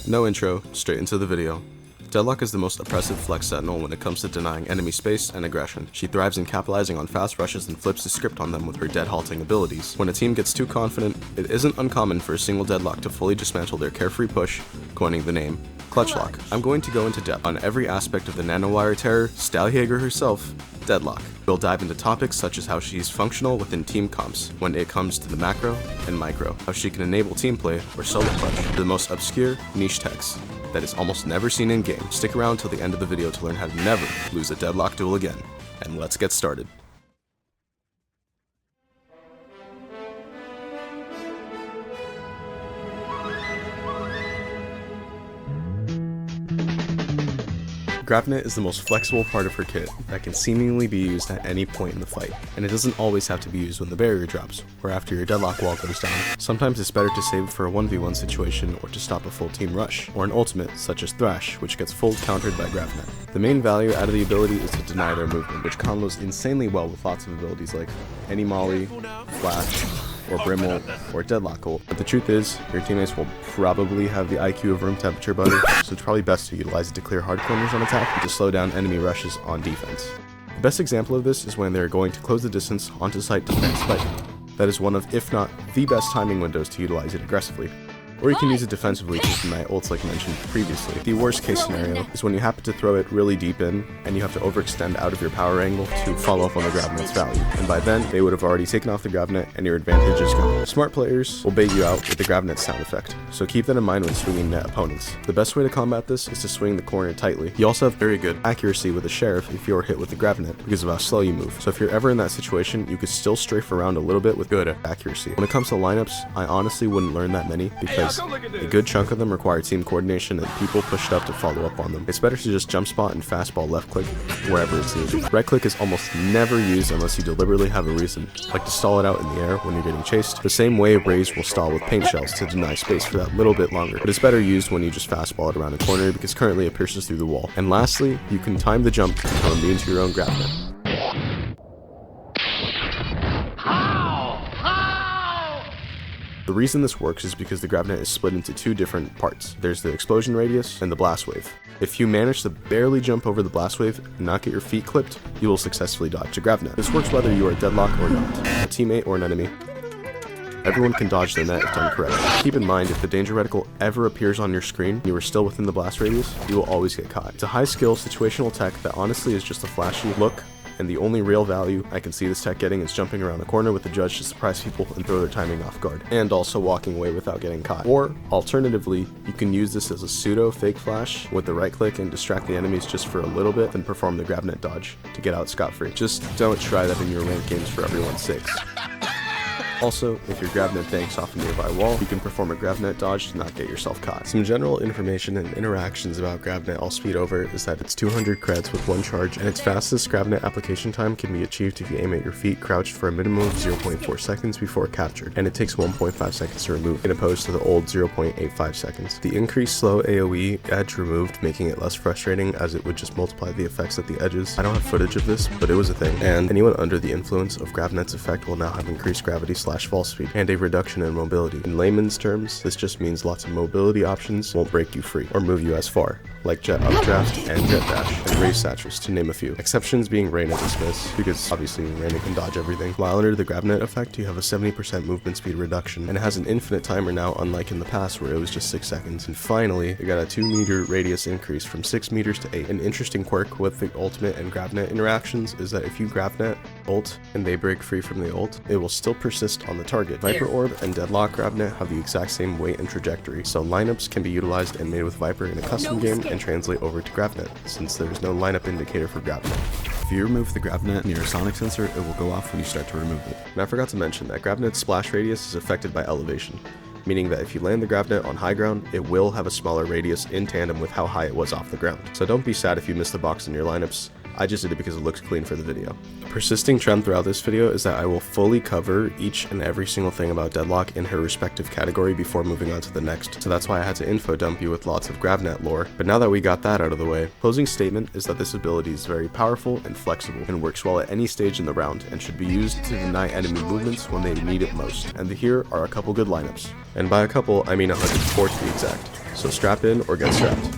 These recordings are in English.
No intro, straight into the video. Deadlock is the most oppressive flex sentinel when it comes to denying enemy space and aggression. She thrives in capitalizing on fast rushes and flips the script on them with her dead halting abilities. When a team gets too confident, it isn't uncommon for a single Deadlock to fully dismantle their carefree push, coining the name Clutch Lock. I'm going to go into depth on every aspect of the nanowire terror, Stahljager herself, Deadlock. We'll dive into topics such as how she's functional within team comps when it comes to the macro and micro, how she can enable team play or solo clutch, the most obscure niche techs that is almost never seen in game. Stick around till the end of the video to learn how to never lose a Deadlock duel again. And let's get started. Gravnet is the most flexible part of her kit that can seemingly be used at any point in the fight, and it doesn't always have to be used when the barrier drops, or after your Deadlock wall goes down. Sometimes it's better to save it for a 1v1 situation or to stop a full team rush, or an ultimate such as Thrash, which gets full countered by Gravnet. The main value out of the ability is to deny their movement, which combos insanely well with lots of abilities like any molly, flash, or Brimble, or Deadlock ult. But the truth is, your teammates will probably have the IQ of room temperature butter, so it's probably best to utilize it to clear hard corners on attack and to slow down enemy rushes on defense. The best example of this is when they're going to close the distance onto site to plant spike. That is one of, if not the best timing windows to utilize it aggressively. Or you can use it defensively to deny ults like mentioned previously. The worst case scenario is when you happen to throw it really deep in, and you have to overextend out of your power angle to follow up on the Gravnet's value. And by then, they would have already taken off the Gravnet and your advantage is gone. Smart players will bait you out with the Gravnet sound effect, so keep that in mind when swinging net opponents. The best way to combat this is to swing the corner tightly. You also have very good accuracy with the Sheriff if you're hit with the Gravnet because of how slow you move. So if you're ever in that situation, you could still strafe around a little bit with good accuracy. When it comes to lineups, I honestly wouldn't learn that many because a good chunk of them require team coordination and people pushed up to follow up on them. It's better to just jump spot and fastball left click wherever it's needed. Right click is almost never used unless you deliberately have a reason, like to stall it out in the air when you're getting chased. The same way Rays will stall with paint shells to deny space for that little bit longer, but it's better used when you just fastball it around a corner because currently it pierces through the wall. And lastly, you can time the jump to become immune to your own Gravnet. The reason this works is because the Gravnet is split into two different parts. There's the explosion radius and the blast wave. If you manage to barely jump over the blast wave and not get your feet clipped, you will successfully dodge a Gravnet. This works whether you are a Deadlock or not, a teammate or an enemy. Everyone can dodge the net if done correctly. Keep in mind, if the danger reticle ever appears on your screen and you are still within the blast radius, you will always get caught. It's a high skill situational tech that honestly is just a flashy look, and the only real value I can see this tech getting is jumping around the corner with the judge to surprise people and throw their timing off guard, and also walking away without getting caught. Or, alternatively, you can use this as a pseudo fake flash with the right click and distract the enemies just for a little bit, then perform the Gravnet dodge to get out scot-free. Just don't try that in your ranked games for everyone's sakes. Also, if your Gravnet banks off a nearby wall, you can perform a Gravnet dodge to not get yourself caught. Some general information and interactions about Gravnet I'll speed over is that it's 200 creds with one charge, and its fastest Gravnet application time can be achieved if you aim at your feet crouched for a minimum of 0.4 seconds before captured, and it takes 1.5 seconds to remove, in opposed to the old 0.85 seconds. The increased slow AoE edge removed, making it less frustrating as it would just multiply the effects at the edges. I don't have footage of this, but it was a thing, and anyone under the influence of Gravnet's effect will now have increased gravity / fall speed, and a reduction in mobility. In layman's terms, this just means lots of mobility options won't break you free, or move you as far, like jet updraft and jet dash, and raise satchels, to name a few. Exceptions being Rain and Dismiss, because obviously Rain can dodge everything. While under the Gravnet effect, you have a 70% movement speed reduction, and it has an infinite timer now, unlike in the past where it was just 6 seconds. And finally, you got a 2 meter radius increase from 6 meters to 8. An interesting quirk with the ultimate and Gravnet interactions is that if you Gravnet ult and they break free from the ult, it will still persist on the target. Viper Orb and Deadlock Gravnet have the exact same weight and trajectory, so lineups can be utilized and made with Viper in a custom game and translate over to Gravnet, since there is no lineup indicator for Gravnet. If you remove the Gravnet near a sonic sensor, it will go off when you start to remove it. And I forgot to mention that Gravnet's splash radius is affected by elevation, meaning that if you land the Gravnet on high ground, it will have a smaller radius in tandem with how high it was off the ground. So don't be sad if you missed the box in your lineups. I just did it because it looks clean for the video. A persisting trend throughout this video is that I will fully cover each and every single thing about Deadlock in her respective category before moving on to the next, so that's why I had to info dump you with lots of Gravnet lore. But now that we got that out of the way, closing statement is that this ability is very powerful and flexible, and works well at any stage in the round, and should be used to deny enemy movements when they need it most. And here are a couple good lineups. And by a couple, I mean 104 to be exact. so strap in or get strapped.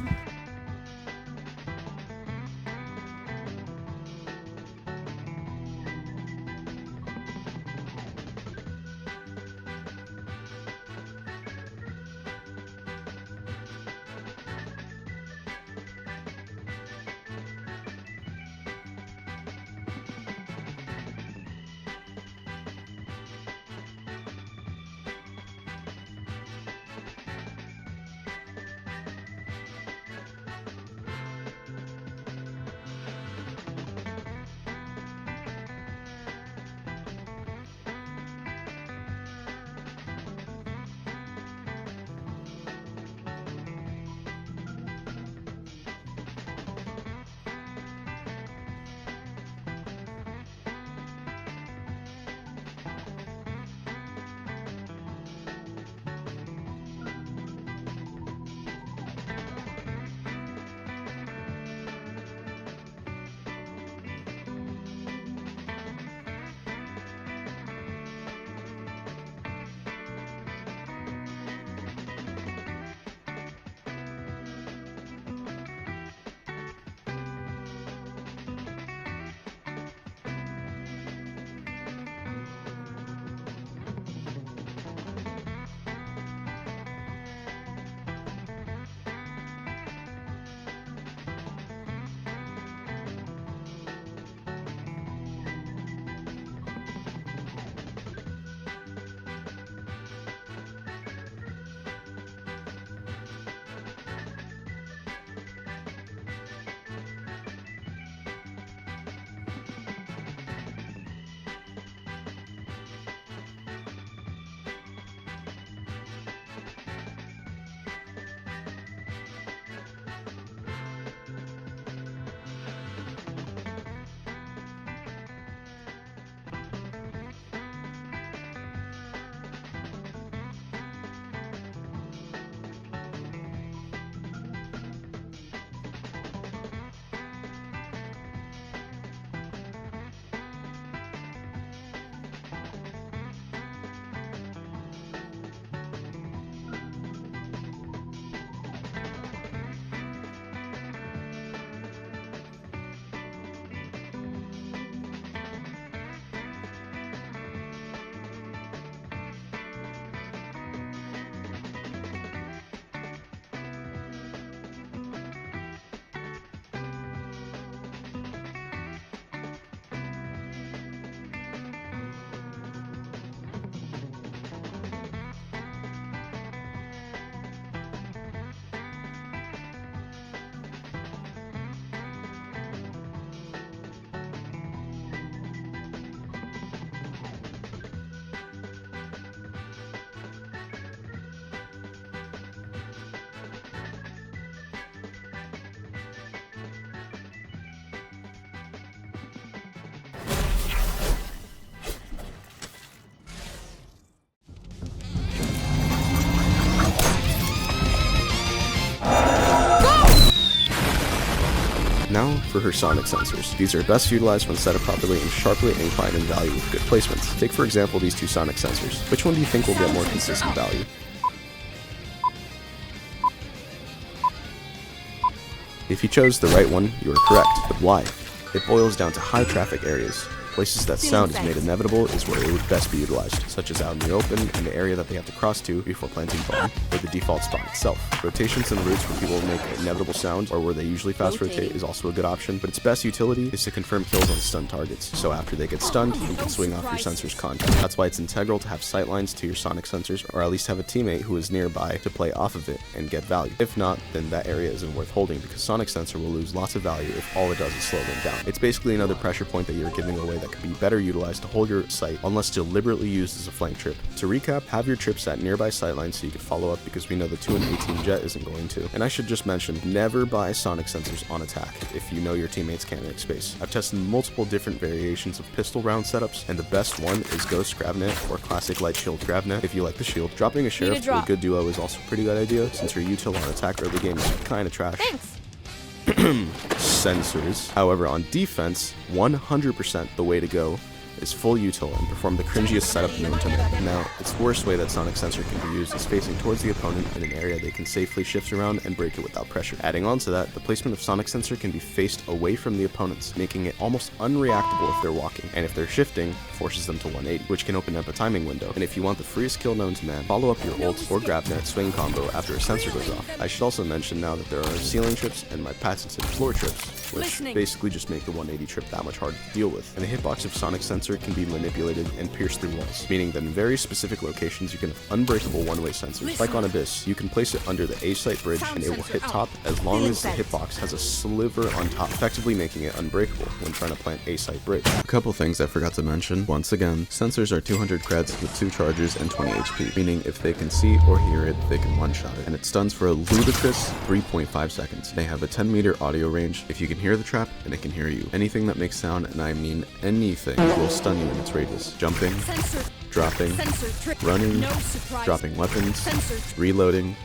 Now for her sonic sensors. These are best utilized when set up properly and sharply inclined in value with good placements. Take for example these two sonic sensors. Which one do you think will get more consistent value? If you chose the right one, you are correct. But why? It boils down to high traffic areas. Places that sound is made inevitable is where it would best be utilized, such as out in the open and the area that they have to cross to before planting bomb, or the default spawn itself. Rotations in the routes where people make inevitable sound, or where they usually fast rotate, is also a good option, but its best utility is to confirm kills on stunned targets. So after they get stunned, you can swing off your sensor's contact. That's why it's integral to have sightlines to your sonic sensors, or at least have a teammate who is nearby to play off of it and get value. If not, then that area isn't worth holding, because sonic sensor will lose lots of value if all it does is slow them down. It's basically another pressure point that you're giving away that could be better utilized to hold your sight unless deliberately used as a flank trip. To recap, have your trips at nearby sightlines so you can follow up, because we know the 2 and 18 jet isn't going to. And I should just mention, never buy sonic sensors on attack if you know your teammates can't make space. I've tested multiple different variations of pistol round setups, and the best one is Ghost Gravnet or Classic Light Shield Gravnet if you like the shield. Dropping a sheriff for a good duo is also a pretty good idea, since your util on attack early game is kinda trash. Thanks. Sensors. However, on defense, 100% the way to go is full util and perform the cringiest setup known to man. Now, its worst way that sonic sensor can be used is facing towards the opponent in an area they can safely shift around and break it without pressure. Adding on to that, the placement of sonic sensor can be faced away from the opponents, making it almost unreactable if they're walking, and if they're shifting, forces them to 180, which can open up a timing window. And if you want the freest kill known to man, follow up your ult or Gravnet swing combo after a sensor goes off. I should also mention now that there are ceiling trips and my patented floor trips, which basically just make the 180 trip that much harder to deal with. And the hitbox of sonic sensor can be manipulated and pierce through walls, meaning that in very specific locations you can have unbreakable one-way sensors. Like on Abyss, you can place it under the A-site bridge and it will hit top as long as the hitbox has a sliver on top, effectively making it unbreakable when trying to plant A-site bridge. A couple things I forgot to mention. Once again, sensors are 200 creds with 2 charges and 20 HP, meaning if they can see or hear it, they can one-shot it. And it stuns for a ludicrous 3.5 seconds. They have a 10-meter audio range if you can hear the trap and it can hear you. Anything that makes sound, and I mean anything, will stun you in its radius. Jumping, dropping, running, dropping weapons, reloading,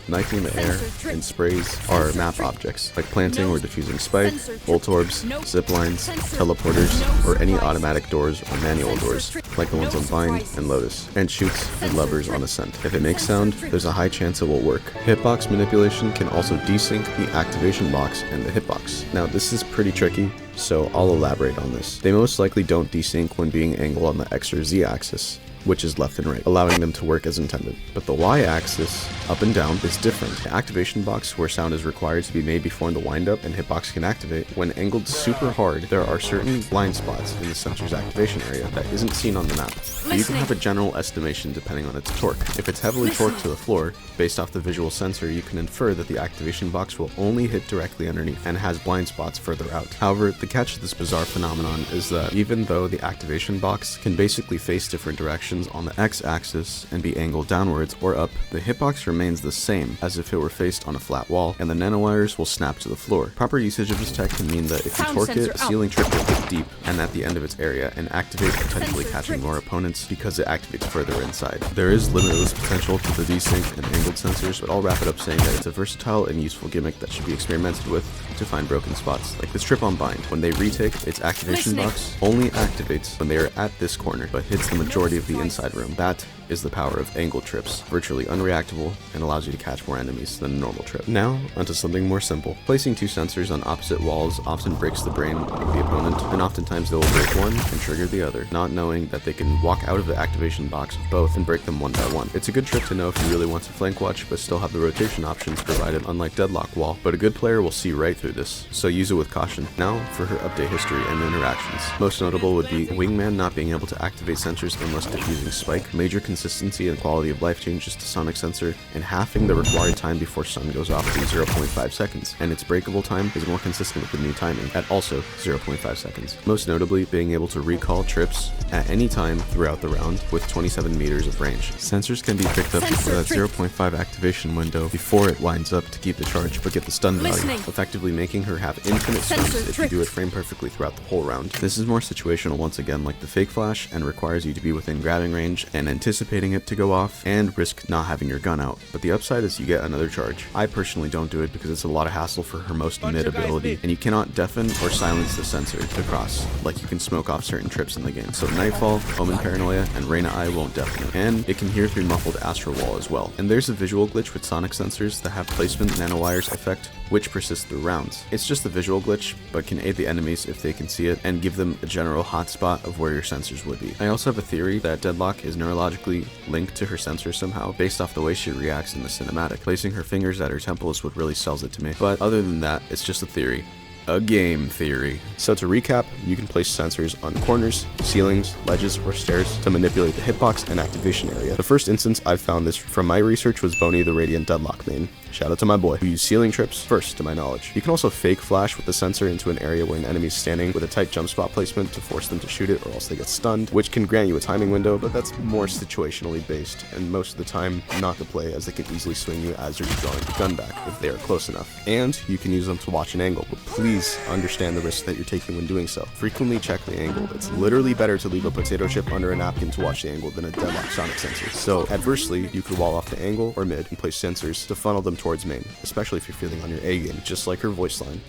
knifing the air, and sprays are map objects, like planting or defusing spike, ult orbs, zip lines, teleporters, or any automatic doors or manual doors, like the ones on Bind and Lotus, and shoots and levers on Ascent. If it makes sound, there's a high chance it will work. Hitbox manipulation can also desync the activation box and the hitbox. Now this is pretty tricky, so I'll elaborate on this. They most likely don't desync when being angled on the X or Z axis, which is left and right, allowing them to work as intended. But the Y-axis, up and down, is different. The activation box, where sound is required to be made before the windup and hitbox can activate, when angled super hard, there are certain blind spots in the sensor's activation area that isn't seen on the map. But you can have a general estimation depending on its torque. If it's heavily torqued to the floor, based off the visual sensor, you can infer that the activation box will only hit directly underneath and has blind spots further out. However, the catch to this bizarre phenomenon is that even though the activation box can basically face different directions on the x-axis and be angled downwards or up, the hitbox remains the same as if it were faced on a flat wall, and the nanowires will snap to the floor. Proper usage of this tech can mean that if you torque it, a ceiling trip will hit deep and at the end of its area and activate, potentially catching more opponents because it activates further inside. There is limitless potential to the desync and angled sensors, but I'll wrap it up saying that it's a versatile and useful gimmick that should be experimented with to find broken spots, like this trip on Bind. When they retake, its activation box only activates when they are at this corner, but hits the majority of the inside room. That is the power of angled trips, virtually unreactable and allows you to catch more enemies than a normal trip. Now, onto something more simple. Placing 2 sensors on opposite walls often breaks the brain of the opponent, and oftentimes they will break one and trigger the other, not knowing that they can walk out of the activation box of both and break them one by one. It's a good trick to know if you really want to flank watch, but still have the rotation options provided, unlike Deadlock wall, but a good player will see right through this, so use it with caution. Now, for her update history and interactions. Most notable would be Wingman not being able to activate sensors unless diffusing spike, major consistency and quality of life changes to sonic sensor, and halving the required time before stun goes off to 0.5 seconds, and its breakable time is more consistent with the new timing at also 0.5 seconds. Most notably, being able to recall trips at any time throughout the round with 27 meters of range. Sensors can be picked up for that 0.5 activation window before it winds up to keep the charge but get the stun value, effectively making her have infinite stuns if you do it frame perfectly throughout the whole round. This is more situational once again, like the fake flash, and requires you to be within grabbing range and anticipating it to go off and risk not having your gun out, but the upside is you get another charge. I personally don't do it because it's a lot of hassle for her most mid ability, and you cannot deafen or silence the sensor to cross like you can smoke off certain trips in the game. So Nightfall, Omen Paranoia, and Reyna Eye won't deafen it, and it can hear through muffled Astral Wall as well. And there's a visual glitch with sonic sensors that have placement nanowires effect, which persists through rounds. It's just a visual glitch, but can aid the enemies if they can see it and give them a general hotspot of where your sensors would be. I also have a theory that Deadlock is neurologically linked to her sensor somehow based off the way she reacts in the cinematic. Placing her fingers at her temple is what really sells it to me. But other than that, it's just a theory. A game theory. So to recap, you can place sensors on corners, ceilings, ledges, or stairs to manipulate the hitbox and activation area. The first instance I've found this from my research was Boney the Radiant Deadlock main. Shout out to my boy, who used ceiling trips first to my knowledge. You can also fake flash with the sensor into an area where an enemy is standing with a tight jump spot placement to force them to shoot it or else they get stunned, which can grant you a timing window, but that's more situationally based and most of the time not the play, as they can easily swing you as you're drawing the gun back if they are close enough. And you can use them to watch an angle, but please understand the risk that you're taking when doing so. Frequently check the angle. It's literally better to leave a potato chip under a napkin to watch the angle than a Deadlock sonic sensor. So adversely, you could wall off the angle or mid and place sensors to funnel them towards main, especially if you're feeling on your A game, just like her voice line.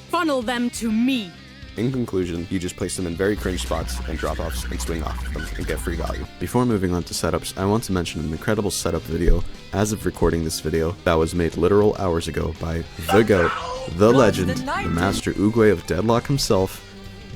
Funnel them to me. In conclusion, you just place them in very cringe spots and drop offs and swing off them and get free value. Before moving on to setups, I want to mention an incredible setup video as of recording this video that was made literal hours ago by the GOAT, the legend, the master Oogway of Deadlock himself,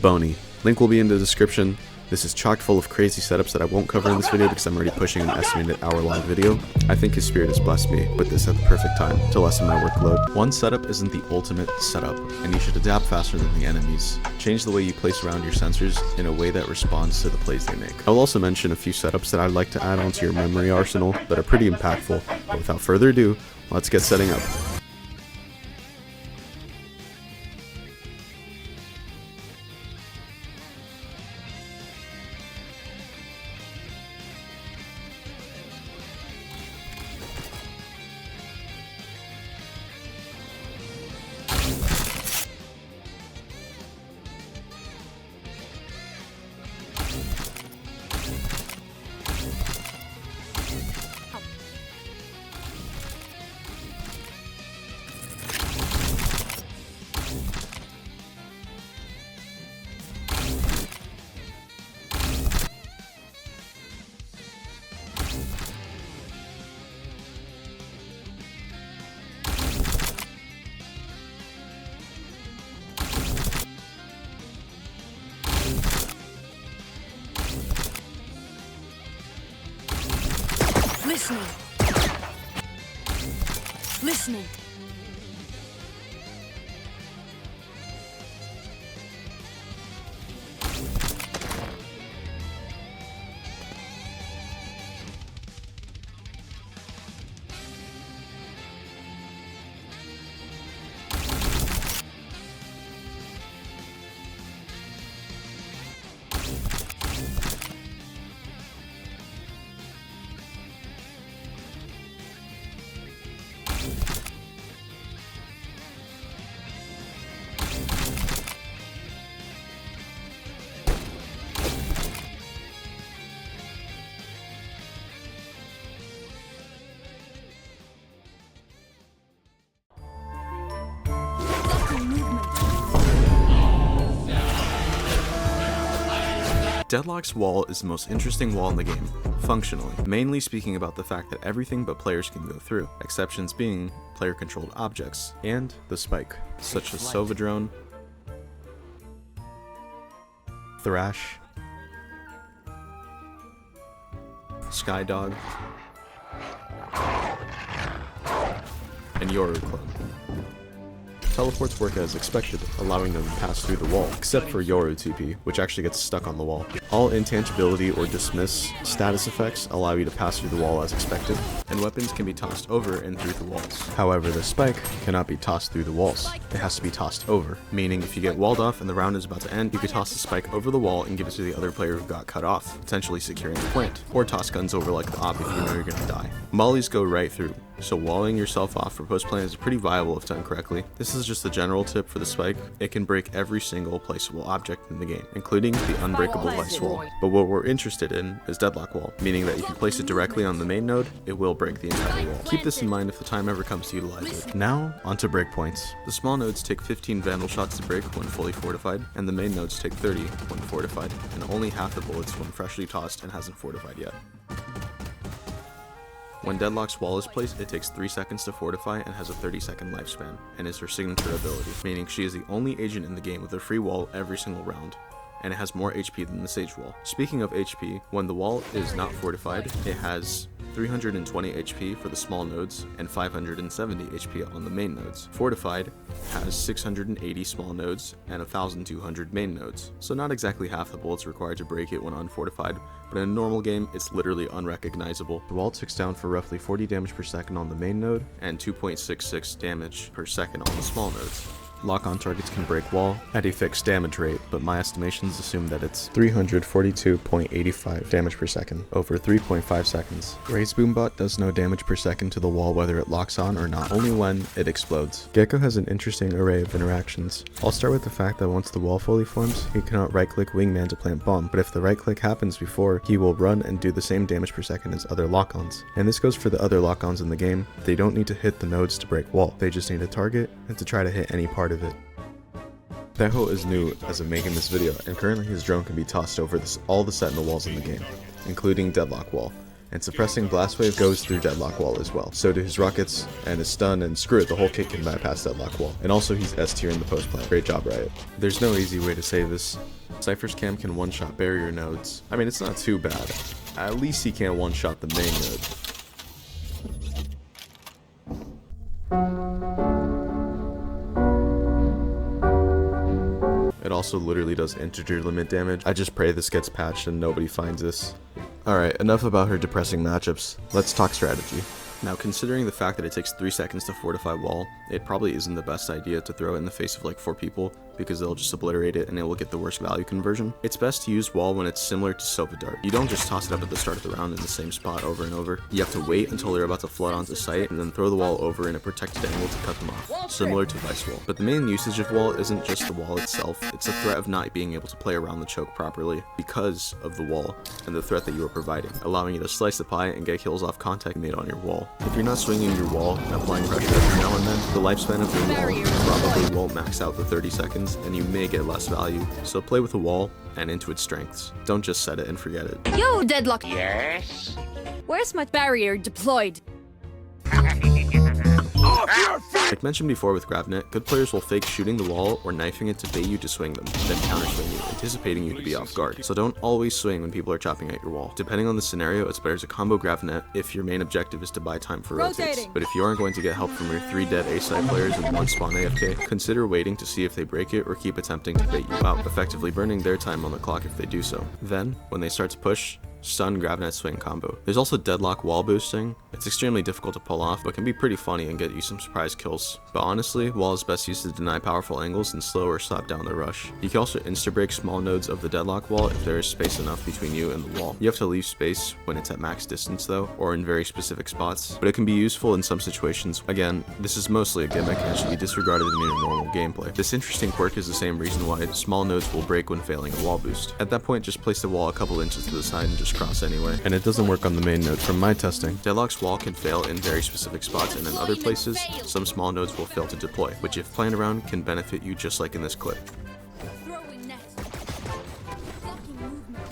Boney. Link will be in the description. This is chock full of crazy setups that I won't cover in this video because I'm already pushing an estimated hour-long video. I think his spirit has blessed me with this at the perfect time to lessen my workload. One setup isn't the ultimate setup, and you should adapt faster than the enemies. Change the way you place around your sensors in a way that responds to the plays they make. I'll also mention a few setups that I'd like to add onto your memory arsenal that are pretty impactful, but without further ado, let's get setting up. Listening. Deadlock's wall is the most interesting wall in the game, functionally, mainly speaking about the fact that everything but players can go through, exceptions being player-controlled objects, and the spike, such as Sovedrone, Thrash, Skydog, and Yoru Clone. Teleports work as expected, allowing them to pass through the wall, except for Yoru TP, which actually gets stuck on the wall. All intangibility or dismiss status effects allow you to pass through the wall as expected, and weapons can be tossed over and through the walls. However, the spike cannot be tossed through the walls. It has to be tossed over, meaning if you get walled off and the round is about to end, you could toss the spike over the wall and give it to the other player who got cut off, potentially securing the plant, or toss guns over like the op if you know you're gonna die. Mollies go right through, so walling yourself off for post plant is pretty viable if done correctly. This is just a general tip for the spike. It can break every single placeable object in the game, including the unbreakable vice wall. But what we're interested in is Deadlock wall, meaning that if you place it directly on the main node, it will break the entire wall. Keep this in mind if the time ever comes to utilize it. Now, onto breakpoints. The small nodes take 15 vandal shots to break when fully fortified, and the main nodes take 30 when fortified, and only half the bullets when freshly tossed and hasn't fortified yet. When Deadlock's wall is placed, it takes 3 seconds to fortify and has a 30-second lifespan, and is her signature ability, meaning she is the only agent in the game with a free wall every single round, and it has more HP than the Sage wall. Speaking of HP, when the wall is not fortified, it has 320 HP for the small nodes and 570 HP on the main nodes. Fortified has 680 small nodes and 1200 main nodes, so not exactly half the bullets required to break it when unfortified, but in a normal game, it's literally unrecognizable. The wall ticks down for roughly 40 damage per second on the main node and 2.66 damage per second on the small nodes. Lock-on targets can break wall at a fixed damage rate, but my estimations assume that it's 342.85 damage per second over 3.5 seconds. Raise Boombot does no damage per second to the wall whether it locks on or not, only when it explodes. Gecko has an interesting array of interactions. I'll start with the fact that once the wall fully forms, he cannot right-click Wingman to plant bomb, but if the right-click happens before, he will run and do the same damage per second as other lock-ons. And this goes for the other lock-ons in the game. They don't need to hit the nodes to break wall, they just need a target and to try to hit any part of it. Tejo is new as of making this video, and currently his drone can be tossed over all the sentinel walls in the game, including Deadlock wall. And suppressing Blast Wave goes through Deadlock wall as well. So do his rockets and his stun, and screw it, the whole kit can bypass Deadlock wall. And also he's S tier in the post plant. Great job, Riot. There's no easy way to say this. Cypher's cam can one-shot barrier nodes. I mean, it's not too bad. At least he can't one-shot the main node. It also literally does integer limit damage. I just pray this gets patched and nobody finds this. Alright, enough about her depressing matchups. Let's talk strategy. Now, considering the fact that it takes 3 seconds to fortify wall, it probably isn't the best idea to throw it in the face of like 4 people, because they'll just obliterate it and it will get the worst value conversion. It's best to use wall when it's similar to Sofa Dart. You don't just toss it up at the start of the round in the same spot over and over. You have to wait until they're about to flood onto site and then throw the wall over in a protected angle to cut them off, similar to Vice Wall. But the main usage of wall isn't just the wall itself, it's the threat of not being able to play around the choke properly because of the wall and the threat that you are providing, allowing you to slice the pie and get kills off contact made on your wall. If you're not swinging your wall and applying pressure every now and then, the lifespan of your wall probably won't max out the 30 seconds and you may get less value, so play with the wall and into its strengths. Don't just set it and forget it. Yo, Deadlock. Yes? Where's my barrier deployed? Like mentioned before with Gravnet, good players will fake shooting the wall or knifing it to bait you to swing them, then counter swing you, anticipating you to be off guard. So don't always swing when people are chopping at your wall. Depending on the scenario, it's better to combo Gravnet if your main objective is to buy time for rotates. But if you aren't going to get help from your 3 dead A-side players and 1 spawn AFK, consider waiting to see if they break it or keep attempting to bait you out, effectively burning their time on the clock if they do so. Then, when they start to push, stun Gravnet swing combo. There's also Deadlock wall boosting. It's extremely difficult to pull off, but can be pretty funny and get you some surprise kills. But honestly, wall is best used to deny powerful angles and slow or slap down the rush. You can also insta-break small nodes of the Deadlock wall if there is space enough between you and the wall. You have to leave space when it's at max distance though, or in very specific spots, but it can be useful in some situations. Again, this is mostly a gimmick and should be disregarded in your normal gameplay. This interesting quirk is the same reason why small nodes will break when failing a wall boost. At that point, just place the wall a couple inches to the side and just cross anyway. And it doesn't work on the main node from my testing. Deadlock's wall can fail in very specific spots, and in other places, some small nodes will fail to deploy, which if planned around can benefit you just like in this clip. Throwing net. Blocking movement.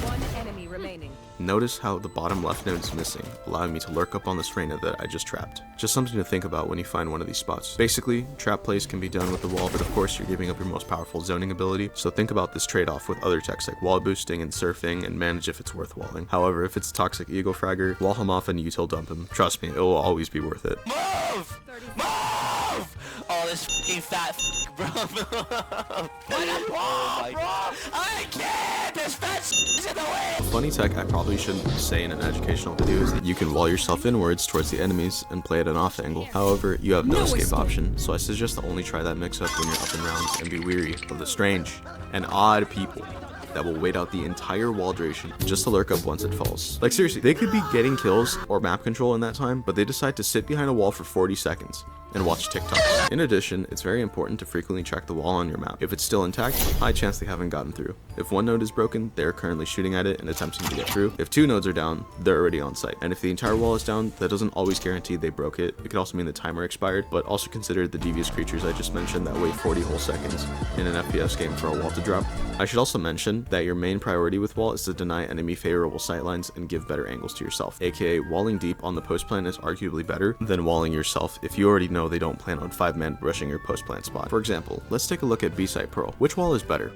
One enemy remaining. Notice how the bottom left node is missing, allowing me to lurk up on this Reyna that I just trapped. Just something to think about when you find one of these spots. Basically, trap plays can be done with the wall, but of course you're giving up your most powerful zoning ability, so think about this trade-off with other techs like wall boosting and surfing and manage if it's worth walling. However, if it's toxic ego fragger, wall him off and util dump him. Trust me, it will always be worth it. Move! Move! Oh, this fucking fat bro. What a ball, bro! I can't! There's fat in the way! A funny tech I probably shouldn't say in an educational video is that you can wall yourself inwards towards the enemies and play at an off angle. However, you have no escape option, so I suggest to only try that mix up when you're up in rounds and be weary of the strange and odd people that will wait out the entire wall duration just to lurk up once it falls. Like seriously, they could be getting kills or map control in that time, but they decide to sit behind a wall for 40 seconds and watch TikToks. In addition, it's very important to frequently check the wall on your map. If it's still intact, high chance they haven't gotten through. If one node is broken, they're currently shooting at it and attempting to get through. If 2 nodes are down, they're already on site. And if the entire wall is down, that doesn't always guarantee they broke it. It could also mean the timer expired, but also consider the devious creatures I just mentioned that wait 40 whole seconds in an FPS game for a wall to drop. I should also mention that your main priority with wall is to deny enemy favorable sightlines and give better angles to yourself, aka walling deep on the post plant is arguably better than walling yourself if you already know they don't plan on 5-man rushing your post plant spot. For example, let's take a look at B-site Pearl. Which wall is better?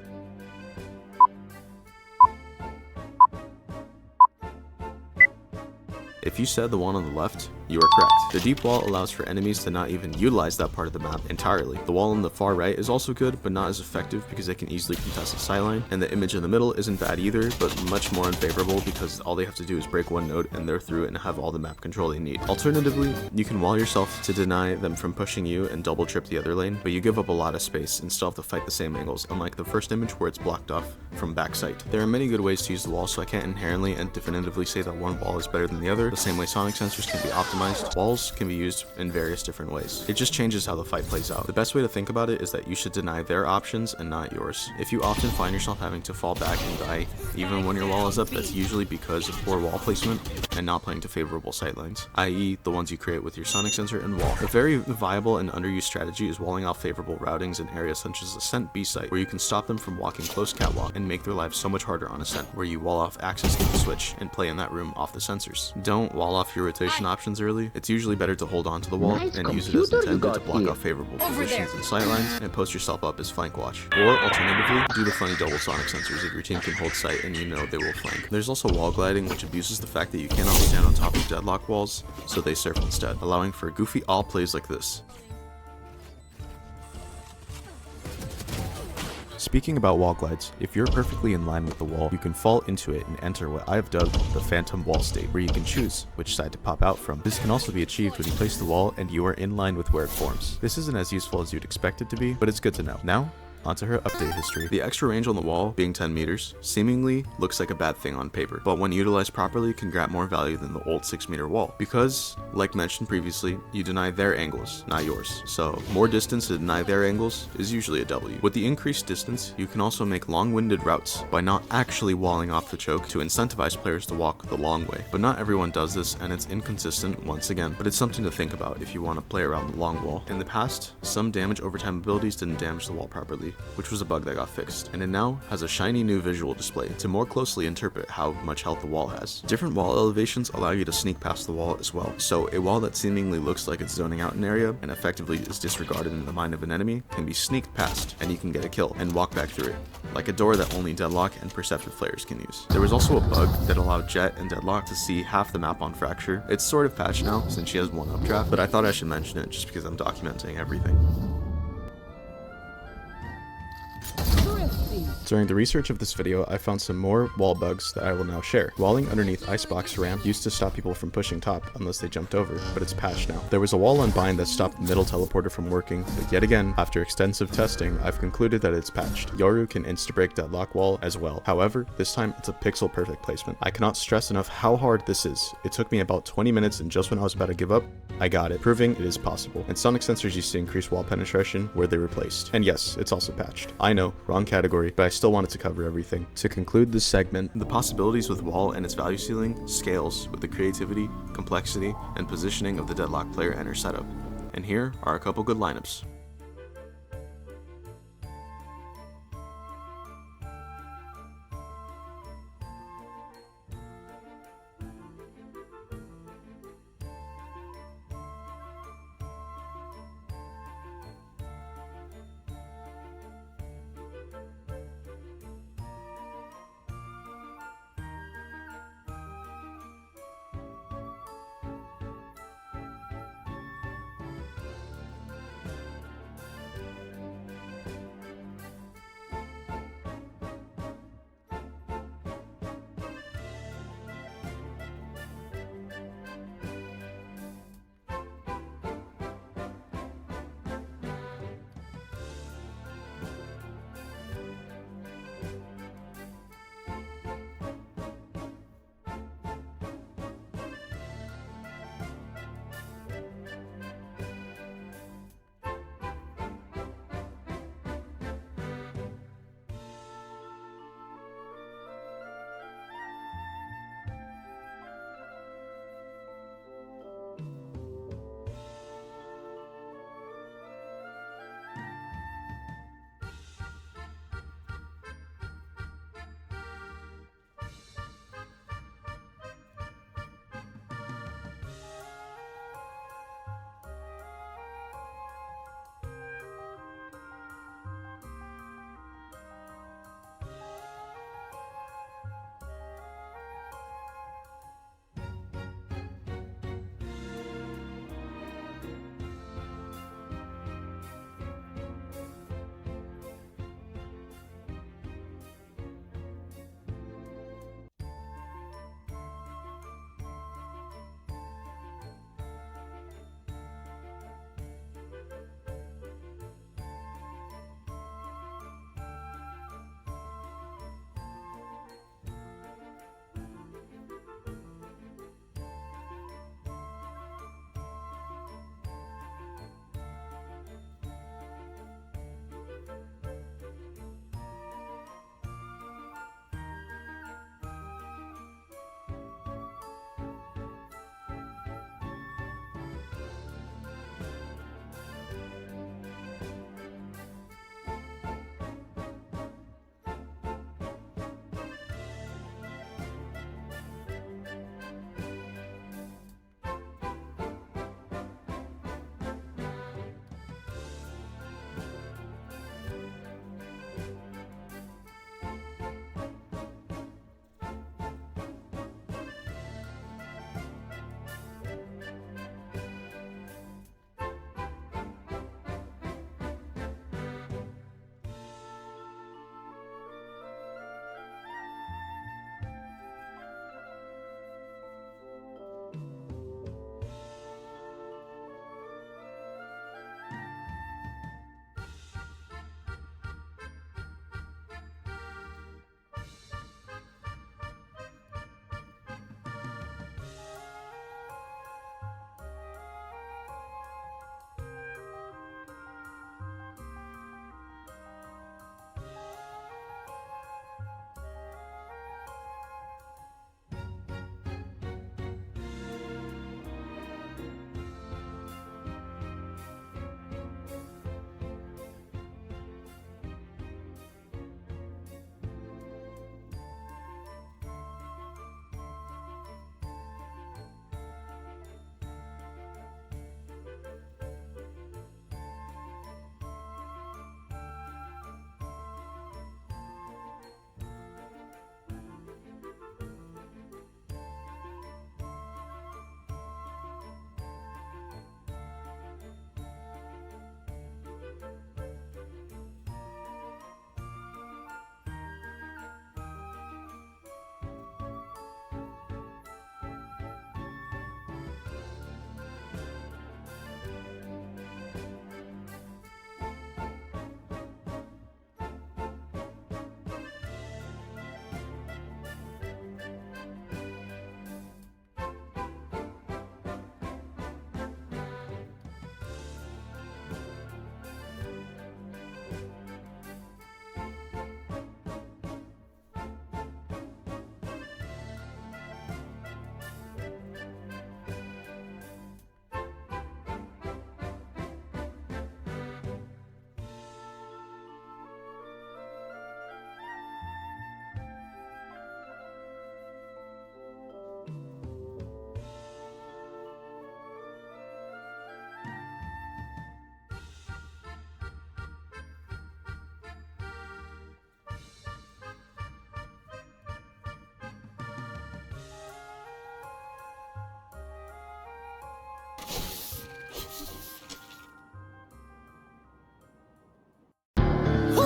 If you said the one on the left, you are correct. The deep wall allows for enemies to not even utilize that part of the map entirely. The wall on the far right is also good, but not as effective because they can easily contest a sideline, and the image in the middle isn't bad either, but much more unfavorable because all they have to do is break one node and they're through it and have all the map control they need. Alternatively, you can wall yourself to deny them from pushing you and double trip the other lane, but you give up a lot of space and still have to fight the same angles, unlike the first image where it's blocked off from backside. There are many good ways to use the wall, so I can't inherently and definitively say that one wall is better than the other, the same way sonic sensors can be optimized optimized, walls can be used in various different ways. It just changes how the fight plays out. The best way to think about it is that you should deny their options and not yours. If you often find yourself having to fall back and die, even when your wall is up, that's usually because of poor wall placement and not playing to favorable sightlines, i.e. the ones you create with your sonic sensor and wall. A very viable and underused strategy is walling off favorable routings in areas such as Ascent B site, where you can stop them from walking close catwalk and make their lives so much harder on Ascent, where you wall off access to the switch and play in that room off the sensors. Don't wall off your rotation options early. It's usually better to hold on to the wall and use it as intended to block off favorable positions and sightlines and post yourself up as flank watch. Or alternatively, do the funny double sonic sensors if your team can hold sight and you know they will flank. There's also wall gliding, which abuses the fact that you cannot stand on top of deadlock walls, so they surf instead, allowing for goofy all plays like this. Speaking about wall glides, if you're perfectly in line with the wall, you can fall into it and enter what I've dubbed the phantom wall state, where you can choose which side to pop out from. This can also be achieved when you place the wall and you are in line with where it forms. This isn't as useful as you'd expect it to be, but it's good to know. Now, onto her update history. The extra range on the wall, being 10 meters, seemingly looks like a bad thing on paper, but when utilized properly can grab more value than the old 6 meter wall. Because, like mentioned previously, you deny their angles, not yours. So, more distance to deny their angles is usually a W. With the increased distance, you can also make long-winded routes by not actually walling off the choke to incentivize players to walk the long way. But not everyone does this, and it's inconsistent once again, but it's something to think about if you want to play around the long wall. In the past, some damage overtime abilities didn't damage the wall properly, which was a bug that got fixed, and it now has a shiny new visual display to more closely interpret how much health the wall has. Different wall elevations allow you to sneak past the wall as well, so a wall that seemingly looks like it's zoning out an area and effectively is disregarded in the mind of an enemy can be sneaked past, and you can get a kill and walk back through it, like a door that only Deadlock and perceptive players can use. There was also a bug that allowed Jet and Deadlock to see half the map on Fracture. It's sort of patched now since she has one updraft, but I thought I should mention it just because I'm documenting everything. During the research of this video, I found some more wall bugs that I will now share. Walling underneath Icebox ramp used to stop people from pushing top unless they jumped over, but it's patched now. There was a wall on Bind that stopped the middle teleporter from working, but yet again, after extensive testing, I've concluded that it's patched. Yoru can insta-break Deadlock wall as well. However, this time it's a pixel perfect placement. I cannot stress enough how hard this is. It took me about 20 minutes, and just when I was about to give up, I got it, proving it is possible. And sonic sensors used to increase wall penetration where they replaced. And yes, it's also patched. I know, wrong category, but I still wanted to cover everything. To conclude this segment, the possibilities with wall and its value ceiling scales with the creativity, complexity, and positioning of the Deadlock player and her setup. And here are a couple good lineups.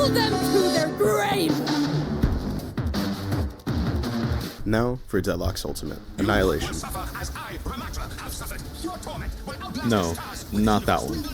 Pull them to their grave! Now for Deadlock's ultimate, Annihilation. No, not that one.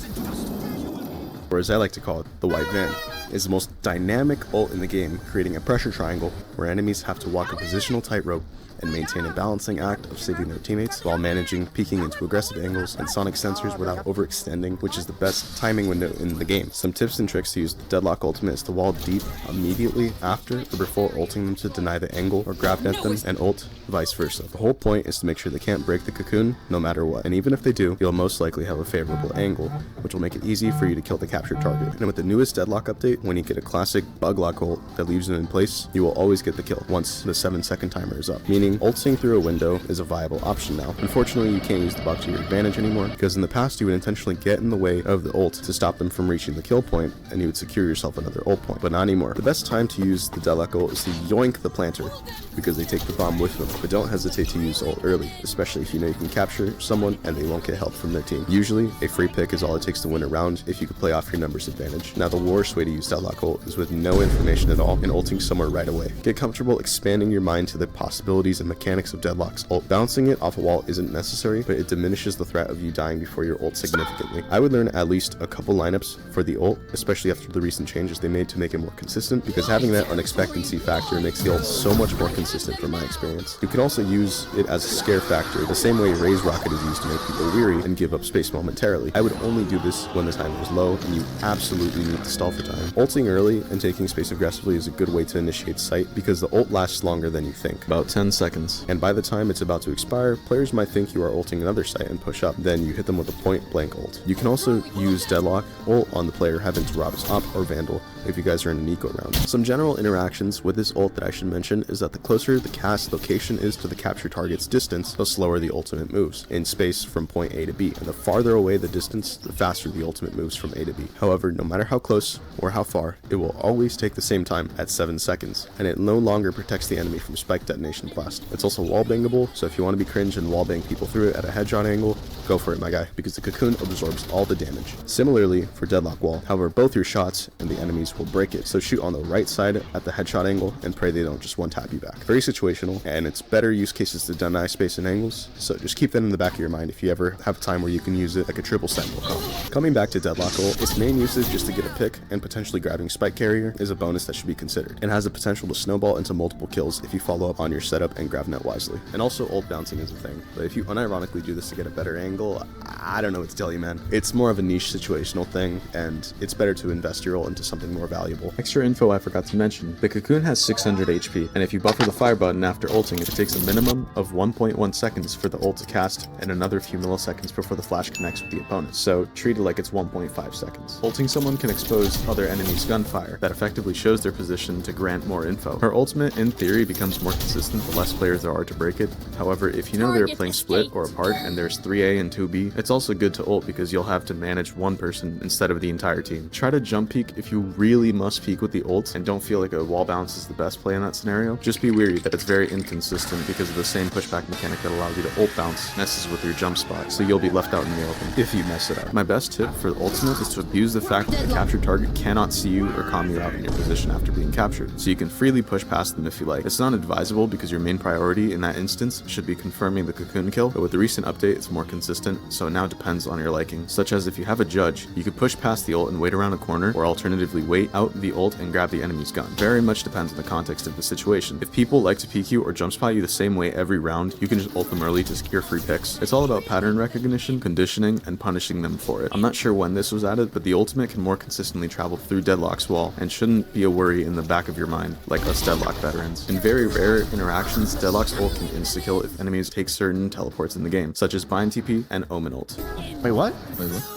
Or as I like to call it, the White Van, is the most dynamic ult in the game, creating a pressure triangle where enemies have to walk a positional tightrope and maintain a balancing act of saving their teammates while managing peeking into aggressive angles and sonic sensors without overextending, which is the best timing window in the game. Some tips and tricks to use the Deadlock ultimate is to wall deep immediately after or before ulting them to deny the angle or Gravnet them, and ult vice versa. The whole point is to make sure they can't break the cocoon no matter what, and even if they do, you'll most likely have a favorable angle, which will make it easy for you to kill the captured target. And with the newest Deadlock update, when you get a classic bug lock ult that leaves them in place, you will always get the kill once the 7-second timer is up, meaning ulting through a window is a viable option now. Unfortunately, you can't use the bug to your advantage anymore, because in the past you would intentionally get in the way of the ult to stop them from reaching the kill point, and you would secure yourself another ult point, but not anymore. The best time to use the Deadlock ult is to yoink the planter, because they take the bomb with them, but don't hesitate to use ult early, especially if you know you can capture someone and they won't get help from their team. Usually, a free pick is all it takes to win a round if you can play off your numbers advantage. Now, the worst way to use Deadlock ult is with no information at all and ulting somewhere right away. Get comfortable expanding your mind to the possibilities and mechanics of Deadlock's ult. Bouncing it off a wall isn't necessary, but it diminishes the threat of you dying before your ult significantly. I would learn at least a couple lineups for the ult, especially after the recent changes they made to make it more consistent, because having that unexpectancy factor makes the ult so much more consistent from my experience. You can also use it as a scare factor, the same way Raise Rocket is used to make people weary and give up space momentarily. I would only do this when the timer is low and you absolutely need to stall for time. Ulting early and taking space aggressively is a good way to initiate sight, because the ult lasts longer than you think, about 10 seconds, and by the time it's about to expire, players might think you are ulting another site and push up, then you hit them with a point blank ult. You can also use Deadlock ult on the player having to rob his op or vandal if you guys are in an eco round. Some general interactions with this ult that I should mention is that the closer the cast location is to the capture target's distance, the slower the ultimate moves in space from point A to B, and the farther away the distance, the faster the ultimate moves from A to B. However, no matter how close or how far, it will always take the same time at 7 seconds, and it no longer protects the enemy from spike detonation blast. It's also wallbangable, so if you want to be cringe and wallbang people through it at a headshot angle, go for it, my guy, because the cocoon absorbs all the damage. Similarly for Deadlock wall, however, both your shots and the enemies will break it, so shoot on the right side at the headshot angle and pray they don't just one-tap you back. Very situational, and it's better use cases to deny space and angles, so just keep that in the back of your mind if you ever have time where you can use it like a triple sentinel combo. Coming back to Deadlock ult, its main usage just to get a pick and potentially grabbing spike carrier is a bonus that should be considered, and has the potential to snowball into multiple kills if you follow up on your setup and Gravnet wisely. And also ult bouncing is a thing, but if you unironically do this to get a better angle, I don't know what to tell you, man. It's more of a niche situational thing, and it's better to invest your ult into something more valuable. Extra info I forgot to mention, the cocoon has 600 HP, and if you buffer the fire button after ulting, it takes a minimum of 1.1 seconds for the ult to cast and another few milliseconds before the flash connects with the opponent, so treat it like it's 1.5 seconds. Ulting someone can expose other enemies' gunfire that effectively shows their position to grant more info. Her ultimate, in theory, becomes more consistent the less players there are to break it. However, if you know they're playing split or apart and there's 3A and 2B, it's also good to ult because you'll have to manage one person instead of the entire team. Try to jump peek if you really must peek with the ult and don't feel like a wall bounce is the best play in that scenario. Just be wary that it's very inconsistent because of the same pushback mechanic that allows you to ult bounce messes with your jump spot, so you'll be left out in the open if you mess it up. My best tip for the ultimate is to abuse the fact that the captured target cannot see you or calm you out in your position after being captured, so you can freely push past them if you like. It's not advisable because your main priority in that instance should be confirming the cocoon kill, but with the recent update it's more consistent, so it now depends on your liking, such as if you have a judge, you could push past the ult and wait around a corner, or alternatively wait out the ult and grab the enemy's gun. Very much depends on the context of the situation. If people like to peek you or jump spot you the same way every round, you can just ult them early to secure free picks. It's all about pattern recognition, conditioning, and punishing them for it. I'm not sure when this was added, but the ultimate can more consistently travel through Deadlock's wall and shouldn't be a worry in the back of your mind like us Deadlock veterans. In very rare interactions, Deadlock's ult can insta-kill if enemies take certain teleports in the game, such as Bind TP and Omen ult. Wait, what?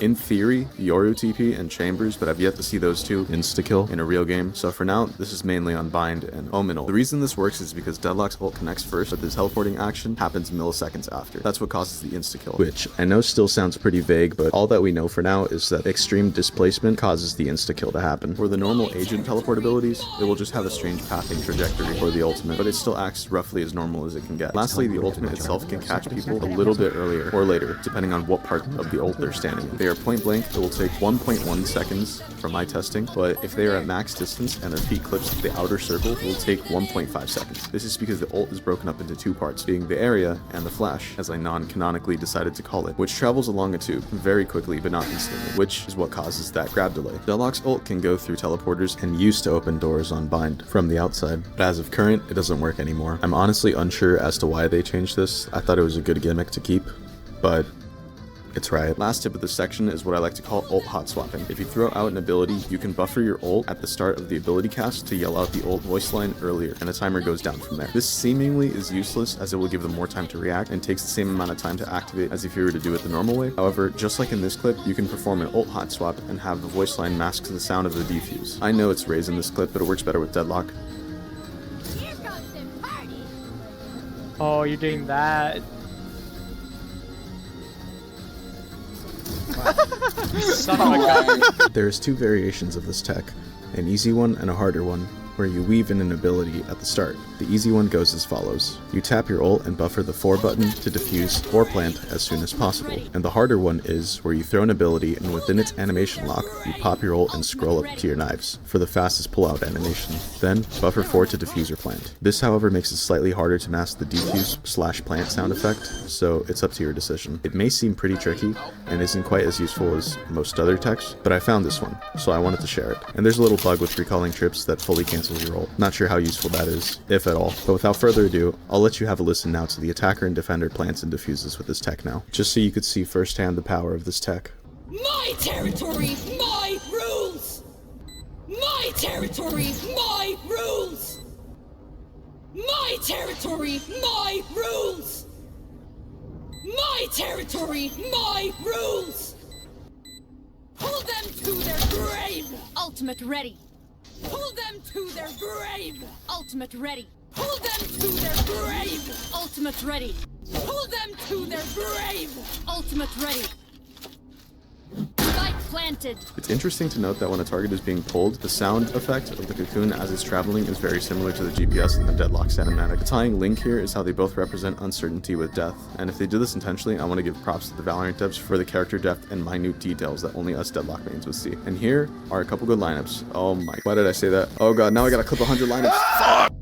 In theory, Yoru TP and Chambers, but I've yet to see those two insta-kill in a real game, so for now, this is mainly on Bind and Omen ult. The reason this works is because Deadlock's ult connects first, but the teleporting action happens milliseconds after. That's what causes the insta-kill, which I know still sounds pretty vague, but all that we know for now is that extreme displacement causes the insta-kill to happen. For the normal agent teleport abilities, it will just have a strange pathing trajectory for the ultimate, but it still acts roughly as normal as it can get. Lastly, the ultimate itself can catch people a little bit earlier or later, depending on what part of the ult they're standing in. They are point blank, it will take 1.1 seconds from my testing, but if they are at max distance and their feet clips the outer circle, it will take 1.5 seconds. This is because the ult is broken up into two parts, being the area and the flash, as I non-canonically decided to call it, which travels along a tube very quickly but not instantly, which is what causes that grab delay. Deadlock's ult can go through teleporters and used to open doors on bind from the outside, but as of current, it doesn't work anymore. I'm honestly unsure as to why they changed this. I thought it was a good gimmick to keep, but it's right. Last tip of this section is what I like to call ult hot swapping. If you throw out an ability, you can buffer your ult at the start of the ability cast to yell out the ult voice line earlier, and the timer goes down from there. This seemingly is useless as it will give them more time to react and takes the same amount of time to activate as if you were to do it the normal way. However, just like in this clip, you can perform an ult hot swap and have the voice line mask the sound of the defuse. I know it's raised in this clip, but it works better with Deadlock. Here comes the party. Oh, you're doing that. You son of a gun. There's two variations of this tech, an easy one and a harder one, where you weave in an ability at the start. The easy one goes as follows. You tap your ult and buffer the 4 button to defuse or plant as soon as possible. And the harder one is where you throw an ability and within its animation lock, you pop your ult and scroll up to your knives for the fastest pullout animation. Then, buffer 4 to defuse or plant. This, however, makes it slightly harder to mask the defuse/plant sound effect, so it's up to your decision. It may seem pretty tricky and isn't quite as useful as most other techs, but I found this one, so I wanted to share it. And there's a little bug with recalling trips that fully cancels your ult. Not sure how useful that is, if at all. But without further ado, I'll let you have a listen now to the attacker and defender plants and defuses with this tech now, just so you could see firsthand the power of this tech. My territory, my rules. My territory, my rules. My territory, my rules. My territory, my rules. Pull them to their grave. Ultimate ready. Pull them to their grave. Ultimate ready. Pull them to their grave. Ultimate ready. Pull them to their grave. Ultimate ready. Spike planted. It's interesting to note that when a target is being pulled, the sound effect of the cocoon as it's traveling is very similar to the GPS in the Deadlock cinematic. The tying link here is how they both represent uncertainty with death, and if they did this intentionally, I want to give props to the Valorant devs for the character depth and minute details that only us Deadlock mains would see. And here are a couple good lineups. Oh my, why did I say that? Oh god, now I gotta clip 100 lineups. Fuck!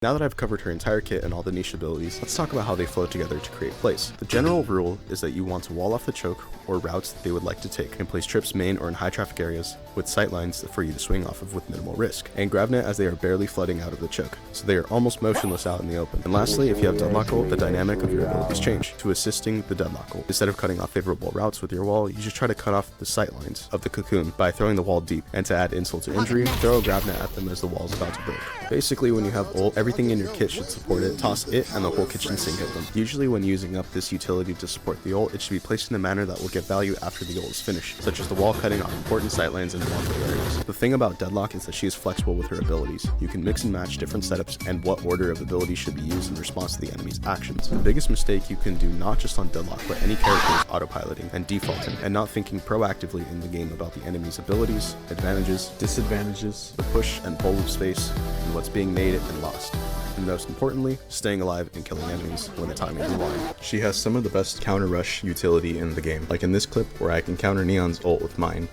Now that I've covered her entire kit and all the niche abilities, let's talk about how they flow together to create place. The general rule is that you want to wall off the choke or routes that they would like to take, and place trips main or in high traffic areas with sightlines for you to swing off of with minimal risk, and Gravnet as they are barely flooding out of the choke, so they are almost motionless out in the open. And lastly, if you have Deadlock ult, the dynamic of your abilities change to assisting the Deadlock ult. Instead of cutting off favorable routes with your wall, you just try to cut off the sightlines of the cocoon by throwing the wall deep, and to add insult to injury, throw a Gravnet at them as the wall is about to break. Basically, when you have ult, everything in your kit should support it. Toss it and the whole kitchen sink at them. Usually when using up this utility to support the ult, it should be placed in a manner that will get value after the ult is finished, such as the wall cutting off important sightlines and wallkill areas. The thing about Deadlock is that she is flexible with her abilities. You can mix and match different setups and what order of abilities should be used in response to the enemy's actions. The biggest mistake you can do not just on Deadlock, but any character is autopiloting and defaulting, and not thinking proactively in the game about the enemy's abilities, advantages, disadvantages, the push and pull of space, and what's being made and lost. And most importantly, staying alive and killing enemies when the timing is aligned. She has some of the best counter rush utility in the game, like in this clip where I can counter Neon's ult with mine.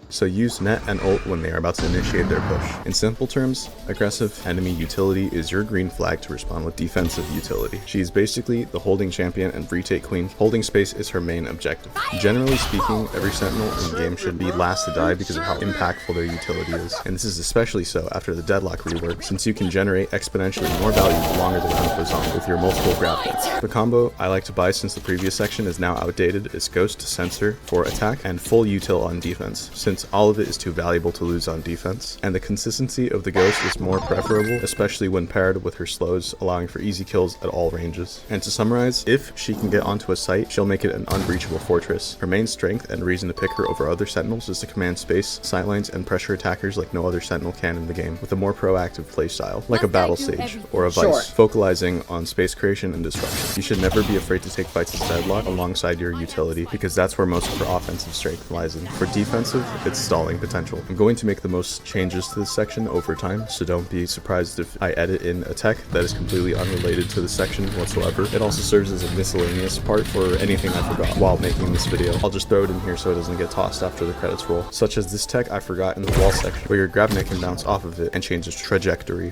So use net and ult when they are about to initiate their push. In simple terms, aggressive enemy utility is your green flag to respond with defensive utility. She is basically the holding champion and retake queen. Holding space is her main objective. Generally speaking, every sentinel in the game should be last to die because of how impactful their utility is, and this is especially so after the Deadlock rework, since you can generate exponentially more value the longer the round goes on with your multiple Gravnets. The combo I like to buy since the previous section is now outdated is Ghost Sensor for attack and full util on defense, since all of it is too valuable to lose on defense, and the consistency of the Ghost is more preferable, especially when paired with her slows, allowing for easy kills at all ranges. And to summarize, if she can get onto a site, she'll make it an unbreachable fortress. Her main strength and reason to pick her over other sentinels is to command space, sightlines, and pressure attackers like no other sentinel can in the game, with a more proactive playstyle, like a battle sage or a vice, focalizing on space creation and disruption. You should never be afraid to take fights as Deadlock alongside your utility, because that's where most of her offensive strength lies in. For defensive, it's stalling potential. I'm going to make the most changes to this section over time, so don't be surprised if I edit in a tech that is completely unrelated to this section whatsoever. It also serves as a miscellaneous part for anything I forgot while making this video. I'll just throw it in here so it doesn't get tossed after the credits roll, such as this tech I forgot in the wall section, where your Gravnet can bounce off of it and change its trajectory.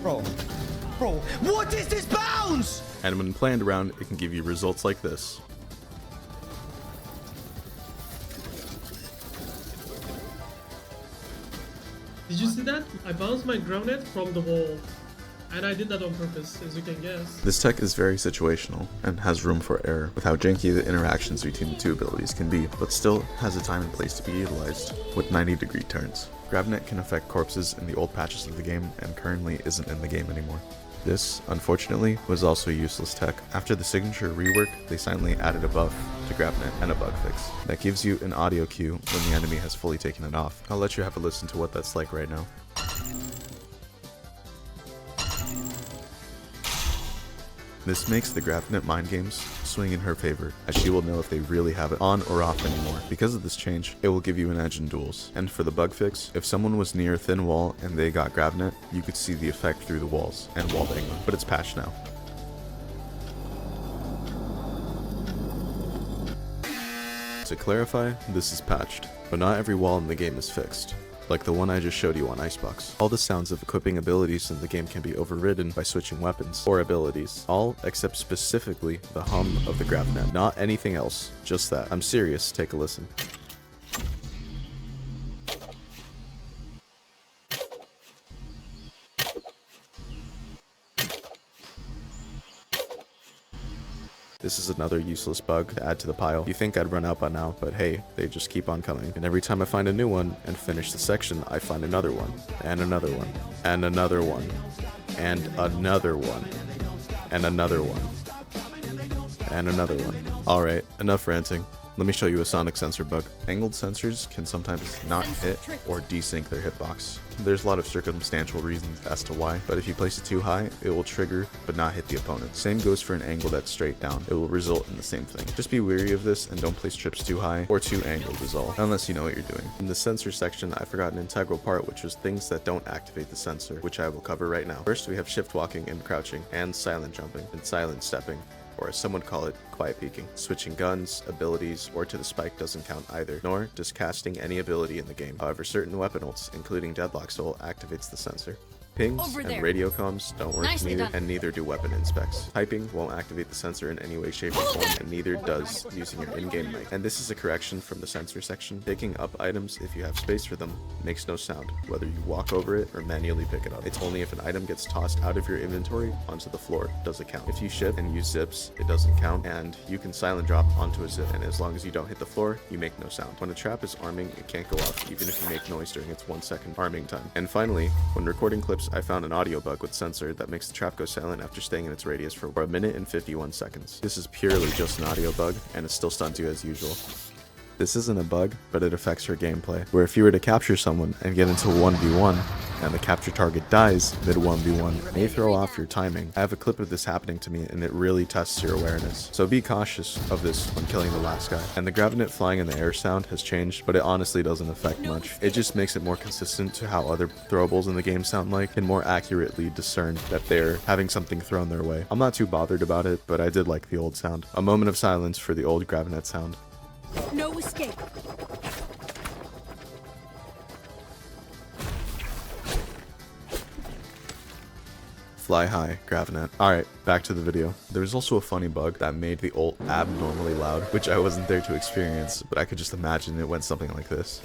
Bro, what is this bounce? And when planned around, it can give you results like this. Did you see that? I bounced my Gravnet from the wall. And I did that on purpose, as you can guess. This tech is very situational and has room for error with how janky the interactions between the two abilities can be, but still has a time and place to be utilized with 90-degree turns. Gravnet can affect corpses in the old patches of the game and currently isn't in the game anymore. This, unfortunately, was also a useless tech. After the signature rework, they silently added a buff to Gravnet and a bug fix that gives you an audio cue when the enemy has fully taken it off. I'll let you have a listen to what that's like right now. This makes the Gravnet mind games swing in her favor, as she will know if they really have it on or off anymore. Because of this change, it will give you an edge in duels. And for the bug fix, if someone was near a thin wall and they got Gravnet, you could see the effect through the walls and wall banging, but it's patched now. To clarify, this is patched, but not every wall in the game is fixed, like the one I just showed you on Icebox. All the sounds of equipping abilities in the game can be overridden by switching weapons or abilities, all except specifically the hum of the Gravnet, not anything else, just that. I'm serious, take a listen. This is another useless bug to add to the pile. You think I'd run out by now, but hey, they just keep on coming. And every time I find a new one and finish the section, I find another one, and another one, and another one, and another one, and another one, and another one. Alright, enough ranting. Let me show you a sonic sensor bug. Angled sensors can sometimes not hit or desync their hitbox. There's a lot of circumstantial reasons as to why, but if you place it too high, it will trigger but not hit the opponent. Same goes for an angle that's straight down. It will result in the same thing. Just be wary of this and don't place trips too high or too angled is all, unless you know what you're doing. In the sensor section, I forgot an integral part, which is things that don't activate the sensor, which I will cover right now. First, we have shift walking and crouching, and silent jumping, and silent stepping. or as some would call it, quiet peeking. Switching guns, abilities, or to the spike doesn't count either, nor does casting any ability in the game. However, certain weapon ults, including Deadlock Soul, activates the sensor. Pings Over and there. radio comms don't work Nicely neither, done. and neither do weapon inspects. Typing won't activate the sensor in any way, shape, or form, and neither does using your in-game mic. And this is a correction from the sensor section. Picking up items, if you have space for them, makes no sound, whether you walk over it or manually pick it up. It's only if an item gets tossed out of your inventory onto the floor does it count. If you ship and use zips, it doesn't count, and you can silent drop onto a zip, and as long as you don't hit the floor, you make no sound. When a trap is arming, it can't go off, even if you make noise during its 1 second arming time. And finally, when recording clips, I found an audio bug with sensor that makes the trap go silent after staying in its radius for 1 minute and 51 seconds. This is purely just an audio bug, and it still stuns you as usual. This isn't a bug, but it affects your gameplay, where if you were to capture someone and get into a 1v1, and the capture target dies mid 1v1, it may throw off your timing. I have a clip of this happening to me, and it really tests your awareness. So be cautious of this when killing the last guy. And the Gravnet flying in the air sound has changed, but it honestly doesn't affect much. It just makes it more consistent to how other throwables in the game sound like, and more accurately discern that they're having something thrown their way. I'm not too bothered about it, but I did like the old sound. A moment of silence for the old Gravnet sound. No escape. Fly high, Gravnet. Alright, back to the video. There was also a funny bug that made the ult abnormally loud, which I wasn't there to experience, but I could just imagine it went something like this.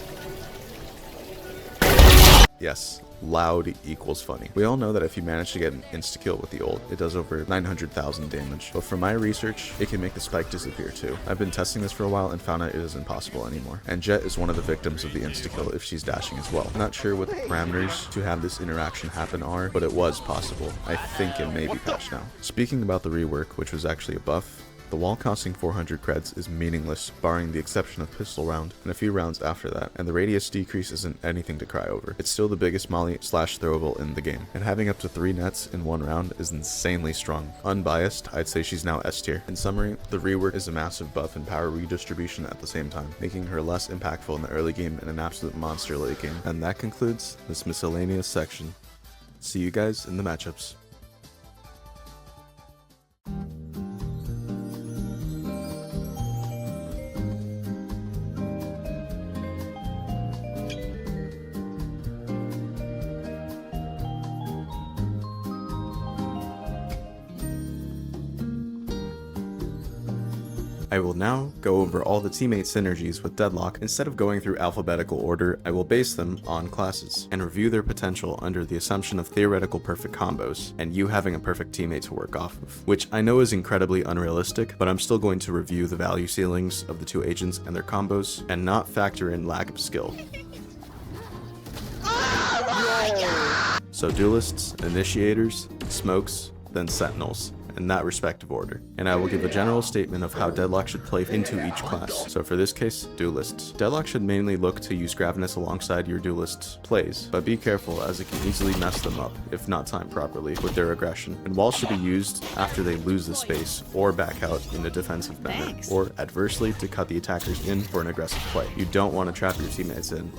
Yes, loud equals funny. We all know that if you manage to get an insta-kill with the ult, it does over 900,000 damage. But from my research, it can make the spike disappear too. I've been testing this for a while and found out it isn't possible anymore. And Jet is one of the victims of the insta-kill if she's dashing as well. I'm not sure what the parameters to have this interaction happen are, but it was possible. I think it may be patched now. Speaking about the rework, which was actually a buff, the wall costing 400 creds is meaningless, barring the exception of pistol round and a few rounds after that, and the radius decrease isn't anything to cry over. It's still the biggest molly / throwable in the game, and having up to 3 nets in 1 round is insanely strong. Unbiased, I'd say she's now S tier. In summary, the rework is a massive buff and power redistribution at the same time, making her less impactful in the early game and an absolute monster late game. And that concludes this miscellaneous section. See you guys in the matchups. I will now go over all the teammate synergies with Deadlock. Instead of going through alphabetical order, I will base them on classes and review their potential under the assumption of theoretical perfect combos and you having a perfect teammate to work off of, which I know is incredibly unrealistic, but I'm still going to review the value ceilings of the 2 agents and their combos and not factor in lack of skill. So duelists, initiators, smokes, then sentinels, in that respective order, and I will give a general statement of how Deadlock should play into each class. So for this case, duelists. Deadlock should mainly look to use Gravnets alongside your duelists' plays, but be careful as it can easily mess them up if not timed properly with their aggression. And walls should be used after they lose the space or back out in a defensive manner, or adversely to cut the attackers in for an aggressive play. You don't want to trap your teammates in.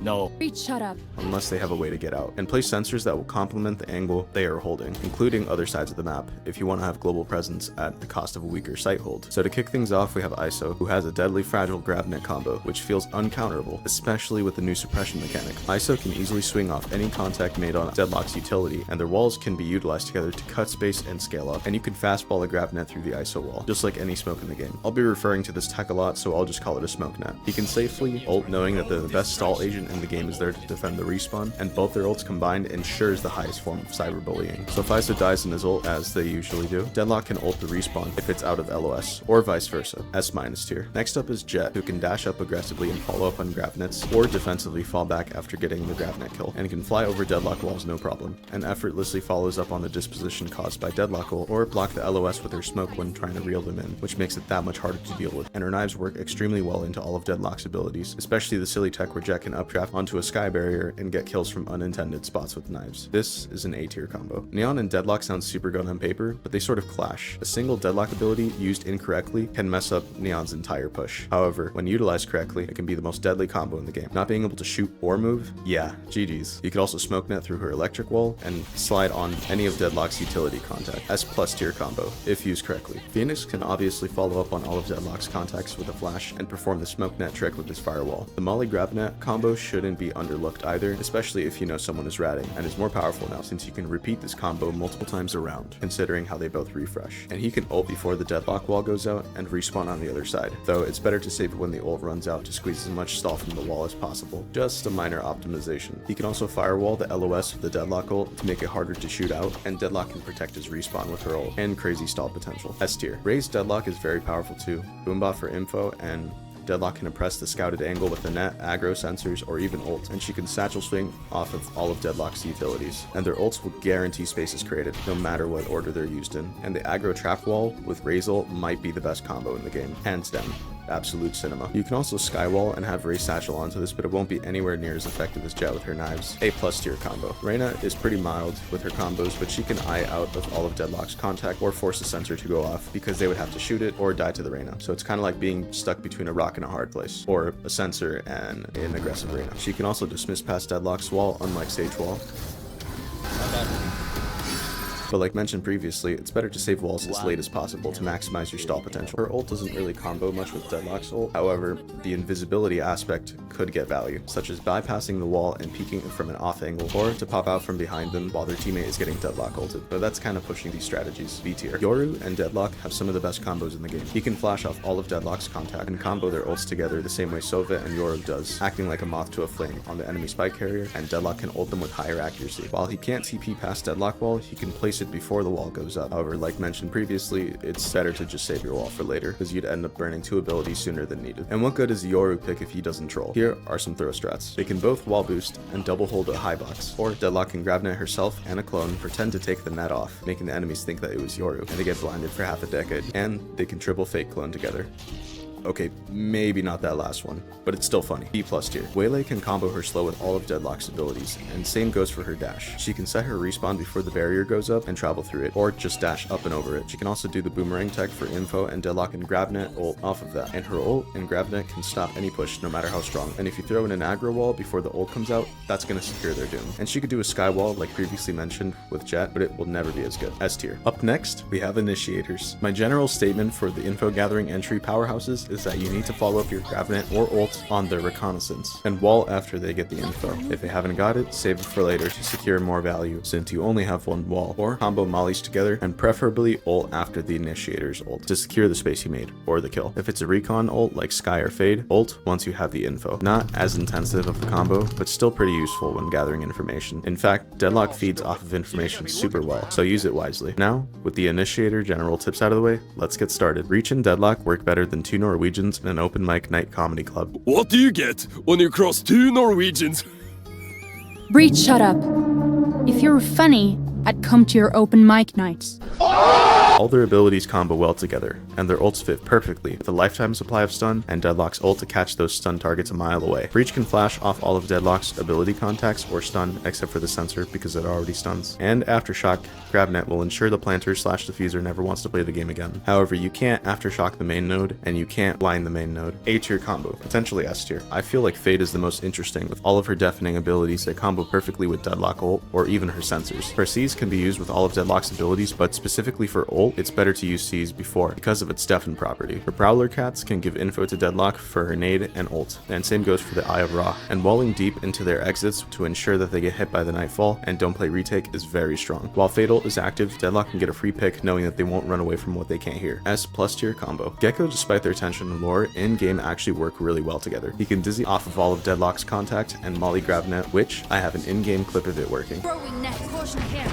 No. Reach, shut up. Unless they have a way to get out, and place sensors that will complement the angle they are holding, including other sides of the map, if you want to have global presence at the cost of a weaker sight hold. So to kick things off, we have ISO, who has a deadly fragile Gravnet combo, which feels uncounterable, especially with the new suppression mechanic. ISO can easily swing off any contact made on Deadlock's utility, and their walls can be utilized together to cut space and scale up, and you can fastball a Gravnet through the ISO wall, just like any smoke in the game. I'll be referring to this tech a lot, so I'll just call it a smoke net. He can safely ult knowing that the best stall agent in the game is there to defend the respawn, and both their ults combined ensures the highest form of cyberbullying. So if ISO dies in his ult, as they usually do, Deadlock can ult the respawn if it's out of LOS, or vice versa, S- tier. Next up is Jet, who can dash up aggressively and follow up on Gravnets, or defensively fall back after getting the Gravnet kill, and can fly over Deadlock walls no problem, and effortlessly follows up on the disposition caused by Deadlock ult, or block the LOS with her smoke when trying to reel them in, which makes it that much harder to deal with. And her knives work extremely well into all of Deadlock's abilities, especially the silly tech where Jet can upgrade bushcraft onto a sky barrier and get kills from unintended spots with knives. This is an A tier combo. Neon and Deadlock sound super good on paper, but they sort of clash. A single Deadlock ability used incorrectly can mess up Neon's entire push. However, when utilized correctly, it can be the most deadly combo in the game. Not being able to shoot or move? Yeah, GG's. You could also smoke net through her electric wall and slide on any of Deadlock's utility contact. S+ tier combo, if used correctly. Phoenix can obviously follow up on all of Deadlock's contacts with a flash and perform the smoke net trick with his firewall. The Molly Gravnet combo shouldn't be underlooked either, especially if you know someone is ratting, and is more powerful now since you can repeat this combo multiple times around, considering how they both refresh. And he can ult before the Deadlock wall goes out and respawn on the other side, though it's better to save it when the ult runs out to squeeze as much stall from the wall as possible. Just a minor optimization. He can also firewall the LOS of the Deadlock ult to make it harder to shoot out, and Deadlock can protect his respawn with her ult, and crazy stall potential. S tier. Raised Deadlock is very powerful too. Boombot for info, and Deadlock can oppress the scouted angle with the net, aggro sensors, or even ult, and she can satchel swing off of all of Deadlock's utilities. And their ults will guarantee spaces created, no matter what order they're used in. And the aggro trap wall with Raze ult might be the best combo in the game, hands down. Absolute cinema. You can also skywall and have Ray satchel onto this, but it won't be anywhere near as effective as Jet with her knives. A+ tier combo. Reyna is pretty mild with her combos, but she can eye out of all of Deadlock's contact or force a sensor to go off because they would have to shoot it or die to the Reyna. So it's kind of like being stuck between a rock and a hard place, or a sensor and an aggressive Reyna. She can also dismiss past Deadlock's wall, unlike Sage wall. But like mentioned previously, it's better to save walls as late as possible to maximize your stall potential. Her ult doesn't really combo much with Deadlock's ult, however, the invisibility aspect could get value, such as bypassing the wall and peeking from an off angle, or to pop out from behind them while their teammate is getting Deadlock ulted, but that's kind of pushing these strategies. B tier. Yoru and Deadlock have some of the best combos in the game. He can flash off all of Deadlock's contact and combo their ults together the same way Sova and Yoru does, acting like a moth to a flame on the enemy spike carrier, and Deadlock can ult them with higher accuracy. While he can't TP past Deadlock wall, he can place it before the wall goes up. However, like mentioned previously, it's better to just save your wall for later, because you'd end up burning 2 abilities sooner than needed. And what good is the Yoru pick if he doesn't troll? Here are some throw strats. They can both wall boost and double hold a high box, or Deadlock can Gravnet herself and a clone pretend to take the net off, making the enemies think that it was Yoru, and they get blinded for half a decade. And they can triple fake clone together. Okay, maybe not that last one, but it's still funny. B+ tier. Waylay can combo her slow with all of Deadlock's abilities, and same goes for her dash. She can set her respawn before the barrier goes up and travel through it, or just dash up and over it. She can also do the boomerang tech for info, and Deadlock and Gravnet ult off of that. And her ult and Gravnet can stop any push, no matter how strong. And if you throw in an aggro wall before the ult comes out, that's gonna secure their doom. And she could do a sky wall like previously mentioned with Jet, but it will never be as good. S tier. Up next, we have Initiators. My general statement for the info gathering entry powerhouses is that you need to follow up your Gravnet or ult on their reconnaissance, and wall after they get the info. If they haven't got it, save it for later to secure more value, since you only have one wall, or combo mollies together, and preferably ult after the Initiator's ult to secure the space you made, or the kill. If it's a recon ult like Sky or Fade, ult once you have the info. Not as intensive of a combo, but still pretty useful when gathering information. In fact, Deadlock feeds off of information super well, so use it wisely. Now, with the Initiator general tips out of the way, let's get started. Reach and Deadlock work better than 2 Norwegians in an open mic night comedy club. What do you get when you cross 2 Norwegians? Breach, shut up. If you're funny, I'd come to your open mic nights. All their abilities combo well together, and their ults fit perfectly with a lifetime supply of stun and Deadlock's ult to catch those stun targets a mile away. Breach can flash off all of Deadlock's ability contacts or stun except for the sensor because it already stuns. And Aftershock, Gravnet will ensure the planter / diffuser never wants to play the game again. However, you can't Aftershock the main node, and you can't blind the main node. A tier combo, potentially S tier. I feel like Fade is the most interesting with all of her deafening abilities that combo perfectly with Deadlock ult or even her sensors. Her C's can be used with all of Deadlock's abilities, but specifically for ult, it's better to use C's before because of its deafen property. Her Prowler Cats can give info to Deadlock for her nade and ult, and same goes for the Eye of Ra. And walling deep into their exits to ensure that they get hit by the Nightfall and don't play retake is very strong. While Fatal is active, Deadlock can get a free pick knowing that they won't run away from what they can't hear. S+ tier combo. Gecko, despite their tension and lore, in-game actually work really well together. He can dizzy off of all of Deadlock's contact and Molly Gravnet, which I have an in-game clip of it working. Throwing net, caution here.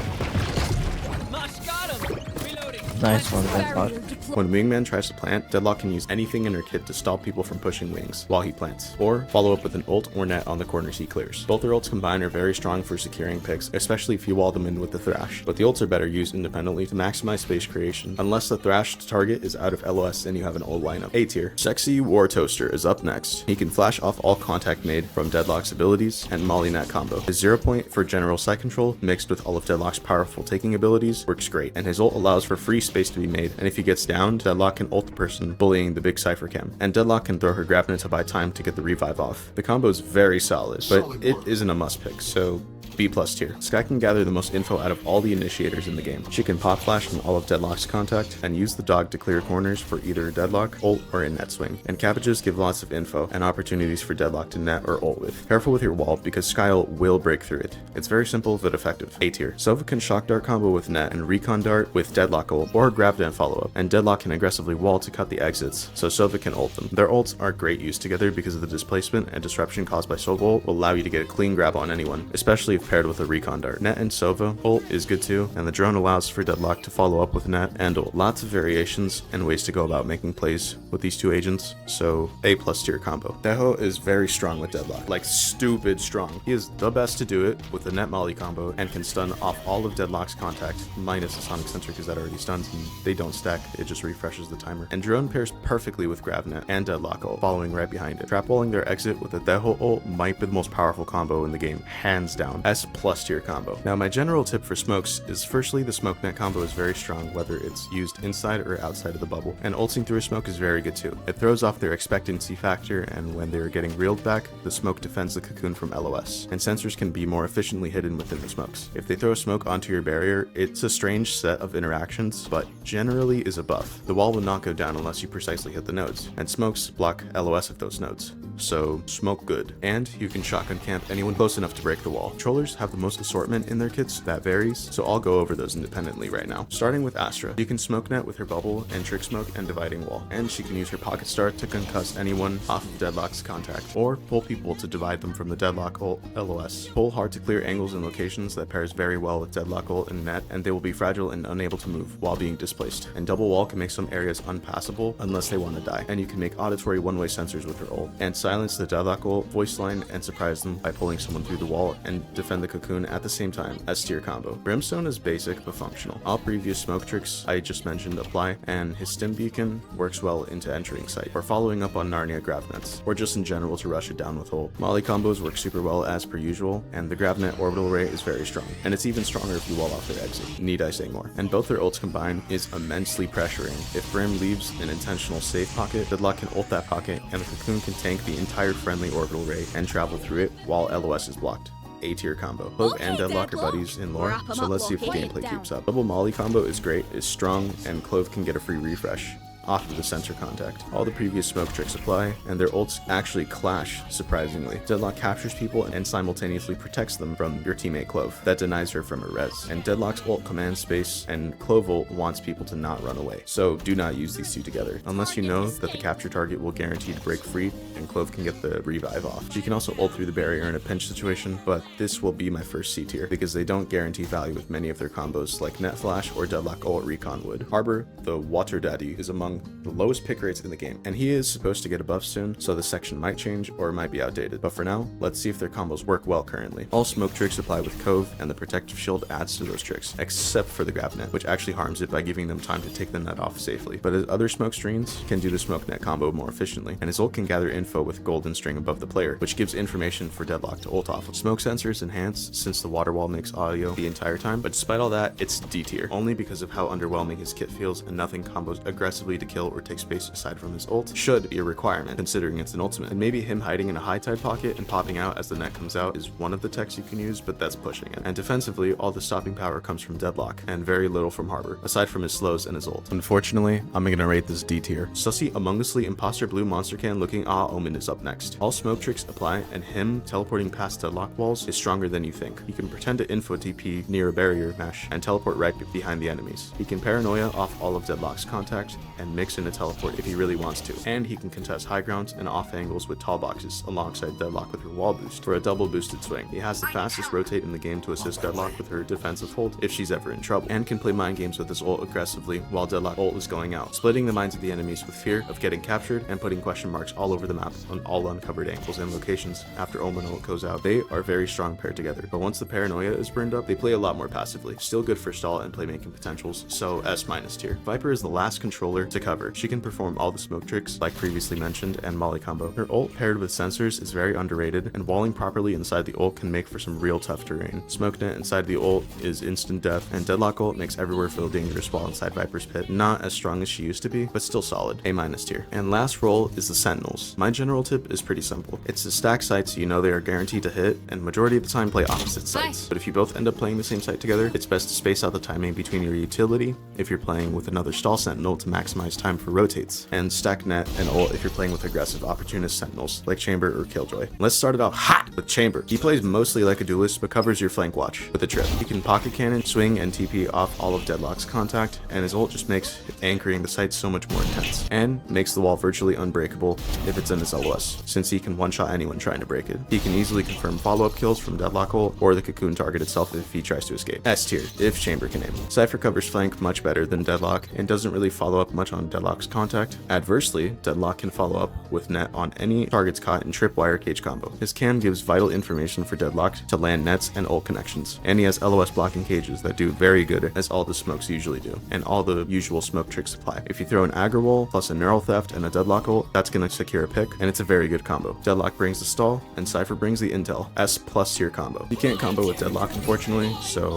Mosh got him! Reloading! Nice one, Deadlock. When Wingman tries to plant, Deadlock can use anything in her kit to stop people from pushing wings while he plants, or follow up with an ult or net on the corners he clears. Both their ults combined are very strong for securing picks, especially if you wall them in with the Thrash, but the ults are better used independently to maximize space creation, unless the Thrashed target is out of LOS and you have an ult lineup. A tier. Sexy War Toaster is up next. He can flash off all contact made from Deadlock's abilities and Molly Net combo. His 0 point for general side control mixed with all of Deadlock's powerful taking abilities works great, and his ult allows for free space to be made, and if he gets down, Deadlock can ult the person bullying the big Cypher Cam, and Deadlock can throw her Gravnet to buy time to get the revive off. The combo is very solid, but it isn't a must pick, so B+ tier. Sky can gather the most info out of all the initiators in the game. She can pop flash from all of Deadlock's contact and use the dog to clear corners for either Deadlock, ult, or a net swing. And cabbages give lots of info and opportunities for Deadlock to net or ult with. Careful with your wall because Sky ult will break through it. It's very simple but effective. A tier. Sova can shock dart combo with net and recon dart with Deadlock ult or Gravnet follow up, and Deadlock can aggressively wall to cut the exits so Sova can ult them. Their ults are great use together because of the displacement and disruption caused by Sova ult will allow you to get a clean grab on anyone, especially if paired with a recon dart. Net and Sova ult is good too, and the drone allows for Deadlock to follow up with net and ult. Lots of variations and ways to go about making plays with these two agents, so A+ tier combo. Deho is very strong with Deadlock, like stupid strong. He is the best to do it with the net Molly combo and can stun off all of Deadlock's contact, minus the Sonic Sensor because that already stuns and they don't stack, it just refreshes the timer. And drone pairs perfectly with Gravnet and Deadlock ult, following right behind it. Trap walling their exit with a Deho ult might be the most powerful combo in the game, hands down. S+ tier combo. Now my general tip for smokes is firstly the smoke net combo is very strong whether it's used inside or outside of the bubble, and ulting through a smoke is very good too. It throws off their expectancy factor, and when they're getting reeled back, the smoke defends the cocoon from LOS, and sensors can be more efficiently hidden within the smokes. If they throw a smoke onto your barrier, it's a strange set of interactions, but generally is a buff. The wall will not go down unless you precisely hit the nodes, and smokes block LOS of those nodes, so smoke good. And you can shotgun camp anyone close enough to break the wall. Controllers have the most assortment in their kits that varies, so I'll go over those independently right now. Starting with Astra, you can smoke net with her bubble and trick smoke and dividing wall, and she can use her pocket star to concuss anyone off of Deadlock's contact, or pull people to divide them from the Deadlock ult LOS. Pull hard to clear angles and locations that pairs very well with Deadlock ult and net, and they will be fragile and unable to move while being displaced. And double wall can make some areas unpassable unless they want to die, and you can make auditory one-way sensors with her ult, and silence the Deadlock ult, voice line, and surprise them by pulling someone through the wall and defend the cocoon at the same time. S tier combo. Brimstone is basic but functional. All previous smoke tricks I just mentioned apply, and his stim beacon works well into entering sight, or following up on Narnia Gravnets, or just in general to rush it down with ult. Molly combos work super well as per usual, and the Gravnet orbital ray is very strong, and it's even stronger if you wall off their exit. Need I say more? And both their ults combined is immensely pressuring. If Brim leaves an intentional safe pocket, Deadlock can ult that pocket, and the cocoon can tank the entire friendly orbital ray and travel through it while LOS is blocked. A tier combo. Clove and Deadlock are buddies in lore, so let's see if the gameplay keeps up. Double Molly combo is great, is strong, and Clove can get a free refresh off of the sensor contact. All the previous smoke tricks apply, and their ults actually clash, surprisingly. Deadlock captures people and simultaneously protects them from your teammate Clove. That denies her from a res. And Deadlock's ult commands space, and Clove ult wants people to not run away. So do not use these two together, unless you know that the capture target will guarantee to break free, and Clove can get the revive off. She can also ult through the barrier in a pinch situation, but this will be my first C tier, because they don't guarantee value with many of their combos, like Net Flash or Deadlock ult recon would. Harbor, the Water Daddy, is among the lowest pick rates in the game, and he is supposed to get a buff soon, so the section might change or might be outdated. But for now, let's see if their combos work well currently. All smoke tricks apply with Cove, and the protective shield adds to those tricks, except for the Gravnet, which actually harms it by giving them time to take the net off safely. But his other smoke screens can do the smoke net combo more efficiently, and his ult can gather info with golden string above the player, which gives information for Deadlock to ult off of. Smoke sensors enhance since the water wall makes audio the entire time, but despite all that, it's D tier, only because of how underwhelming his kit feels, and nothing combos aggressively to kill or take space aside from his ult should be a requirement, considering it's an ultimate. And maybe him hiding in a high tide pocket and popping out as the net comes out is one of the techs you can use, but that's pushing it. And defensively, all the stopping power comes from Deadlock, and very little from Harbor, aside from his slows and his ult. Unfortunately, I'm gonna rate this D tier. Sussy Among Usly Imposter Blue Monster Can looking Omen is up next. All smoke tricks apply, and him teleporting past Deadlock walls is stronger than you think. He can pretend to info TP near a barrier mesh and teleport right behind the enemies. He can paranoia off all of Deadlock's contact and can mix in a teleport if he really wants to, and he can contest high grounds and off angles with tall boxes alongside Deadlock with her wall boost for a double boosted swing. He has the fastest rotate in the game to assist Deadlock with her defensive hold if she's ever in trouble, and can play mind games with his ult aggressively while Deadlock ult is going out, splitting the minds of the enemies with fear of getting captured and putting question marks all over the map on all uncovered angles and locations after Omen ult goes out. They are very strong paired together, but once the paranoia is burned up, they play a lot more passively. Still good for stall and playmaking potentials, so S- tier. Viper is the last controller to cover. She can perform all the smoke tricks like previously mentioned and molly combo. Her ult paired with sensors is very underrated, and walling properly inside the ult can make for some real tough terrain. Smokenet inside the ult is instant death, and Deadlock ult makes everywhere feel dangerous while inside Viper's pit. Not as strong as she used to be, but still solid. A- tier. And last role is the Sentinels. My general tip is pretty simple. It's to stack sites so you know they are guaranteed to hit, and majority of the time play opposite sites. But if you both end up playing the same site together, it's best to space out the timing between your utility if you're playing with another stall sentinel to maximize time for rotates, and stack net and ult if you're playing with aggressive opportunist sentinels like Chamber or Killjoy. Let's start it out hot with Chamber. He plays mostly like a duelist but covers your flank watch with a trip. He can pocket cannon, swing, and TP off all of Deadlock's contact, and his ult just makes anchoring the site so much more intense, and makes the wall virtually unbreakable if it's in his LOS, since he can one-shot anyone trying to break it. He can easily confirm follow-up kills from Deadlock ult or the cocoon target itself if he tries to escape. S tier, if Chamber can aim. Cypher covers flank much better than Deadlock and doesn't really follow up much on Deadlock's contact. Adversely, Deadlock can follow up with net on any targets caught in tripwire cage combo. His cam gives vital information for Deadlock to land nets and ult connections, and he has LOS blocking cages that do very good as all the smokes usually do, and all the usual smoke tricks apply. If you throw an aggro wall plus a neural theft and a Deadlock ult, that's gonna secure a pick, and it's a very good combo. Deadlock brings the stall, and Cypher brings the intel. S+ tier combo. You can't combo with Deadlock unfortunately, so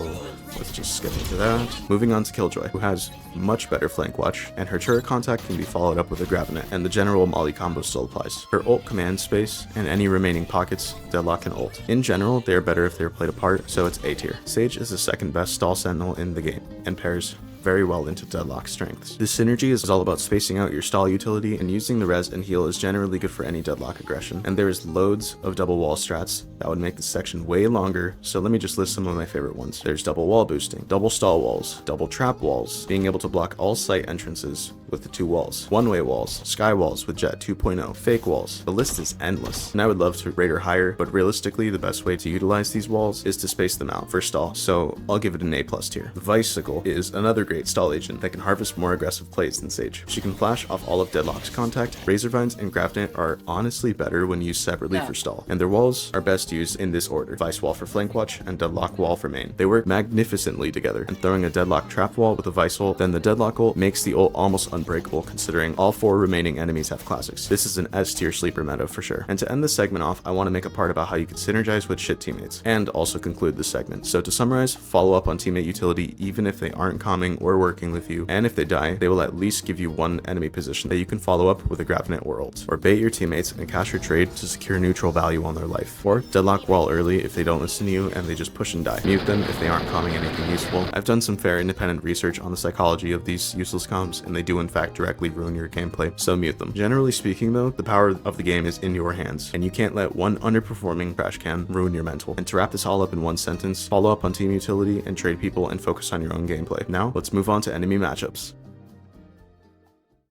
let's just skip into that. Moving on to Killjoy, who has much better flank watch, and her turret contact can be followed up with a Gravnet, and the general molly combo still applies. Her ult commands space, and any remaining pockets, Deadlock can ult. In general, they are better if they are played apart, so it's A tier. Sage is the second best stall sentinel in the game, and pairs very well into Deadlock's strengths. This synergy is all about spacing out your stall utility, and using the res and heal is generally good for any Deadlock aggression, and there is loads of double wall strats that would make this section way longer, so let me just list some of my favorite ones. There's double wall boosting, double stall walls, double trap walls, being able to block all site entrances with the 2 walls, one-way walls, sky walls with Jet 2.0, fake walls. The list is endless, and I would love to rate her higher, but realistically the best way to utilize these walls is to space them out for stall, so I'll give it an A+ tier. Vicesicle is another great stall agent that can harvest more aggressive plays than Sage. She can flash off all of Deadlock's contact. Razorvines and Gravnet are honestly better when used separately for stall, and their walls are best used in this order: Vice wall for flank watch and Deadlock wall for main. They work magnificently together, and throwing a Deadlock trap wall with a Vice ult, then the Deadlock ult makes the ult almost unbreakable considering all 4 remaining enemies have classics. This is an S tier sleeper meta for sure. And to end this segment off, I want to make a part about how you can synergize with shit teammates, and also conclude this segment. So to summarize, follow up on teammate utility even if they aren't calming or working with you, and if they die, they will at least give you one enemy position that you can follow up with a Gravnet or ult, or bait your teammates and cash your trade to secure neutral value on their life, or Deadlock wall early if they don't listen to you and they just push and die. Mute them if they aren't calming anything useful. I've done some fair independent research on the psychology of these useless comms, and they do in fact directly ruin your gameplay, so mute them. Generally speaking though, the power of the game is in your hands, and you can't let one underperforming trash can ruin your mental. And to wrap this all up in one sentence, follow up on team utility and trade people and focus on your own gameplay. Now, let's move on to enemy matchups.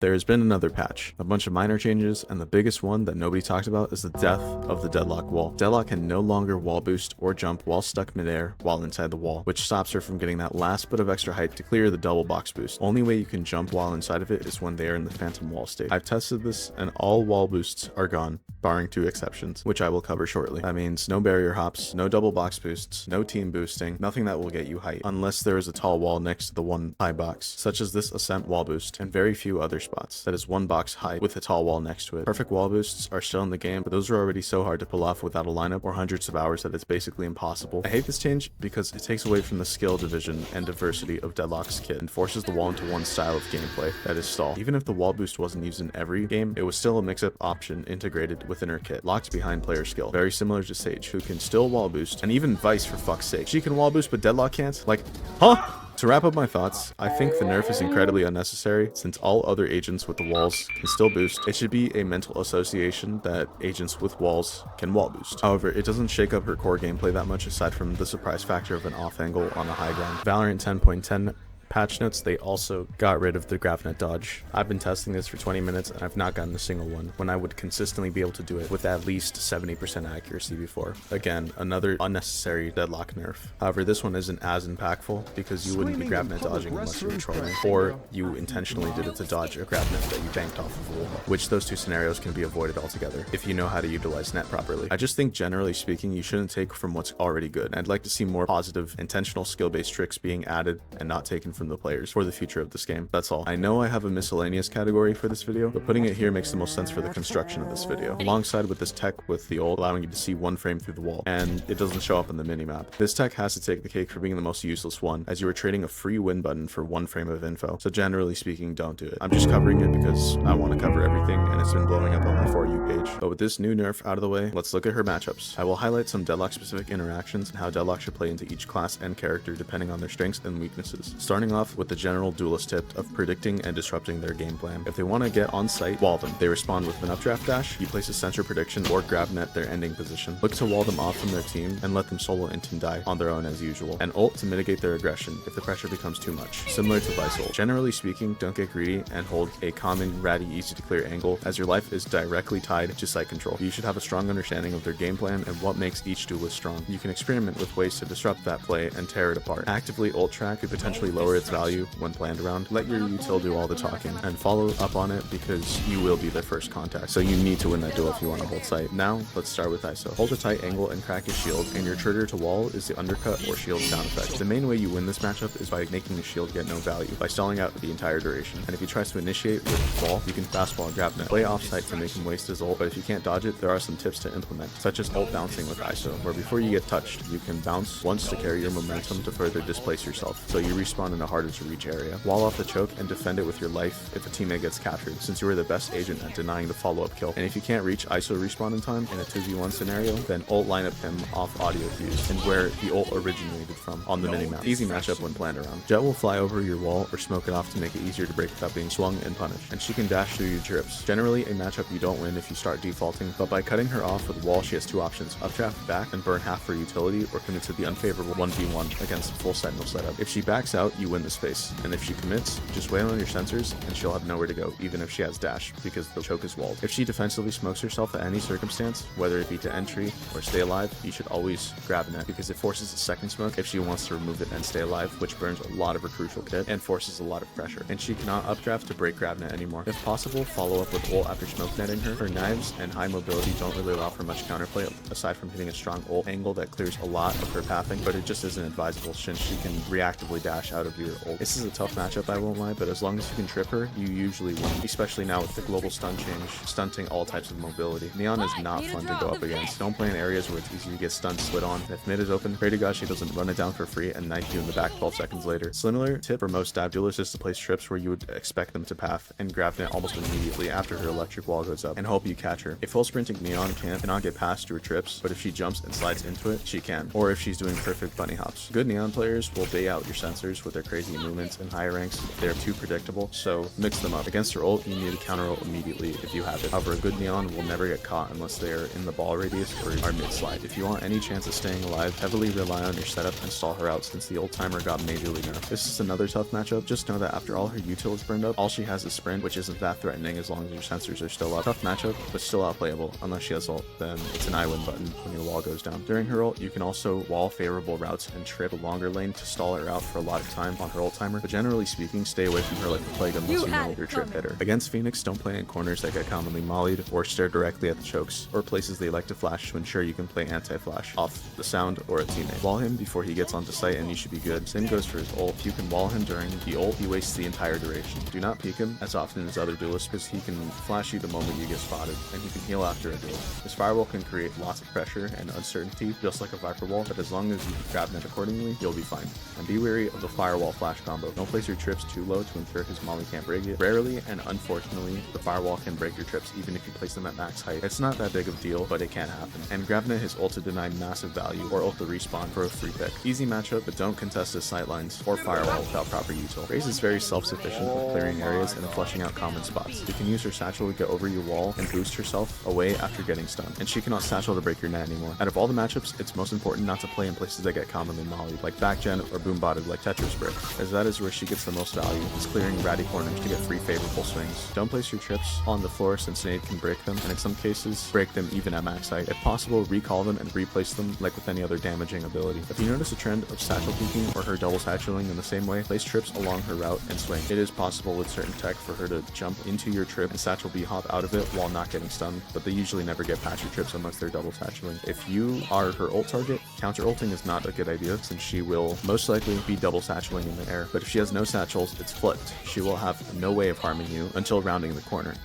There has been another patch, a bunch of minor changes, and the biggest one that nobody talked about is the death of the Deadlock wall. Deadlock can no longer wall boost or jump while stuck midair while inside the wall, which stops her from getting that last bit of extra height to clear the double box boost. Only way you can jump while inside of it is when they are in the phantom wall state. I've tested this and all wall boosts are gone, barring 2 exceptions, which I will cover shortly. That means no barrier hops, no double box boosts, no team boosting, nothing that will get you height, unless there is a tall wall next to the one high box, such as this ascent wall boost, and very few other spots. That is one box high with a tall wall next to it. Perfect wall boosts are still in the game, but those are already so hard to pull off without a lineup or hundreds of hours that it's basically impossible. I hate this change because it takes away from the skill division and diversity of Deadlock's kit and forces the wall into one style of gameplay, that is stall. Even if the wall boost wasn't used in every game, it was still a mix-up option integrated within her kit, locked behind player skill. Very similar to Sage, who can still wall boost, and even Vice for fuck's sake. She can wall boost, but Deadlock can't? Like, huh? To wrap up my thoughts, I think the nerf is incredibly unnecessary since all other agents with the walls can still boost. It should be a mental association that agents with walls can wall boost. However, it doesn't shake up her core gameplay that much aside from the surprise factor of an off angle on a high ground. Valorant 10.10 Patch notes, they also got rid of the Gravnet dodge. I've been testing this for 20 minutes and I've not gotten a single one, when I would consistently be able to do it with at least 70% accuracy before. Again, another unnecessary Deadlock nerf. However, this one isn't as impactful because you wouldn't be Gravnet dodging unless you were trolling, or you intentionally did it to dodge a Gravnet that you banked off of a wall, which those two scenarios can be avoided altogether if you know how to utilize net properly. I just think generally speaking, you shouldn't take from what's already good. I'd like to see more positive, intentional skill-based tricks being added and not taken from the players for the future of this game. That's all. I know I have a miscellaneous category for this video, but putting it here makes the most sense for the construction of this video, alongside with this tech with the ult allowing you to see one frame through the wall, and it doesn't show up in the minimap. This tech has to take the cake for being the most useless one, as you are trading a free win button for one frame of info, so generally speaking, don't do it. I'm just covering it because I want to cover everything and it's been blowing up on my For You page. But with this new nerf out of the way, let's look at her matchups. I will highlight some Deadlock specific interactions and how Deadlock should play into each class and character depending on their strengths and weaknesses. Starting off with the general duelist tip of predicting and disrupting their game plan. If they want to get on site, wall them. They respond with an updraft dash, you place a sensor prediction or Gravnet their ending position. Look to wall them off from their team and let them solo int and die on their own as usual. And ult to mitigate their aggression if the pressure becomes too much, similar to Vice ult. Generally speaking, don't get greedy and hold a common, ratty, easy to clear angle, as your life is directly tied to site control. You should have a strong understanding of their game plan and what makes each duelist strong. You can experiment with ways to disrupt that play and tear it apart. Actively ult track could potentially lower its value when planned around. Let your util do all the talking and follow up on it because you will be their first contact, so you need to win that duel if you want to hold site. Now, let's start with ISO. Hold a tight angle and crack his shield, and your trigger to wall is the undercut or shield sound effect. The main way you win this matchup is by making the shield get no value, by stalling out the entire duration. And if he tries to initiate with wall, you can fastball Gravnet. Play offsite to make him waste his ult, but if you can't dodge it, there are some tips to implement, such as ult bouncing with ISO, where before you get touched, you can bounce once to carry your momentum to further displace yourself, so you respawn in a harder to reach area. Wall off the choke and defend it with your life if a teammate gets captured, since you are the best agent at denying the follow-up kill. And if you can't reach ISO respawn in time in a 2v1 scenario, then ult line up him off audio cues and where the ult originated from on the minimap. Easy matchup when planned around. Jet will fly over your wall or smoke it off to make it easier to break without being swung and punished, and she can dash through your trips. Generally a matchup you don't win if you start defaulting, but by cutting her off with wall she has two options: updraft back and burn half for utility, or commit to the unfavorable 1v1 against a full sentinel setup. If she backs out, you win the space, and if she commits, just wail on your sensors and she'll have nowhere to go, even if she has dash, because the choke is walled. If she defensively smokes herself at any circumstance, whether it be to entry or stay alive, you should always Gravnet, because it forces a second smoke if she wants to remove it and stay alive, which burns a lot of her crucial kit and forces a lot of pressure, and she cannot updraft to break Gravnet anymore. If possible, follow up with ult after smoke netting her. Her knives and high mobility don't really allow for much counterplay, aside from hitting a strong ult angle that clears a lot of her pathing, but it just isn't advisable since she can reactively dash out of your ult. This is a tough matchup, I won't lie, but as long as you can trip her, you usually win, especially now with the global stun change, stunting all types of mobility. Neon is not fun to go up against. Don't play in areas where it's easy to get stunned slid on. If mid is open, pray to God she doesn't run it down for free and knife you in the back 12 seconds later. Similar tip for most stab duelists is to place trips where you would expect them to path and Gravnet almost immediately after her electric wall goes up and hope you catch her. A full sprinting Neon cannot get past your trips, but if she jumps and slides into it, she can. Or if she's doing perfect bunny hops. Good Neon players will bait out your sensors with their crazy movements in higher ranks if they're too predictable, so mix them up. Against her ult, you need to counter ult immediately if you have it. However, a good Neon will never get caught unless they are in the ball radius or are mid-slide. If you want any chance of staying alive, heavily rely on your setup and stall her out, since the ult timer got majorly nerfed. This is another tough matchup. Just know that after all her util is burned up, all she has is sprint, which isn't that threatening as long as your sensors are still up. Tough matchup, but still outplayable. Unless she has ult, then it's an I win button when your wall goes down. During her ult, you can also wall favorable routes and trip a longer lane to stall her out for a lot of time on her ult timer, but generally speaking, stay away from her like the plague unless you know your trip hit her. Against Phoenix, don't play in corners that get commonly mollied or stare directly at the chokes, or places they like to flash to ensure you can play anti-flash off the sound or a teammate. Wall him before he gets onto site and you should be good. Same goes for his ult. If you can wall him during the ult, he wastes the entire duration. Do not peek him as often as other duelists, because he can flash you the moment you get spotted, and he can heal after a duel. His firewall can create lots of pressure and uncertainty, just like a Viper wall, but as long as you Gravnet accordingly, you'll be fine. And be wary of the firewall flash combo. Don't place your trips too low to ensure his molly can't break it. Rarely and unfortunately, the firewall can break your trips even if you place them at max height. It's not that big of a deal, but it can happen. And Gravnet his ult to deny massive value, or ult to respawn for a free pick. Easy matchup, but don't contest his sightlines or firewall without proper util. Grace is very self-sufficient with clearing areas and flushing out common spots. You can use her satchel to get over your wall and boost herself away after getting stunned, and she cannot satchel to break your net anymore. Out of all the matchups, it's most important not to play in places that get commonly mollied, like backgen or boom botted like Tetris Brick. as that is where she gets the most value. It's clearing ratty corners to get free favorable swings. Don't place your trips on the floor since an 8 can break them, and in some cases, break them even at max height. If possible, recall them and replace them like with any other damaging ability. If you notice a trend of satchel peeking or her double satcheling in the same way, place trips along her route and swing. It is possible with certain tech for her to jump into your trip and satchel B hop out of it while not getting stunned, but they usually never get past your trips unless they're double satcheling. If you are her ult target, counter ulting is not a good idea since she will most likely be double satcheling in the air, but if she has no satchels, it's flipped. She will have no way of harming you until rounding the corner,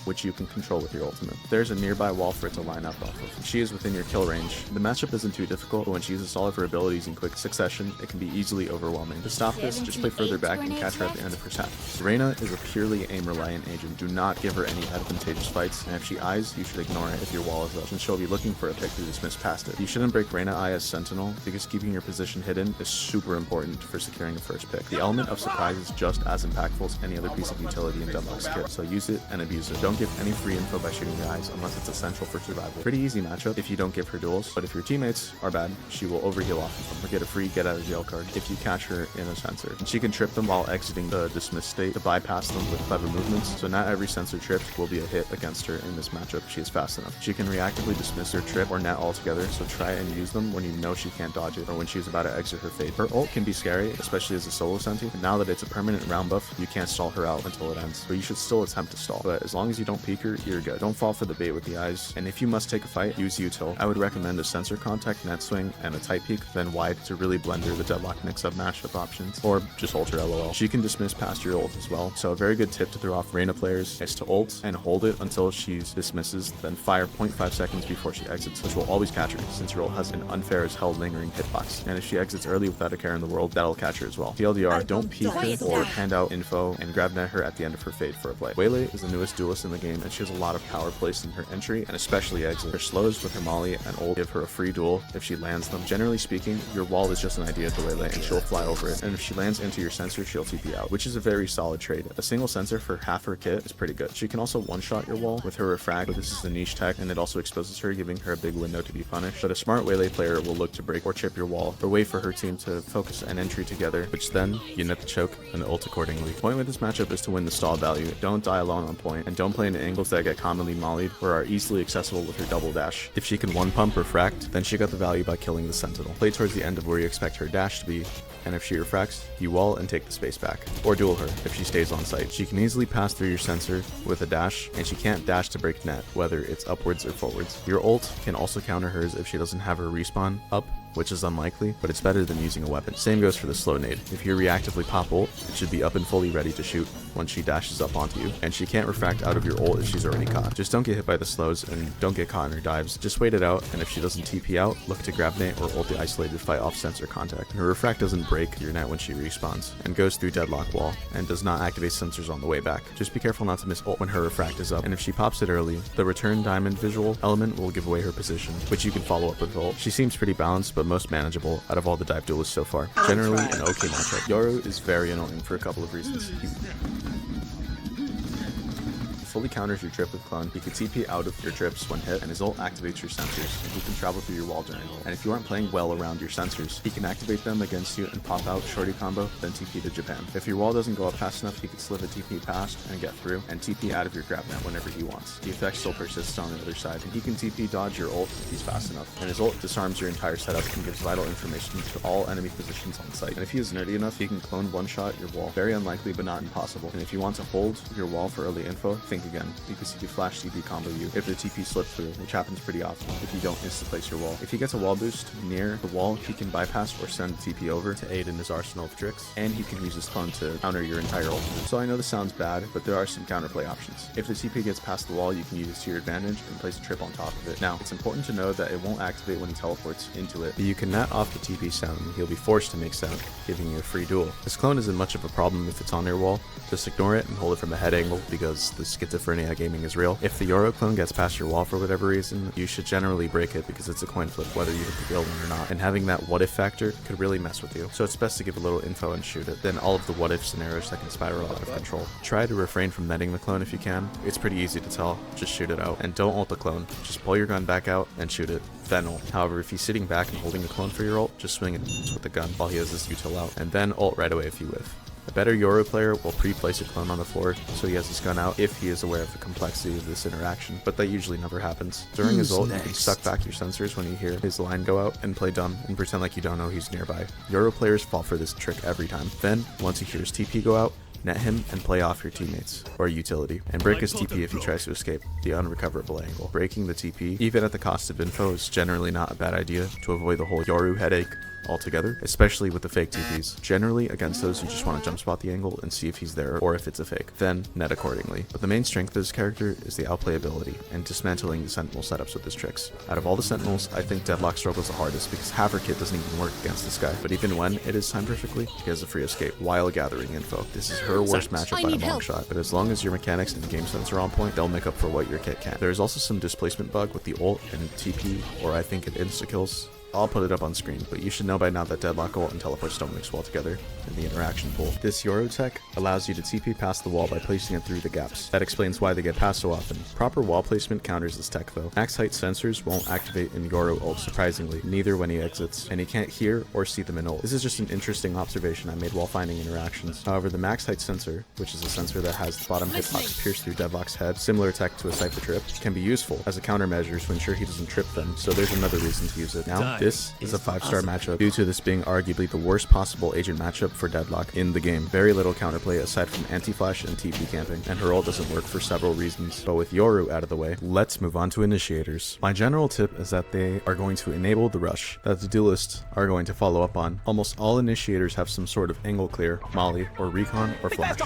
which you can control with your ultimate. There's a nearby wall for it to line up off of. She is within your kill range. The matchup isn't too difficult, but when she uses all of her abilities in quick succession, it can be easily overwhelming. To stop this, just play further back and catch her at the end of her tap. Reina is a purely aim-reliant agent. Do not give her any advantageous fights, and if she eyes, you should ignore it if your wall is up, since she'll be looking for a pick to dismiss past it. You shouldn't break Reina eye as Sentinel, because keeping your position hidden is super important for securing the first pick. The element of surprise is just as impactful as any other piece of utility in Deadlock's kit, so use it and abuse it. Don't give any free info by shooting your eyes unless it's essential for survival. Pretty easy matchup if you don't give her duels, but if your teammates are bad, she will overheal off of them or get a free get out of jail card if you catch her in a sensor. And she can trip them while exiting the dismiss state to bypass them with clever movements, so not every sensor trip will be a hit against her in this matchup. She is fast enough. She can reactively dismiss her trip or net altogether, so try and use them when you know she can't dodge it or when she's about to exit her fate. Her ult can be scary, especially as a solo senti, and now that it's a permanent round buff, you can't stall her out until it ends, but you should still attempt to stall. But as long as you don't peek her, you're good. Don't fall for the bait with the eyes, and if you must take a fight, use util. I would recommend a sensor contact, net swing, and a tight peek, then wide to really blender the Deadlock mix-up matchup options, or just ult her LOL. She can dismiss past your ult as well, so a very good tip to throw off Reina players is to ult and hold it until she dismisses, then fire 0.5 seconds before she exits, which will always catch her, since your ult has an unfair as hell lingering hitbox, and if she exits early without a care in the world, that'll catch her as well. TLDR, don't peek her or hand out info and Gravnet her at the end of her fade for a play. Waylay is the newest duelist in the game, and she has a lot of power placed in her entry and especially exit. Her slows with her molly and ult give her a free duel if she lands them. Generally speaking, your wall is just an idea to Waylay and she'll fly over it, and if she lands into your sensor, she'll TP out, which is a very solid trade. A single sensor for half her kit is pretty good. She can also one-shot your wall with her refract, but this is a niche tech and it also exposes her, giving her a big window to be punished. But a smart Waylay player will look to break or chip your wall or wait for her team to focus an entry together, which then you net the choke and the ult accordingly. The point with this matchup is to win the stall value. Don't die alone on point, and don't play into angles that get commonly mollied or are easily accessible with her double dash. If she can one pump refract, then she got the value by killing the Sentinel. Play towards the end of where you expect her dash to be, and if she refracts, you wall and take the space back. Or duel her if she stays on site. She can easily pass through your sensor with a dash, and she can't dash to break net, whether it's upwards or forwards. Your ult can also counter hers if she doesn't have her respawn up, which is unlikely, but it's better than using a weapon. Same goes for the slow nade. If you reactively pop ult, it should be up and fully ready to shoot once she dashes up onto you, and she can't refract out of your ult if she's already caught. Just don't get hit by the slows and don't get caught in her dives. Just wait it out, and if she doesn't TP out, look to Gravnet or ult the isolated fight off sensor contact. Her refract doesn't break your net when she respawns and goes through Deadlock wall and does not activate sensors on the way back. Just be careful not to miss ult when her refract is up, and if she pops it early, the return diamond visual element will give away her position, which you can follow up with ult. She seems pretty balanced, but most manageable out of all the dive duelists so far. Generally an okay matchup. Yoru is very annoying for a couple of reasons. He fully counters your trip with clone. He can TP out of your trips when hit, and his ult activates your sensors, and he can travel through your wall during ult. And if you aren't playing well around your sensors, he can activate them against you and pop out shorty combo, then TP to Japan. If your wall doesn't go up fast enough, he can slip a TP past and get through, and TP out of your Gravnet whenever he wants. The effect still persists on the other side, and he can TP dodge your ult if he's fast enough. And his ult disarms your entire setup and gives vital information to all enemy positions on site. And if he is nerdy enough, he can clone one-shot your wall. Very unlikely, but not impossible. And if you want to hold your wall for early info, think again, because he can flash TP combo you if the TP slips through, which happens pretty often if you don't insta-place your wall. If he gets a wall boost near the wall, he can bypass or send TP over to aid in his arsenal of tricks, and he can use his clone to counter your entire ultimate. So I know this sounds bad, but there are some counterplay options. If the TP gets past the wall, you can use it to your advantage and place a trip on top of it. Now, it's important to know that it won't activate when he teleports into it, but you can net off the TP sound and he'll be forced to make sound, giving you a free duel. This clone isn't much of a problem if it's on your wall. Just ignore it and hold it from a head angle, because this gets Differenia Gaming is real. If the Yoro clone gets past your wall for whatever reason, you should generally break it because it's a coin flip whether you hit the building or not, and having that what if factor could really mess with you. So it's best to give a little info and shoot it, then all of the what if scenarios that can spiral out of control. Try to refrain from netting the clone if you can. It's pretty easy to tell, just shoot it out. And don't ult the clone, just pull your gun back out and shoot it, then ult. However, if he's sitting back and holding the clone for your ult, just swing it with the gun while he has his util out, and then ult right away if you whiff. A better Yoro player will pre-place a clone on the floor so he has his gun out if he is aware of the complexity of this interaction, but that usually never happens. During his ult, you can suck back your sensors when you hear his line go out and play dumb and pretend like you don't know he's nearby. Yoro players fall for this trick every time. Then, once he hears TP go out, net him and play off your teammates, or utility, and break his TP if he tries to escape the unrecoverable angle. Breaking the TP, even at the cost of info, is generally not a bad idea to avoid the whole Yoru headache altogether, especially with the fake TPs. Generally, against those, you just want to jump spot the angle and see if he's there or if it's a fake, then net accordingly. But the main strength of this character is the outplayability and dismantling the Sentinel setups with his tricks. Out of all the Sentinels, I think Deadlock struggles the hardest because Haverkit doesn't even work against this guy, but even when it is timed perfectly, she has a free escape while gathering info. This is her worst matchup by a long shot, but as long as your mechanics and game sense are on point, they'll make up for what your kit can't. There is also some displacement bug with the ult and TP, or I think it insta-kills. I'll put it up on screen, but you should know by now that Deadlock ult and teleports don't mix well together in the interaction pool. This Yoro tech allows you to TP past the wall by placing it through the gaps. That explains why they get passed so often. Proper wall placement counters this tech though. Max height sensors won't activate in Yoro ult surprisingly, neither when he exits, and he can't hear or see them in ult. This is just an interesting observation I made while finding interactions. However, the max height sensor, which is a sensor that has the bottom hitbox pierce through Deadlock's head, similar tech to a Cypher trip, can be useful as a countermeasure to ensure he doesn't trip them, so there's another reason to use it. Now, this is a 5-star matchup due to this being arguably the worst possible agent matchup for Deadlock in the game. Very little counterplay aside from anti-flash and TP camping, and her ult doesn't work for several reasons. But with Yoru out of the way, let's move on to initiators. My general tip is that they are going to enable the rush that the duelists are going to follow up on. Almost all initiators have some sort of angle clear, molly, or recon, or flash.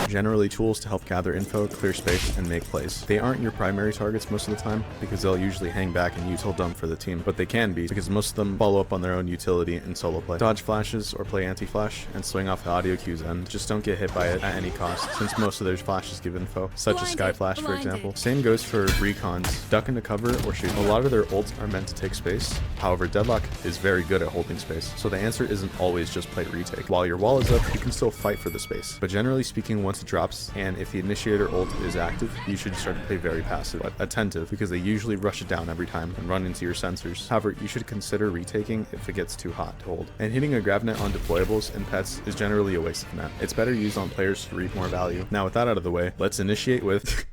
Generally tools to help gather info, clear space, and make plays. They aren't your primary targets most of the time because they'll usually hang back and util dump for the team, but they can be because most of them follow up on their own utility in solo play. Dodge flashes or play anti-flash and swing off the audio cue's end. Just don't get hit by it at any cost, since most of their flashes give info, such as Sky Flash for example. Same goes for recons. Duck into cover or shoot. A lot of their ults are meant to take space. However, Deadlock is very good at holding space, so the answer isn't always just play retake. While your wall is up, you can still fight for the space. But generally speaking, once it drops, and if the initiator ult is active, you should start to play very passive, but attentive, because they usually rush it down every time and run into your sensors. However, you should consider retaking if it gets too hot to hold. And hitting a Gravnet on deployables and pets is generally a waste of net. It's better used on players to reap more value. Now with that out of the way, let's initiate with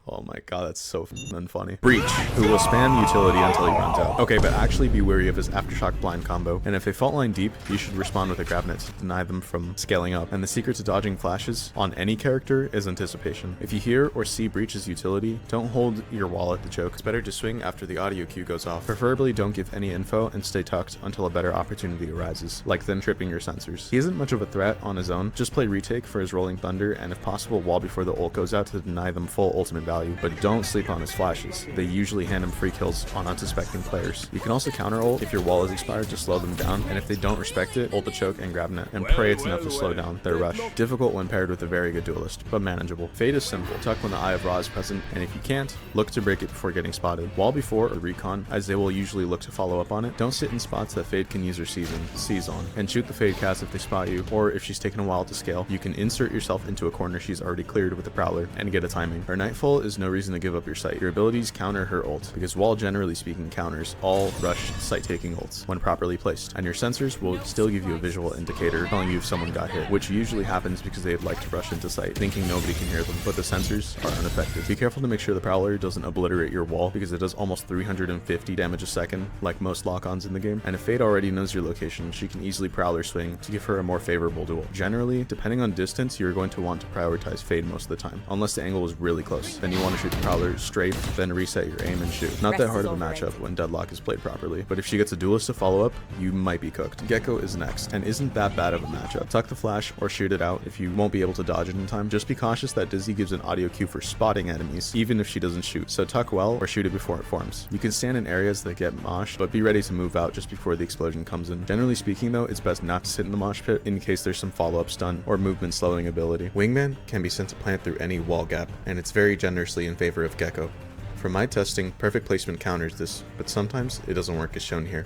oh my god, that's so unfunny. Breach, who will spam utility until he runs out. Okay, but actually be wary of his Aftershock blind combo, and if they fault line deep, you should respond with a Gravnet to deny them from scaling up. And the secret to dodging flashes on any character is anticipation. If you hear or see Breach's utility, don't hold your wall at the choke. It's better to swing after the audio cue goes off. Preferably don't give any info and stay tucked until a better opportunity arises, like then tripping your sensors. He isn't much of a threat on his own, just play retake for his rolling thunder, and if possible wall before the ult goes out to deny them full ultimate value. But don't sleep on his flashes. They usually hand him free kills on unsuspecting players. You can also counter ult if your wall is expired to slow them down, and if they don't respect it, ult the choke and Gravnet, and pray it's enough to slow down their rush. Difficult when paired with a very good duelist, but manageable. Fate is simple. Tuck when the Eye of Ra is present, and if you can't, look to break it before getting spotted. Wall before or recon, as they will usually look to follow up on it. Don't sit in spots that Fade can use her seize on, and shoot the Fade cast if they spot you, or if she's taken a while to scale, you can insert yourself into a corner she's already cleared with the Prowler, and get a timing. Her Nightfall is no reason to give up your sight. Your abilities counter her ult, because wall generally speaking counters all rush sight taking ults when properly placed, and your sensors will still give you a visual indicator telling you if someone got hit, which usually happens because they'd like to rush into sight thinking nobody can hear them, but the sensors are unaffected. Be careful to make sure the Prowler doesn't obliterate your wall, because it does almost 350 damage a second like most lock-ons in the game, and if Fade already knows your location, she can easily Prowler swing to give her a more favorable duel. Generally, depending on distance, you're going to want to prioritize Fade most of the time, unless the angle is really close. Then and you want to shoot the Prowler strafe, then reset your aim and shoot. Not that hard of a matchup when Deadlock is played properly, but if she gets a Duelist to follow up, you might be cooked. Gecko is next, and isn't that bad of a matchup. Tuck the flash or shoot it out if you won't be able to dodge it in time. Just be cautious that Dizzy gives an audio cue for spotting enemies, even if she doesn't shoot, so tuck well or shoot it before it forms. You can stand in areas that get moshed, but be ready to move out just before the explosion comes in. Generally speaking though, it's best not to sit in the mosh pit in case there's some follow-up stun or movement slowing ability. Wingman can be sent to plant through any wall gap, and it's very generously in favor of Gecko. From my testing, perfect placement counters this, but sometimes it doesn't work as shown here.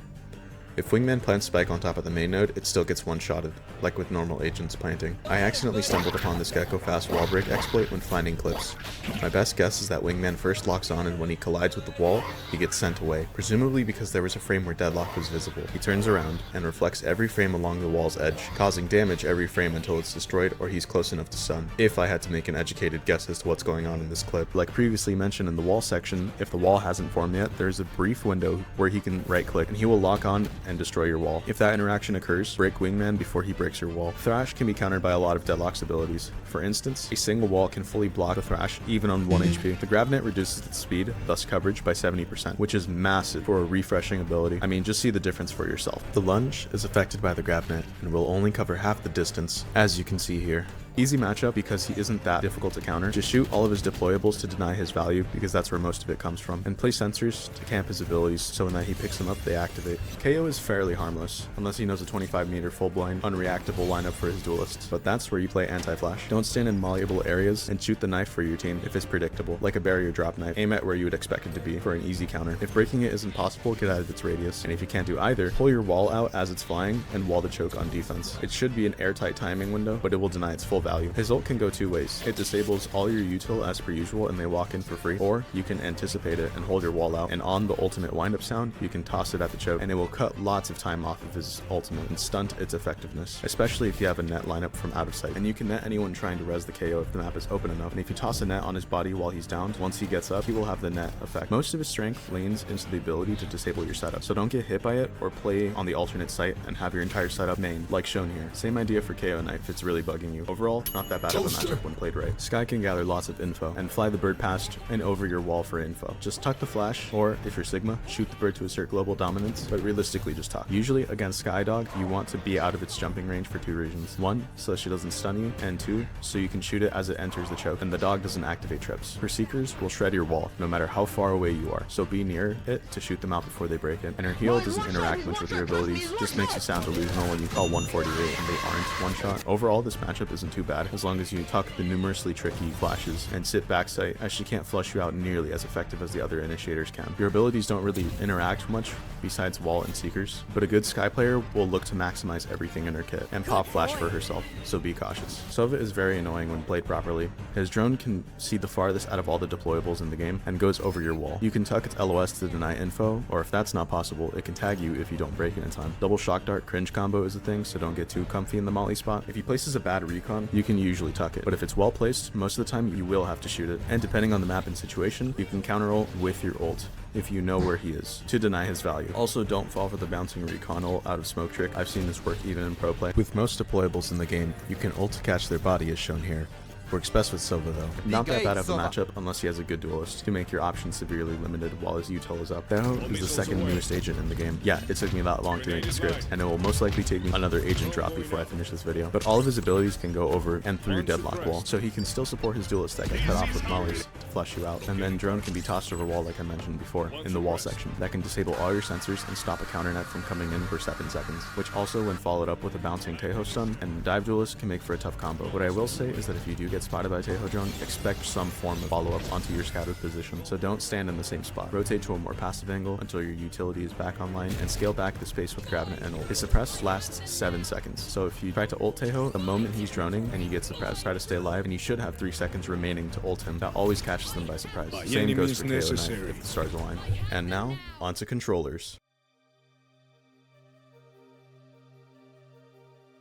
If Wingman plants Spike on top of the main node, it still gets one-shotted, like with normal agents planting. I accidentally stumbled upon this Gecko fast wall break exploit when finding clips. My best guess is that Wingman first locks on, and when he collides with the wall, he gets sent away, presumably because there was a frame where Deadlock was visible. He turns around and reflects every frame along the wall's edge, causing damage every frame until it's destroyed or he's close enough to stun, if I had to make an educated guess as to what's going on in this clip. Like previously mentioned in the wall section, if the wall hasn't formed yet, there's a brief window where he can right-click and he will lock on and destroy your wall. If that interaction occurs, break Wingman before he breaks your wall. Thrash can be countered by a lot of Deadlock's abilities. For instance, a single wall can fully block the Thrash even on 1 HP. The Gravnet reduces its speed, thus coverage, by 70%, which is massive for a refreshing ability. I mean, just see the difference for yourself. The Lunge is affected by the Gravnet and will only cover half the distance, as you can see here. Easy matchup because he isn't that difficult to counter. Just shoot all of his deployables to deny his value because that's where most of it comes from, and place sensors to camp his abilities so when he picks them up, they activate. KO is fairly harmless, unless he knows a 25-meter full-blind, unreactable lineup for his duelists, but that's where you play anti-flash. Don't stand in malleable areas and shoot the knife for your team if it's predictable, like a barrier drop knife. Aim at where you would expect it to be for an easy counter. If breaking it isn't possible, get out of its radius, and if you can't do either, pull your wall out as it's flying and wall the choke on defense. It should be an airtight timing window, but it will deny its full value. His ult can go two ways. It disables all your util as per usual and they walk in for free, or you can anticipate it and hold your wall out, and on the ultimate windup sound, you can toss it at the choke and it will cut lots of time off of his ultimate and stunt its effectiveness, especially if you have a net lineup from out of sight. And you can net anyone trying to res the KO if the map is open enough, and if you toss a net on his body while he's downed, once he gets up, he will have the net effect. Most of his strength leans into the ability to disable your setup, so don't get hit by it or play on the alternate site and have your entire setup main, like shown here. Same idea for KO Knight if it's really bugging you. Overall, not that bad of a matchup when played right. Sky can gather lots of info and fly the bird past and over your wall for info. Just tuck the flash, or if you're Sigma, shoot the bird to assert global dominance, but realistically just tuck. Usually against Sky Dog, you want to be out of its jumping range for two reasons. One, so she doesn't stun you, and two, so you can shoot it as it enters the choke and the dog doesn't activate trips. Her Seekers will shred your wall, no matter how far away you are, so be near it to shoot them out before they break it. And her heal doesn't interact much with your abilities, just makes you sound delusional when you call 148 and they aren't one shot. Overall, this matchup isn't too bad, as long as you tuck the numerously tricky flashes and sit backside, as she can't flush you out nearly as effective as the other initiators can. Your abilities don't really interact much besides wall and Seekers, but a good Sky player will look to maximize everything in her kit and pop flash for herself, so be cautious. Sova is very annoying when played properly. His drone can see the farthest out of all the deployables in the game and goes over your wall. You can tuck its LOS to deny info, or if that's not possible, it can tag you if you don't break it in time. Double shock dart cringe combo is a thing, so don't get too comfy in the molly spot. If he places a bad recon, you can usually tuck it, but if it's well placed, most of the time you will have to shoot it, and depending on the map and situation, you can counter ult with your ult if you know where he is, to deny his value. Also, don't fall for the bouncing recon ult out of smoke trick. I've seen this work even in pro play. With most deployables in the game, you can ult to catch their body as shown here. Works best with Sova though. Not that bad of a matchup unless he has a good duelist to make your options severely limited while his util is up. Teho is the second newest agent in the game. Yeah, it took me that long to make the script, and it will most likely take me another agent drop before I finish this video. But all of his abilities can go over and through your Deadlock wall, so he can still support his duelist that get cut off with mollies to flush you out. And then drone can be tossed over wall like I mentioned before in the wall section. That can disable all your sensors and stop a counter net from coming in for 7 seconds, which also when followed up with a bouncing Teho stun and dive duelist can make for a tough combo. What I will say is that if you do get spotted by Teho, expect some form of follow-up onto your scattered position, so don't stand in the same spot. Rotate to a more passive angle until your utility is back online, and scale back the space with Gravnet and ult. His suppress lasts 7 seconds, so if you try to ult Teho, the moment he's droning and you get suppressed, try to stay alive, and you should have 3 seconds remaining to ult him. That always catches them by surprise. Same goes for KO Knight if the stars align. And now, onto controllers.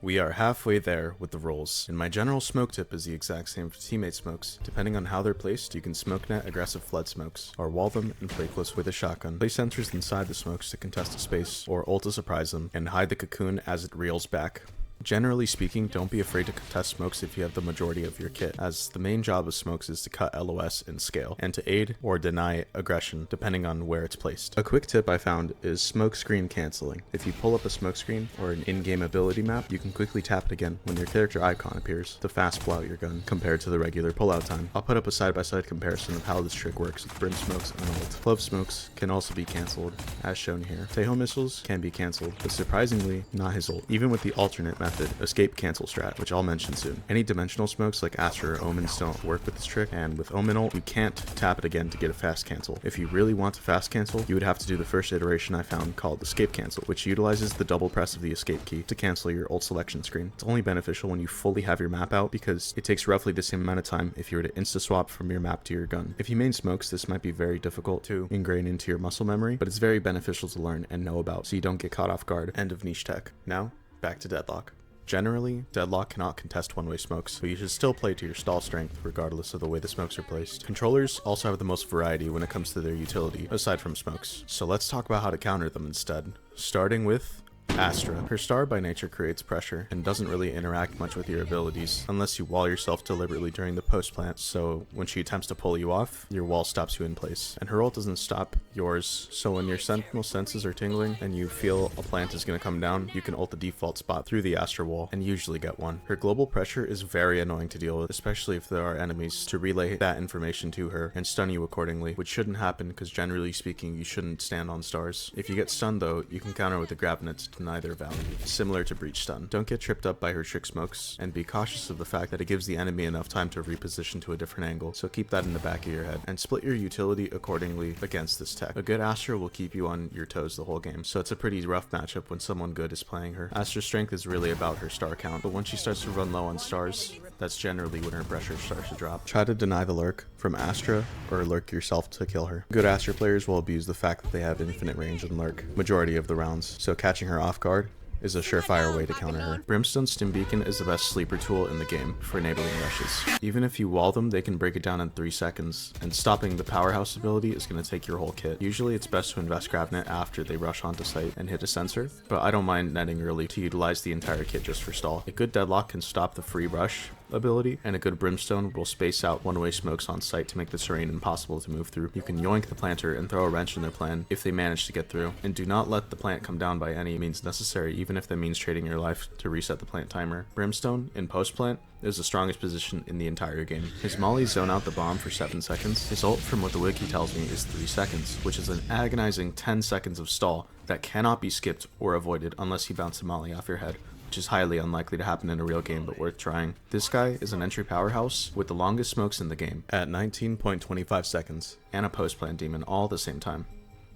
We are halfway there with the rolls, and my general smoke tip is the exact same for teammate smokes. Depending on how they're placed, you can smoke net aggressive flood smokes, or wall them and play close with a shotgun. Place sensors inside the smokes to contest a space, or ult to surprise them, and hide the cocoon as it reels back. Generally speaking, don't be afraid to contest smokes if you have the majority of your kit, as the main job of smokes is to cut LOS and scale, and to aid or deny aggression depending on where it's placed. A quick tip I found is smoke screen canceling. If you pull up a smoke screen or an in-game ability map, you can quickly tap it again when your character icon appears to fast pull out your gun compared to the regular pullout time. I'll put up a side-by-side comparison of how this trick works with brim smokes and ult. Clove smokes can also be cancelled, as shown here. Tejo missiles can be cancelled, but surprisingly, not his ult. Even with the alternate method, escape cancel strat, which I'll mention soon. Any dimensional smokes like Astra or Omens don't work with this trick, and with Omen ult, you can't tap it again to get a fast cancel. If you really want to fast cancel, you would have to do the first iteration I found called escape cancel, which utilizes the double press of the escape key to cancel your ult selection screen. It's only beneficial when you fully have your map out, because it takes roughly the same amount of time if you were to insta swap from your map to your gun. If you main smokes, this might be very difficult to ingrain into your muscle memory, but it's very beneficial to learn and know about so you don't get caught off guard. End of niche tech. Now, back to Deadlock. Generally, Deadlock cannot contest one-way smokes, but you should still play to your stall strength regardless of the way the smokes are placed. Controllers also have the most variety when it comes to their utility, aside from smokes. So let's talk about how to counter them instead, starting with Astra. Her star by nature creates pressure and doesn't really interact much with your abilities unless you wall yourself deliberately during the post plant, so when she attempts to pull you off, your wall stops you in place. And her ult doesn't stop yours, so when your sentinel senses are tingling and you feel a plant is going to come down, you can ult the default spot through the Astra wall and usually get one. Her global pressure is very annoying to deal with, especially if there are enemies to relay that information to her and stun you accordingly, which shouldn't happen because generally speaking you shouldn't stand on stars. If you get stunned though, you can counter with the Gravnet to deny their value, similar to breach stun. Don't get tripped up by her trick smokes, and be cautious of the fact that it gives the enemy enough time to reposition to a different angle, so keep that in the back of your head, and split your utility accordingly against this tech. A good Astra will keep you on your toes the whole game, so it's a pretty rough matchup when someone good is playing her. Astra's strength is really about her star count, but when she starts to run low on stars, that's generally when her pressure starts to drop. Try to deny the lurk from Astra, or lurk yourself to kill her. Good Astra players will abuse the fact that they have infinite range and lurk majority of the rounds, so catching her off guard is a surefire way to counter her. Brimstone's Stim Beacon is the best sleeper tool in the game for enabling rushes. Even if you wall them, they can break it down in 3 seconds, and stopping the powerhouse ability is going to take your whole kit. Usually it's best to invest Gravnet after they rush onto site and hit a sensor, but I don't mind netting early to utilize the entire kit just for stall. A good Deadlock can stop the free rush ability, and a good Brimstone will space out one-way smokes on site to make the terrain impossible to move through. You can yoink the planter and throw a wrench in their plan if they manage to get through, and do not let the plant come down by any means necessary, even if that means trading your life to reset the plant timer. Brimstone, in post-plant, is the strongest position in the entire game. His mollies zone out the bomb for 7 seconds. His ult, from what the wiki tells me, is 3 seconds, which is an agonizing 10 seconds of stall that cannot be skipped or avoided unless you bounce a molly off your head, which is highly unlikely to happen in a real game, but worth trying. This guy is an entry powerhouse with the longest smokes in the game at 19.25 seconds, and a post-plant demon all at the same time.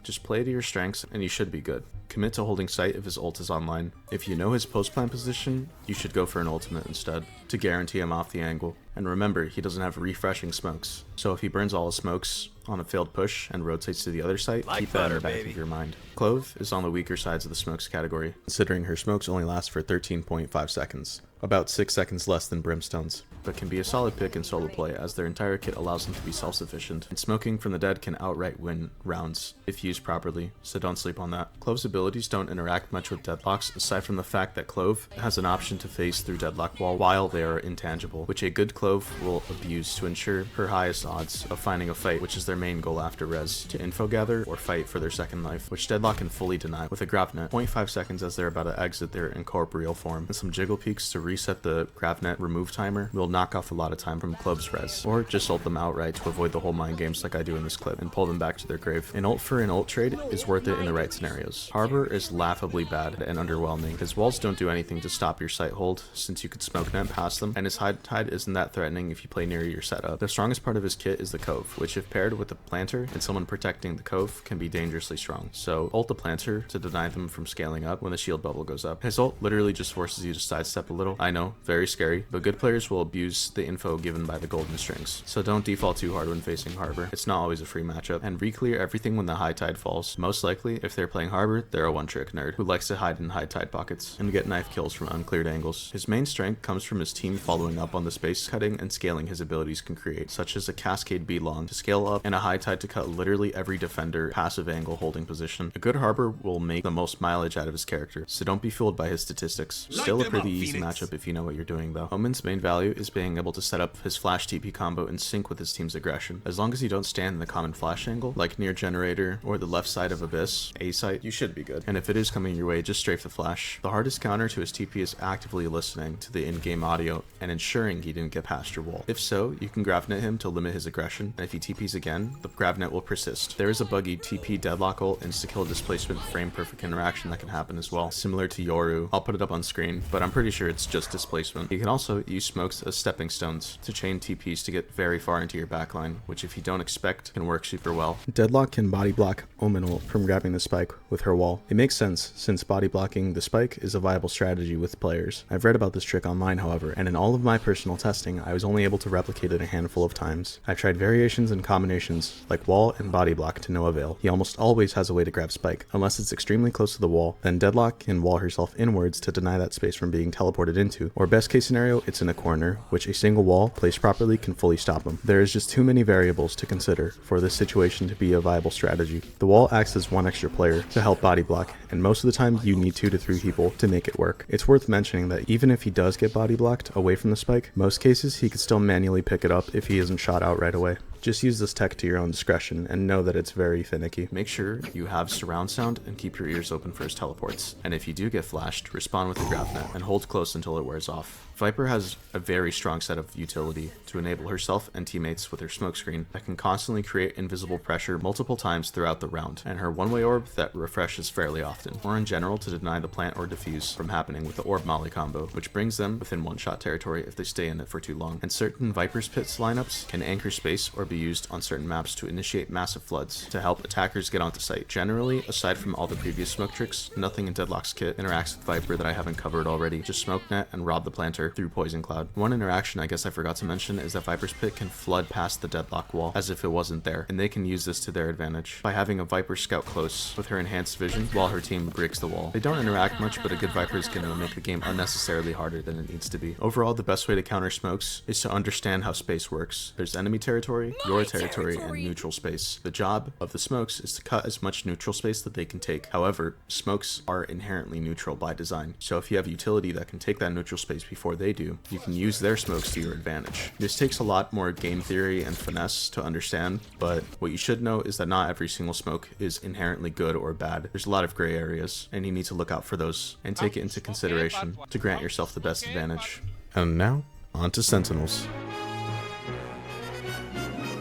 Just play to your strengths and you should be good. Commit to holding sight if his ult is online. If you know his post-plant position, you should go for an ultimate instead, to guarantee him off the angle. And remember, he doesn't have refreshing smokes, so if he burns all his smokes on a failed push and rotates to the other site, keep that in the back of your mind. Clove is on the weaker sides of the smokes category, considering her smokes only last for 13.5 seconds, about 6 seconds less than Brimstone's, but can be a solid pick in solo play as their entire kit allows them to be self-sufficient, and smoking from the dead can outright win rounds if used properly, so don't sleep on that. Clove's abilities don't interact much with Deadlocks, aside from the fact that Clove has an option to phase through Deadlock wall while they are intangible, which a good Clove will abuse to ensure her highest odds of finding a fight, which is their main goal after res, to info gather or fight for their second life, which Deadlock can fully deny with a Gravnet. 0.5 seconds as they're about to exit their incorporeal form, and some jiggle peaks to reset the Gravnet remove timer will knock off a lot of time from Clove's res, or just ult them outright to avoid the whole mind games like I do in this clip and pull them back to their grave. An ult for an ult trade is worth it in the right scenarios. Harbor is laughably bad and underwhelming. His walls don't do anything to stop your sight hold since you could smoke net past them, and his hide tide isn't that threatening if you play near your setup. The strongest part of his kit is the cove, which if paired with the planter and someone protecting the cove can be dangerously strong. So ult the planter to deny them from scaling up when the shield bubble goes up. His ult literally just forces you to sidestep a little. I know, very scary, but good players will abuse the info given by the golden strings. So don't default too hard when facing Harbor. It's not always a free matchup, and re-clear everything when the high tide falls. Most likely, if they're playing Harbor, they're a one-trick nerd who likes to hide in high tide pockets and get knife kills from uncleared angles. His main strength comes from his team following up on the space cutting and scaling his abilities can create, such as a Cascade B-Long to scale up and a High Tide to cut literally every defender passive angle holding position. A good Harbor will make the most mileage out of his character, so don't be fooled by his statistics. Still a pretty easy matchup if you know what you're doing though. Omen's main value is being able to set up his flash TP combo in sync with his team's aggression. As long as you don't stand in the common flash angle, like near Generator or the left side of Abyss, A site, you should be good. And if it is coming your way, just strafe the flash. The hardest counter to his TP is actively listening to the in-game audio and ensuring he didn't get past your wall. If so, you can Gravnet him to limit his aggression, and if he TPs again, the Gravnet will persist. There is a buggy TP Deadlock ult insta-kill displacement frame perfect interaction that can happen as well, similar to Yoru. I'll put it up on screen, but I'm pretty sure it's just displacement. You can also use smokes as stepping stones to chain TPs to get very far into your backline, which if you don't expect can work super well. Deadlock can body block Omen ult from grabbing the spike with her wall. It makes sense since body blocking the spike is a viable strategy with players. I've read about this trick online however, and in all of my personal testing I was only able to replicate it a handful of times. I've tried variations and combinations like wall and body block to no avail. He almost always has a way to grab spike. Unless it's extremely close to the wall, then Deadlock can wall herself inwards to deny that space from being teleported into, or best case scenario it's in a corner, which a single wall placed properly can fully stop him. There is just too many variables to consider for this situation to be a viable strategy. The wall acts as one extra player to help body block, and most of the time you need 2 to 3 people to make it work. It's worth mentioning that even if he does get body blocked away from the spike, most cases he could still manually pick it up if he isn't shot out right away. Just use this tech to your own discretion and know that it's very finicky. Make sure you have surround sound and keep your ears open for his teleports. And if you do get flashed, respond with the Gravnet and hold close until it wears off. Viper has a very strong set of utility to enable herself and teammates with her smokescreen that can constantly create invisible pressure multiple times throughout the round, and her one-way orb that refreshes fairly often, or in general to deny the plant or diffuse from happening with the orb molly combo, which brings them within one-shot territory if they stay in it for too long. And certain Viper's Pits lineups can anchor space or be used on certain maps to initiate massive floods to help attackers get onto site. Generally, aside from all the previous smoke tricks, nothing in Deadlock's kit interacts with Viper that I haven't covered already. Just smoke net and rob the planter through Poison Cloud. One interaction I guess I forgot to mention is that Viper's Pit can flood past the Deadlock wall as if it wasn't there, and they can use this to their advantage by having a Viper scout close with her enhanced vision while her team breaks the wall. They don't interact much, but a good Viper is going to make the game unnecessarily harder than it needs to be. Overall, the best way to counter smokes is to understand how space works. There's enemy territory, your territory, and neutral space. The job of the smokes is to cut as much neutral space that they can take. However, smokes are inherently neutral by design, so if you have utility that can take that neutral space before they do, you can use their smokes to your advantage. This takes a lot more game theory and finesse to understand, but what you should know is that not every single smoke is inherently good or bad. There's a lot of gray areas, and you need to look out for those and take it into consideration to grant yourself the best advantage. And now, on to Sentinels.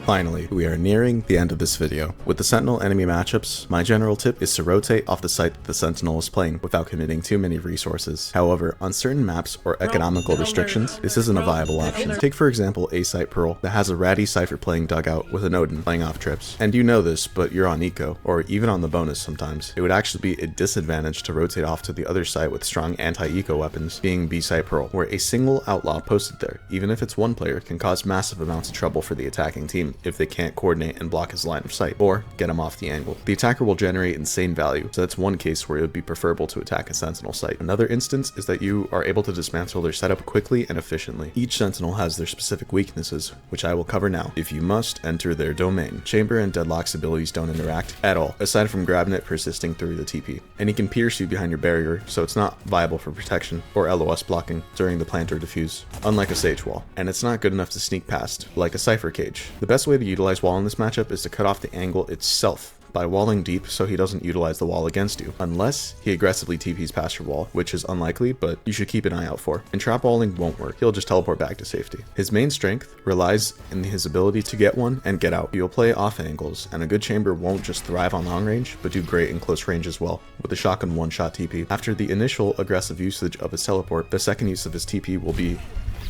Finally, we are nearing the end of this video. With the Sentinel enemy matchups, my general tip is to rotate off the site that the Sentinel is playing without committing too many resources. However, on certain maps or economical restrictions, this isn't a viable option. Take for example A site Pearl that has a ratty Cypher playing Dugout with an Odin playing off trips. And you know this, but you're on eco, or even on the bonus sometimes. It would actually be a disadvantage to rotate off to the other site with strong anti-eco weapons, being B site Pearl, where a single outlaw posted there, even if it's one player, can cause massive amounts of trouble for the attacking team if they can't coordinate and block his line of sight, or get him off the angle. The attacker will generate insane value, so that's one case where it would be preferable to attack a Sentinel site. Another instance is that you are able to dismantle their setup quickly and efficiently. Each Sentinel has their specific weaknesses, which I will cover now. If you must, enter their domain. Chamber and Deadlock's abilities don't interact at all, aside from Gravnet persisting through the TP. And he can pierce you behind your barrier, so it's not viable for protection or LOS blocking during the plant or diffuse, unlike a Sage Wall. And it's not good enough to sneak past, like a Cypher Cage. The best way to utilize wall in this matchup is to cut off the angle itself by walling deep so he doesn't utilize the wall against you, unless he aggressively TPs past your wall, which is unlikely, but you should keep an eye out for. And trap walling won't work, he'll just teleport back to safety. His main strength relies in his ability to get one and get out. You'll play off angles, and a good chamber won't just thrive on long range, but do great in close range as well, with a shotgun one-shot TP. After the initial aggressive usage of his teleport, the second use of his TP will be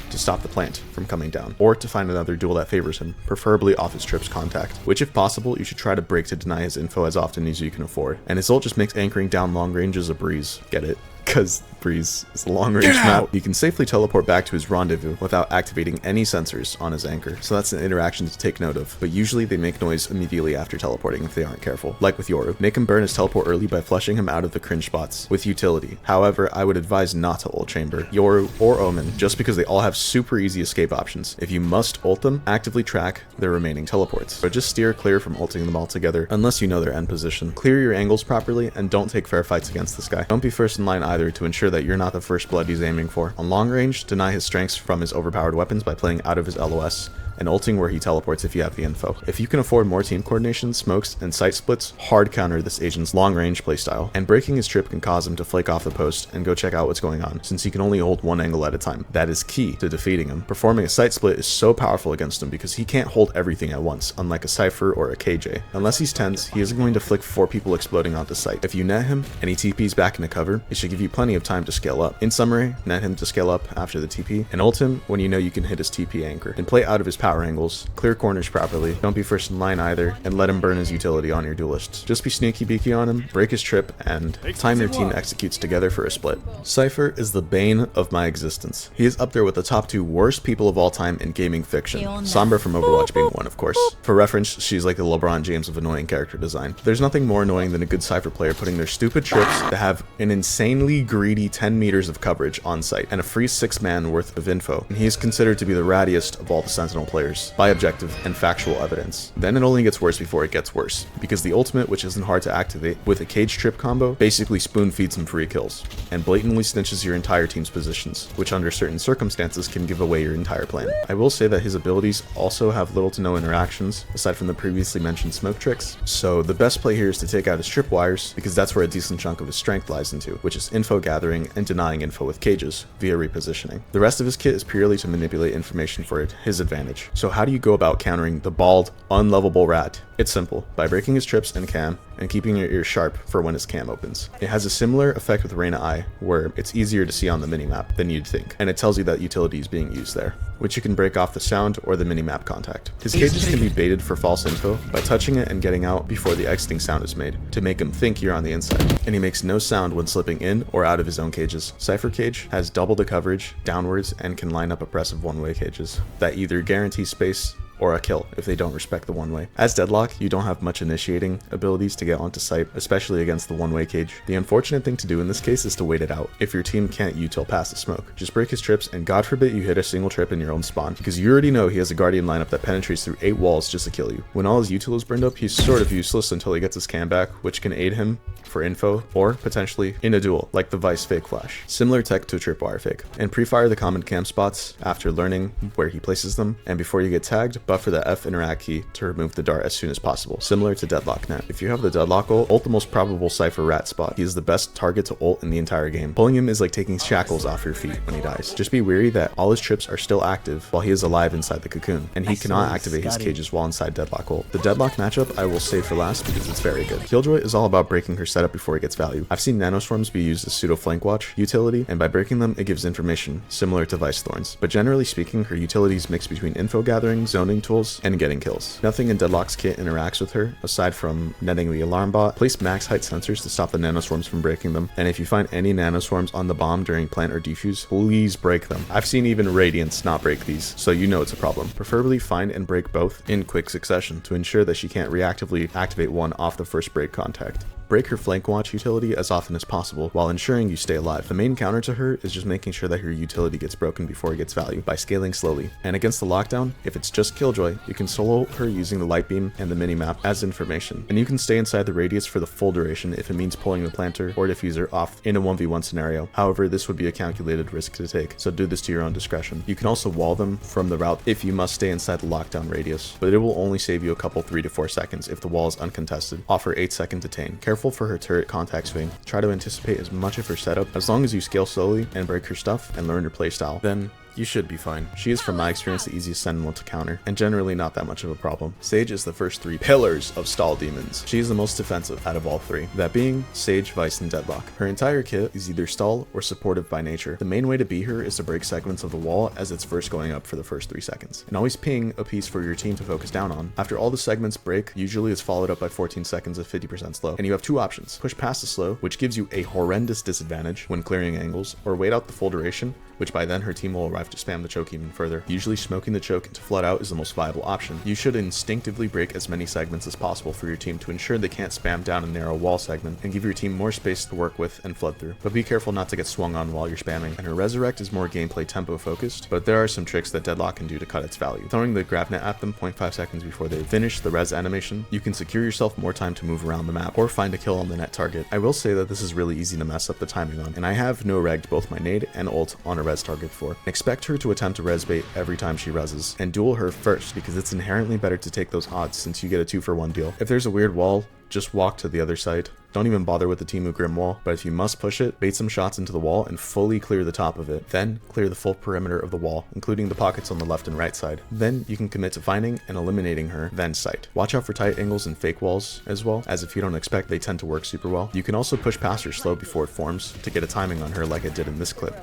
to stop the plant from coming down, or to find another duel that favors him, preferably off his trip's contact, which if possible you should try to break to deny his info as often as you can afford. And his ult just makes anchoring down long ranges a breeze. Get it? because Breeze is a long-range map. He can safely teleport back to his rendezvous without activating any sensors on his anchor, so that's an interaction to take note of, but usually they make noise immediately after teleporting if they aren't careful, like with Yoru. Make him burn his teleport early by flushing him out of the cringe spots with utility. However, I would advise not to ult Chamber, Yoru, or Omen, just because they all have super easy escape options. If you must ult them, actively track their remaining teleports, but just steer clear from ulting them all together unless you know their end position. Clear your angles properly and don't take fair fights against this guy. Don't be first in line either to ensure that you're not the first blood he's aiming for. On long range, deny his strengths from his overpowered weapons by playing out of his LOS and ulting where he teleports if you have the info. If you can afford more team coordination, smokes, and sight splits, hard counter this agent's long range playstyle. And breaking his trip can cause him to flake off the post and go check out what's going on, since he can only hold one angle at a time. That is key to defeating him. Performing a sight split is so powerful against him because he can't hold everything at once, unlike a Cypher or a KJ. Unless he's tense, he isn't going to flick 4 people exploding onto sight. If you net him and he TPs back into cover, it should give you plenty of time to scale up. In summary, net him to scale up after the TP, and ult him when you know you can hit his TP anchor. And play out of his power angles, clear corners properly, don't be first in line either, and let him burn his utility on your duelists. Just be sneaky beaky on him, break his trip, and time your team executes together for a split. Cypher is the bane of my existence. He is up there with the top 2 worst people of all time in gaming fiction, Sombra from Overwatch being one, of course. For reference, she's like the LeBron James of annoying character design. There's nothing more annoying than a good Cypher player putting their stupid trips to have an insanely greedy 10 meters of coverage on site and a free 6-man worth of info, and he is considered to be the rattiest of all the Sentinel players by objective and factual evidence. Then it only gets worse before it gets worse, because the ultimate, which isn't hard to activate, with a cage trip combo, basically spoon feeds him free kills, and blatantly snitches your entire team's positions, which under certain circumstances can give away your entire plan. I will say that his abilities also have little to no interactions, aside from the previously mentioned smoke tricks, so the best play here is to take out his tripwires, because that's where a decent chunk of his strength lies into, which is info gathering and denying info with cages, via repositioning. The rest of his kit is purely to manipulate information for his advantage. So how do you go about countering the bald, unlovable rat? It's simple, by breaking his trips and cam, and keeping your ears sharp for when his cam opens. It has a similar effect with Reyna Eye, where it's easier to see on the minimap than you'd think, and it tells you that utility is being used there, which you can break off the sound or the minimap contact. His cages can be baited for false info by touching it and getting out before the exiting sound is made, to make him think you're on the inside, and he makes no sound when slipping in or out of his own cages. Cypher cage has double the coverage downwards and can line up oppressive one-way cages that either guarantee space or a kill if they don't respect the one-way. As Deadlock, you don't have much initiating abilities to get onto site, especially against the one-way cage. The unfortunate thing to do in this case is to wait it out if your team can't util past the smoke. Just break his trips, and God forbid you hit a single trip in your own spawn, because you already know he has a Guardian lineup that penetrates through 8 walls just to kill you. When all his util is burned up, he's sort of useless until he gets his cam back, which can aid him for info, or potentially in a duel, like the Vice fake flash. Similar tech to a tripwire fake. And pre-fire the common cam spots after learning where he places them, and before you get tagged, buffer the F interact key to remove the dart as soon as possible, similar to Deadlock net. If you have the Deadlock ult the most probable Cypher rat spot. He is the best target to ult in the entire game. Pulling him is like taking shackles off your feet when he dies. Just be wary that all his trips are still active while he is alive inside the cocoon, and he cannot activate his cages while inside Deadlock ult. The Deadlock matchup I will save for last because it's very good. Killjoy is all about breaking her setup before it gets value. I've seen nanoswarms be used as pseudo flank watch utility, and by breaking them it gives information, similar to Vice Thorns. But generally speaking, her utilities mix between info gathering, zoning tools, and getting kills. Nothing in Deadlock's kit interacts with her, aside from netting the alarm bot. Place max height sensors to stop the nanoswarms from breaking them, and if you find any nanoswarms on the bomb during plant or defuse, please break them. I've seen even Radiance not break these, so you know it's a problem. Preferably find and break both in quick succession to ensure that she can't reactively activate one off the first break contact. Break her flank watch utility as often as possible while ensuring you stay alive. The main counter to her is just making sure that her utility gets broken before it gets value by scaling slowly. And against the lockdown, if it's just Killjoy, you can solo her using the light beam and the minimap as information. And you can stay inside the radius for the full duration if it means pulling the planter or diffuser off in a 1v1 scenario. However, this would be a calculated risk to take, so do this to your own discretion. You can also wall them from the route if you must stay inside the lockdown radius, but it will only save you a couple 3 to 4 seconds if the wall is uncontested. Offer 8-second detain. Careful for her turret contact swing. Try to anticipate as much of her setup as long as you scale slowly and break her stuff and learn her playstyle. Then You should be fine. She is, from my experience, the easiest Sentinel to counter, and generally not that much of a problem. Sage is the first 3 pillars of stall demons. She is the most defensive out of all 3, that being Sage, Vice, and Deadlock. Her entire kit is either stall or supportive by nature. The main way to beat her is to break segments of the wall as it's first going up for the first 3 seconds, and always ping a piece for your team to focus down on. After all the segments break, usually it's followed up by 14 seconds of 50% slow, and you have 2 options: push past the slow, which gives you a horrendous disadvantage when clearing angles, or wait out the full duration, which by then her team will arrive to spam the choke even further. Usually smoking the choke to flood out is the most viable option. You should instinctively break as many segments as possible for your team to ensure they can't spam down a narrow wall segment, and give your team more space to work with and flood through. But be careful not to get swung on while you're spamming. And her resurrect is more gameplay tempo focused, but there are some tricks that Deadlock can do to cut its value. Throwing the Gravnet at them 0.5 seconds before they finish the res animation, you can secure yourself more time to move around the map or find a kill on the net target. I will say that this is really easy to mess up the timing on, and I have no regged both my nade and ult on a res target for. Expect her to attempt to res bait every time she reses, and duel her first because it's inherently better to take those odds since you get a 2-for-1 deal. If there's a weird wall, just walk to the other side. Don't even bother with the Timu Grim wall, but if you must push it, bait some shots into the wall and fully clear the top of it. Then clear the full perimeter of the wall, including the pockets on the left and right side. Then you can commit to finding and eliminating her, then sight. Watch out for tight angles and fake walls as well, as if you don't expect, they tend to work super well. You can also push past her slow before it forms to get a timing on her like I did in this clip.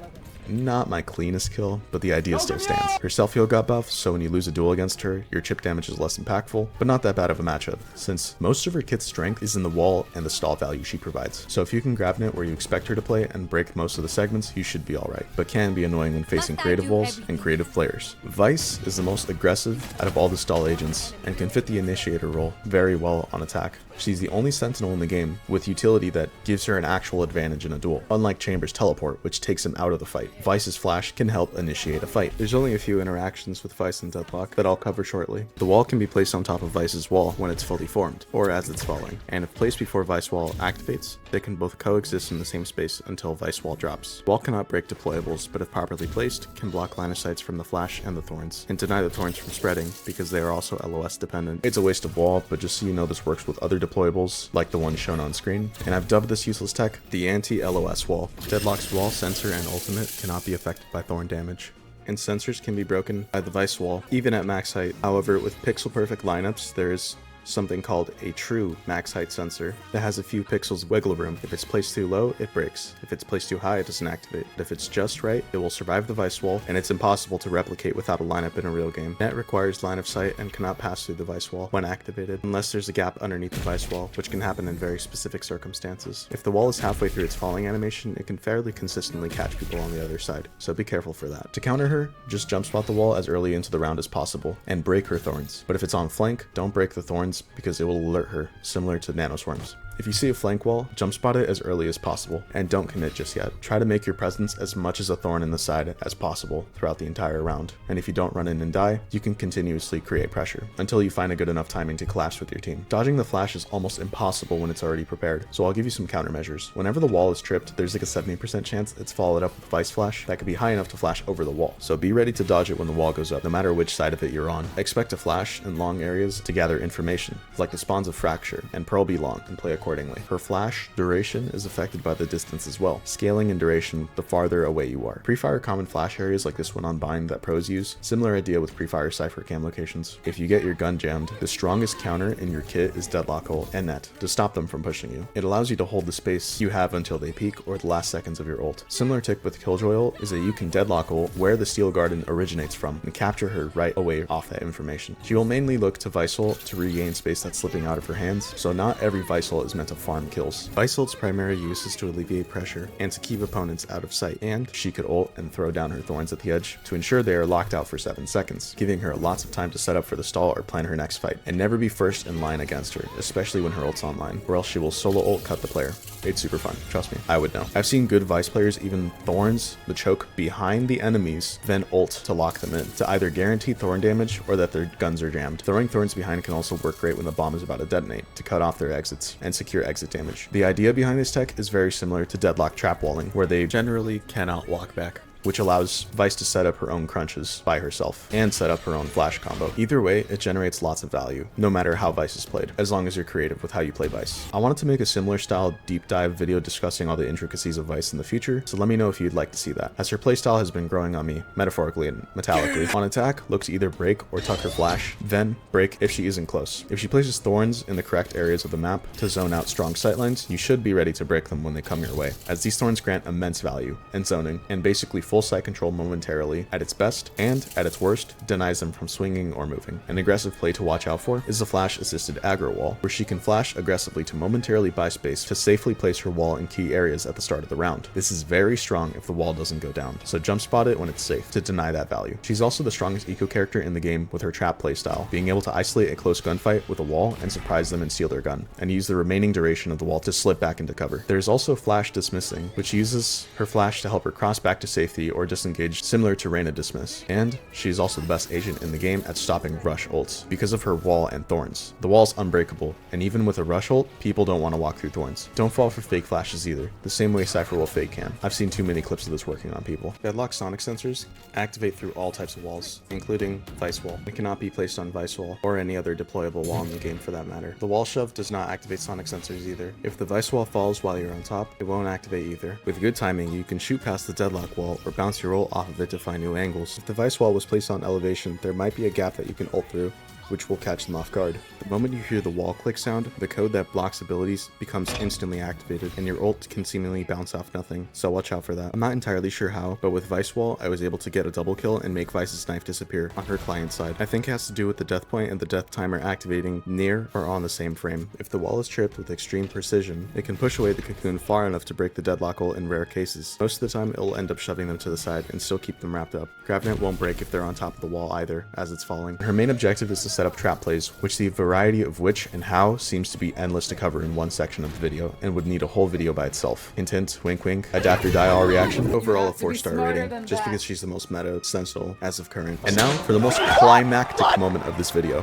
Not my cleanest kill, but the idea still stands. Her self-heal got buff, so when you lose a duel against her, your chip damage is less impactful, but not that bad of a matchup, since most of her kit's strength is in the wall and the stall value she provides. So if you can Gravnet where you expect her to play and break most of the segments, you should be alright, but can be annoying when facing creative walls and creative players. Vice is the most aggressive out of all the stall agents, and can fit the initiator role very well on attack. She's the only Sentinel in the game with utility that gives her an actual advantage in a duel, unlike Chamber's teleport, which takes him out of the fight. Vice's flash can help initiate a fight. There's only a few interactions with Vice and Deadlock that I'll cover shortly. The wall can be placed on top of Vice's wall when it's fully formed, or as it's falling, and if placed before Vice wall activates, they can both coexist in the same space until Vice wall drops. Wall cannot break deployables, but if properly placed, can block line of sights from the flash and the thorns, and deny the thorns from spreading because they are also LOS dependent. It's a waste of wall, but just so you know, this works with other deployables like the one shown on screen, and I've dubbed this useless tech the anti-LOS wall. Deadlock's wall, sensor, and ultimate cannot be affected by thorn damage, and sensors can be broken by the Vice wall, even at max height. However, with pixel perfect lineups, there is something called a true max height sensor that has a few pixels wiggle room. If it's placed too low, it breaks. If it's placed too high, it doesn't activate. But if it's just right, it will survive the Vice wall, and it's impossible to replicate without a lineup in a real game. Net requires line of sight and cannot pass through the Vice wall when activated, unless there's a gap underneath the Vice wall, which can happen in very specific circumstances. If the wall is halfway through its falling animation, it can fairly consistently catch people on the other side, so be careful for that. To counter her, just jump spot the wall as early into the round as possible, and break her thorns. But if it's on flank, don't break the thorns because it will alert her, similar to nanoswarms. If you see a flank wall, jump spot it as early as possible, and don't commit just yet. Try to make your presence as much as a thorn in the side as possible throughout the entire round, and if you don't run in and die, you can continuously create pressure until you find a good enough timing to collapse with your team. Dodging the flash is almost impossible when it's already prepared, so I'll give you some countermeasures. Whenever the wall is tripped, there's like a 70% chance it's followed up with Vice flash that could be high enough to flash over the wall, so be ready to dodge it when the wall goes up, no matter which side of it you're on. Expect to flash in long areas to gather information, like the spawns of Fracture, and Pearl be long, and play accordingly. Her flash duration is affected by the distance as well, scaling in duration the farther away you are. Pre-fire common flash areas like this one on Bind that pros use, similar idea with pre-fire Cypher cam locations. If you get your gun jammed, the strongest counter in your kit is Deadlock ult and net to stop them from pushing you. It allows you to hold the space you have until they peak or the last seconds of your ult. Similar tick with Killjoy ult is that you can Deadlock ult where the Steel Garden originates from and capture her right away off that information. She will mainly look to Vice ult to regain space that's slipping out of her hands, so not every Vice ult is meant to farm kills. Vice ult's primary use is to alleviate pressure and to keep opponents out of sight, and she could ult and throw down her thorns at the edge to ensure they are locked out for 7 seconds, giving her lots of time to set up for the stall or plan her next fight, and never be first in line against her, especially when her ult's online, or else she will solo ult cut the player. It's super fun, trust me, I would know. I've seen good Vice players even thorns the choke behind the enemies, then ult to lock them in, to either guarantee thorn damage or that their guns are jammed. Throwing thorns behind can also work great when the bomb is about to detonate, to cut off their exits and secure exit damage. The idea behind this tech is very similar to Deadlock trap walling, where they generally cannot walk back. which allows Vice to set up her own crunches by herself and set up her own flash combo. Either way, it generates lots of value, no matter how Vice is played, as long as you're creative with how you play Vice. I wanted to make a similar style deep dive video discussing all the intricacies of Vice in the future, so let me know if you'd like to see that, as her playstyle has been growing on me, metaphorically and metallically. On attack, look to either break or tuck her flash, then break if she isn't close. If she places thorns in the correct areas of the map to zone out strong sightlines, you should be ready to break them when they come your way, as these thorns grant immense value and zoning, and basically full sight control momentarily at its best, and at its worst, denies them from swinging or moving. An aggressive play to watch out for is the flash assisted aggro wall, where she can flash aggressively to momentarily buy space to safely place her wall in key areas at the start of the round. This is very strong if the wall doesn't go down, so jump spot it when it's safe to deny that value. She's also the strongest eco character in the game with her trap playstyle, being able to isolate a close gunfight with a wall and surprise them and steal their gun, and use the remaining duration of the wall to slip back into cover. There's also flash dismissing, which uses her flash to help her cross back to safety or disengage, similar to Reyna dismiss, and she's also the best agent in the game at stopping rush ults because of her wall and thorns. The wall's unbreakable, and even with a rush ult, people don't want to walk through thorns. Don't fall for fake flashes either, the same way Cypher will fake can. I've seen too many clips of this working on people. Deadlock sonic sensors activate through all types of walls, including Vice wall. It cannot be placed on Vice wall or any other deployable wall in the game for that matter. The wall shove does not activate sonic sensors either. If the Vice wall falls while you're on top, it won't activate either. With good timing, you can shoot past the Deadlock wall or bounce your ult off of it to find new angles. If the Vice wall was placed on elevation, there might be a gap that you can ult through, which will catch them off guard. The moment you hear the wall click sound, the code that blocks abilities becomes instantly activated, and your ult can seemingly bounce off nothing, so watch out for that. I'm not entirely sure how, but with Vice wall, I was able to get a double kill and make Vice's knife disappear on her client side. I think it has to do with the death point and the death timer activating near or on the same frame. If the wall is tripped with extreme precision, it can push away the cocoon far enough to break the deadlock ult in rare cases. Most of the time, it'll end up shoving them to the side and still keep them wrapped up. Gravnet won't break if they're on top of the wall either, as it's falling. Her main objective is to set up trap plays, which the variety of which and how seems to be endless to cover in one section of the video and would need a whole video by itself. Hint hint, wink wink, adapt or die all reaction. Overall a 4-star rating, just because she's the most meta sentinel as of current. And now for the most climactic moment of this video.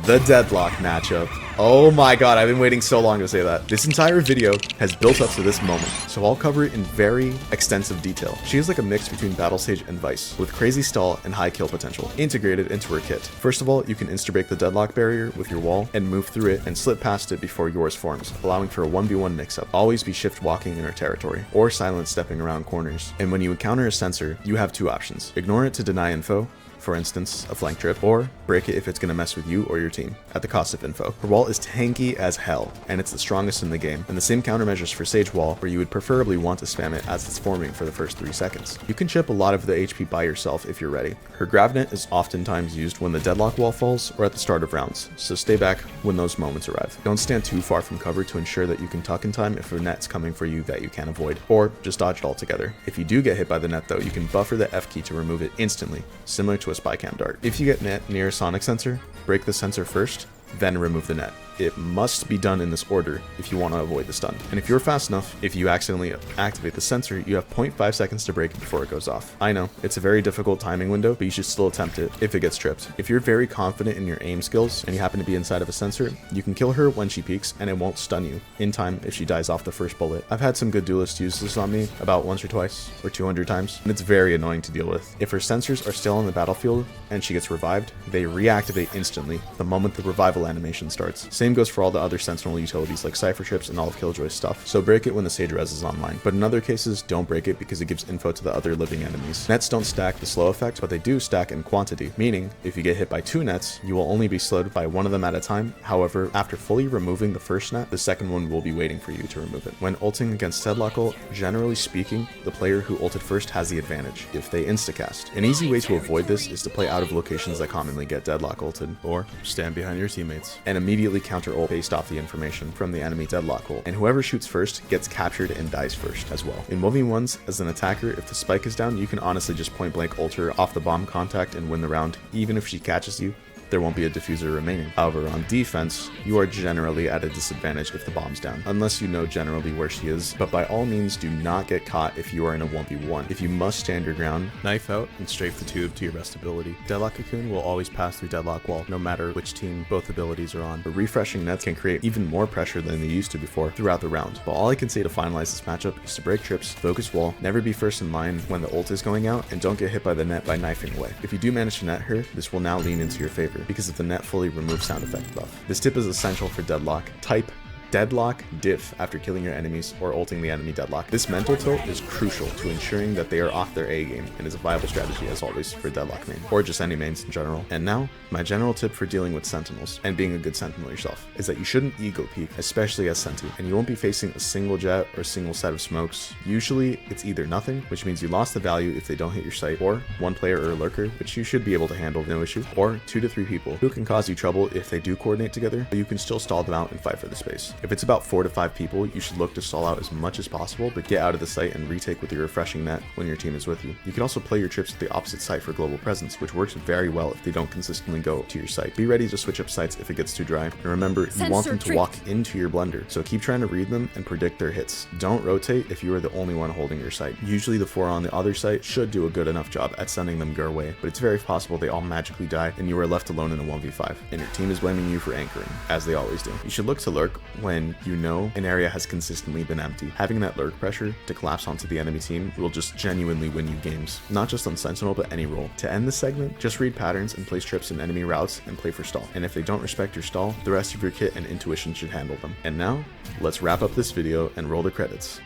The Deadlock matchup. Oh my god, I've been waiting so long to say that. This entire video has built up to this moment, so I'll cover it in very extensive detail. She is like a mix between Battle Sage and Vice, with crazy stall and high kill potential, integrated into her kit. First of all, you can insta-break the Deadlock barrier with your wall and move through it and slip past it before yours forms, allowing for a 1v1 mix-up. Always be shift walking in her territory, or silent stepping around corners. And when you encounter a sensor, you have two options. Ignore it to deny info, for instance, a flank trip, or break it if it's going to mess with you or your team, at the cost of info. Her wall is tanky as hell, and it's the strongest in the game, and the same countermeasures for Sage wall, where you would preferably want to spam it as it's forming for the first 3 seconds. You can chip a lot of the HP by yourself if you're ready. Her Gravnet is oftentimes used when the Deadlock wall falls or at the start of rounds, so stay back when those moments arrive. Don't stand too far from cover to ensure that you can tuck in time if a net's coming for you that you can't avoid, or just dodge it altogether. If you do get hit by the net though, you can buffer the F key to remove it instantly, similar to a spy cam dart. If you get net near a sonic sensor, break the sensor first, then remove the net. It must be done in this order if you want to avoid the stun. And if you're fast enough, if you accidentally activate the sensor, you have 0.5 seconds to break it before it goes off. I know, it's a very difficult timing window, but you should still attempt it if it gets tripped. If you're very confident in your aim skills and you happen to be inside of a sensor, you can kill her when she peeks and it won't stun you in time if she dies off the first bullet. I've had some good duelists use this on me about once or twice or 200 times, and it's very annoying to deal with. If her sensors are still on the battlefield and she gets revived, they reactivate instantly the moment the revival animation starts. Same goes for all the other Sentinel utilities like Cypher Trips and all of Killjoy's stuff, so break it when the Sage Res is online. But in other cases, don't break it because it gives info to the other living enemies. Nets don't stack the slow effect, but they do stack in quantity, meaning if you get hit by 2 nets, you will only be slowed by one of them at a time. However, after fully removing the first net, the second one will be waiting for you to remove it. When ulting against Deadlock ult, generally speaking, the player who ulted first has the advantage if they instacast. An easy way to avoid this is to play out of locations that commonly get Deadlock ulted, or stand behind your teammates, and immediately counter ult based off the information from the enemy Deadlock ult, and whoever shoots first gets captured and dies first as well. In 1v1s, as an attacker, if the spike is down, you can honestly just point blank ult her off the bomb contact and win the round, even if she catches you there won't be a diffuser remaining. However, on defense, you are generally at a disadvantage if the bomb's down, unless you know generally where she is, but by all means do not get caught if you are in a 1v1. If you must stand your ground, knife out and strafe the tube to your best ability. Deadlock Cocoon will always pass through Deadlock Wall, no matter which team both abilities are on. But refreshing nets can create even more pressure than they used to before throughout the round. But all I can say to finalize this matchup is to break trips, focus wall, never be first in line when the ult is going out, and don't get hit by the net by knifing away. If you do manage to net her, this will now lean into your favor, because of the net fully removes sound effect buff. This tip is essential for Deadlock. Type Deadlock diff after killing your enemies or ulting the enemy Deadlock. This mental tilt is crucial to ensuring that they are off their A game and is a viable strategy as always for Deadlock main, or just any mains in general. And now, my general tip for dealing with sentinels, and being a good sentinel yourself, is that you shouldn't ego peek, especially as senti, and you won't be facing a single jet or single set of smokes. Usually, it's either nothing, which means you lost the value if they don't hit your sight, or one player or a lurker, which you should be able to handle no issue, or 2 to 3 people who can cause you trouble if they do coordinate together, but you can still stall them out and fight for the space. If it's about 4 to 5 people, you should look to stall out as much as possible, but get out of the site and retake with your refreshing net when your team is with you. You can also play your trips to the opposite site for global presence, which works very well if they don't consistently go to your site. Be ready to switch up sites if it gets too dry, and remember, you want them to walk into your blender, so keep trying to read them and predict their hits. Don't rotate if you are the only one holding your site. Usually the 4 on the other site should do a good enough job at sending them your way, but it's very possible they all magically die and you are left alone in a 1v5, and your team is blaming you for anchoring, as they always do. You should look to lurk when you know an area has consistently been empty. Having that lurk pressure to collapse onto the enemy team will just genuinely win you games, not just on Sentinel but any role. To end this segment, just read patterns and place trips in enemy routes and play for stall, and if they don't respect your stall, the rest of your kit and intuition should handle them. And now, let's wrap up this video and roll the credits.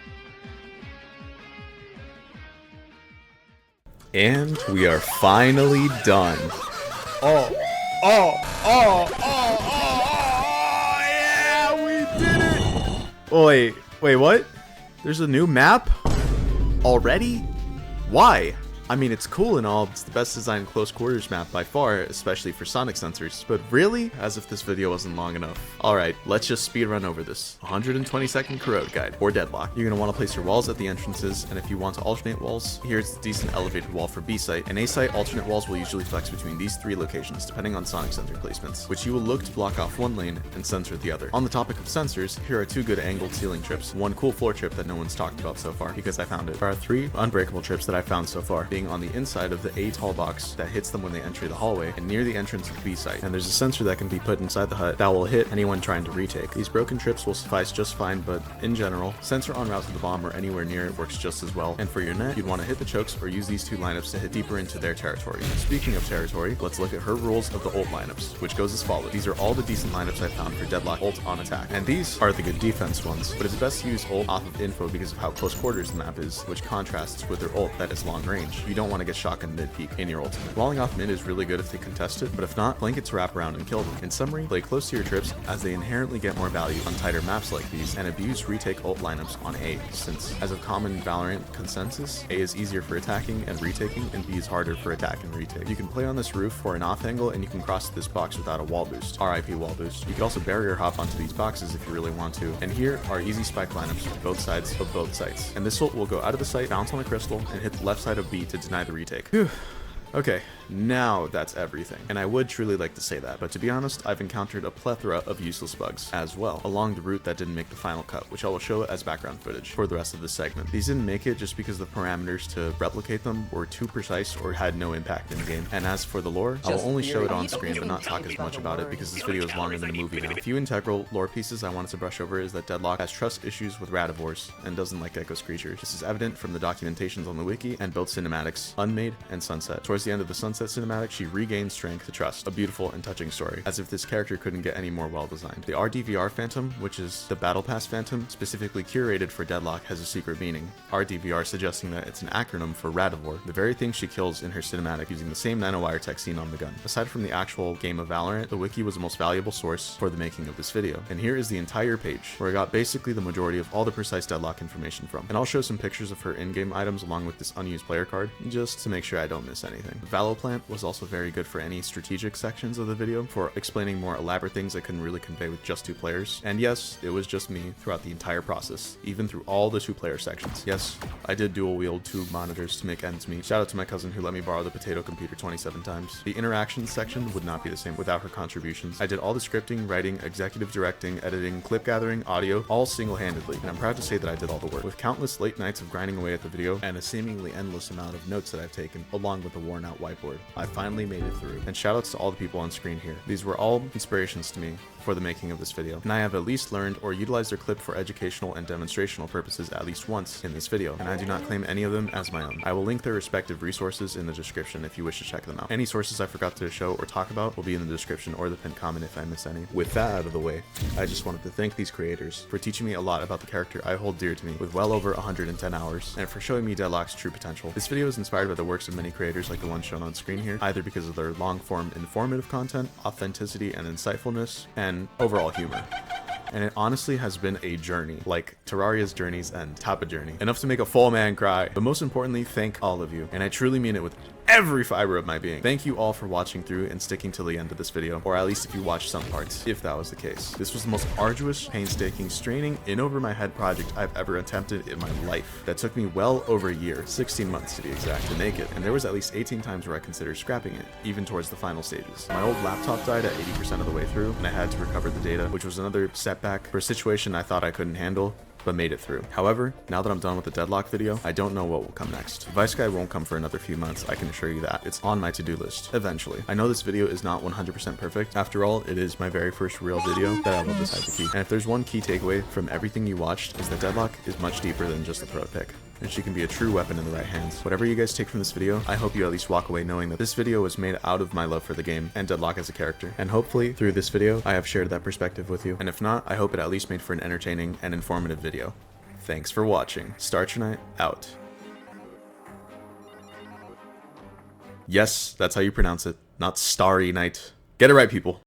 And we are finally done. Oh, yeah, we did it! Oh, wait, what? There's a new map? Already? Why? I mean, it's cool and all, it's the best designed close quarters map by far, especially for sonic sensors, but really? As if this video wasn't long enough. Alright, let's just speed run over this. 120-second corrode guide, or Deadlock. You're going to want to place your walls at the entrances, and if you want to alternate walls, here's a decent elevated wall for B site. And A site, alternate walls will usually flex between these 3 locations, depending on sonic sensor placements, which you will look to block off one lane and censor the other. On the topic of sensors, here are 2 good angled ceiling trips, 1 cool floor trip that no one's talked about so far, because I found it. There are 3 unbreakable trips that I found so far, being on the inside of the A tall box that hits them when they enter the hallway, and near the entrance of the B site. And there's a sensor that can be put inside the hut that will hit anyone trying to retake. These broken trips will suffice just fine, but in general, sensor on route to the bomb or anywhere near it works just as well. And for your net, you'd want to hit the chokes or use these 2 lineups to hit deeper into their territory. Speaking of territory, let's look at her rules of the ult lineups, which goes as follows. These are all the decent lineups I found for Deadlock ult on attack, and these are the good defense ones, but it's best to use ult off of info because of how close quarters the map is, which contrasts with their ult that is long range. You don't want to get shotgun mid-peak in your ultimate. Walling off mid is really good if they contest it, but if not, flank it to wrap around and kill them. In summary, play close to your trips as they inherently get more value on tighter maps like these, and abuse retake ult lineups on A, since as a common Valorant consensus, A is easier for attacking and retaking, and B is harder for attack and retake. You can play on this roof for an off angle, and you can cross this box without a wall boost. RIP wall boost. You can also barrier hop onto these boxes if you really want to. And here are easy spike lineups for both sides of both sites. And this ult will go out of the site, bounce on a crystal, and hit the left side of B to deny the retake. Phew. Okay, now that's everything. And I would truly like to say that, but to be honest, I've encountered a plethora of useless bugs as well, along the route that didn't make the final cut, which I will show as background footage for the rest of this segment. These didn't make it just because the parameters to replicate them were too precise or had no impact in the game. And as for the lore, I will only show it on screen but not talk as much about it because this video is longer than a movie now. A few integral lore pieces I wanted to brush over is that Deadlock has trust issues with radivores and doesn't like Gecko Screechers. This is evident from the documentations on the wiki and both cinematics, Unmade and Sunset. Towards the end of the Sunset cinematic, she regains strength to trust. A beautiful and touching story, as if this character couldn't get any more well designed. The RDVR Phantom, which is the Battle Pass Phantom, specifically curated for Deadlock, has a secret meaning. RDVR suggesting that it's an acronym for Radivore, the very thing she kills in her cinematic using the same nanowire tech seen on the gun. Aside from the actual game of Valorant, the wiki was the most valuable source for the making of this video. And here is the entire page, where I got basically the majority of all the precise Deadlock information from. And I'll show some pictures of her in-game items along with this unused player card, just to make sure I don't miss anything. interesting. Valoplant was also very good for any strategic sections of the video, for explaining more elaborate things I couldn't really convey with just 2 players. And yes, it was just me throughout the entire process, even through all the 2-player sections. Yes, I did dual wield 2 monitors to make ends meet. Shout out to my cousin who let me borrow the potato computer 27 times. The interactions section would not be the same without her contributions. I did all the scripting, writing, executive directing, editing, clip gathering, audio, all single-handedly, and I'm proud to say that I did all the work. With countless late nights of grinding away at the video and a seemingly endless amount of notes that I've taken, along with a worn out whiteboard, I finally made it through. And shoutouts to all the people on screen here. These were all inspirations to me for the making of this video, and I have at least learned or utilized their clip for educational and demonstrational purposes at least once in this video, and I do not claim any of them as my own. I will link their respective resources in the description if you wish to check them out. Any sources I forgot to show or talk about will be in the description or the pinned comment if I miss any. With that out of the way, I just wanted to thank these creators for teaching me a lot about the character I hold dear to me with well over 110 hours, and for showing me Deadlock's true potential. This video is inspired by the works of many creators like the one shown on screen here, either because of their long-form informative content, authenticity and insightfulness, and overall humor. And it honestly has been a journey, like Terraria's journey's end, type of journey. Enough to make a full man cry. But most importantly, thank all of you. And I truly mean it with every fiber of my being. Thank you all for watching through and sticking till the end of this video, or at least if you watched some parts, if that was the case. This was the most arduous, painstaking, straining, in over my head project I've ever attempted in my life. That took me well over a year, 16 months to be exact, to make it, and there was at least 18 times where I considered scrapping it, even towards the final stages. My old laptop died at 80% of the way through, and I had to recover the data, which was another setback for a situation I thought I couldn't handle, but made it through. However, now that I'm done with the Deadlock video, I don't know what will come next. Vice Guy won't come for another few months, I can assure you that. It's on my to-do list, eventually. I know this video is not 100% perfect. After all, it is my very first real video that I will decide to keep. And if there's one key takeaway from everything you watched, is that Deadlock is much deeper than just a throw pick, and she can be a true weapon in the right hands. Whatever you guys take from this video, I hope you at least walk away knowing that this video was made out of my love for the game and Deadlock as a character. And hopefully, through this video, I have shared that perspective with you. And if not, I hope it at least made for an entertaining and informative video. Thanks for watching. Start your night out. Yes, that's how you pronounce it, not Starry Night. Get it right, people.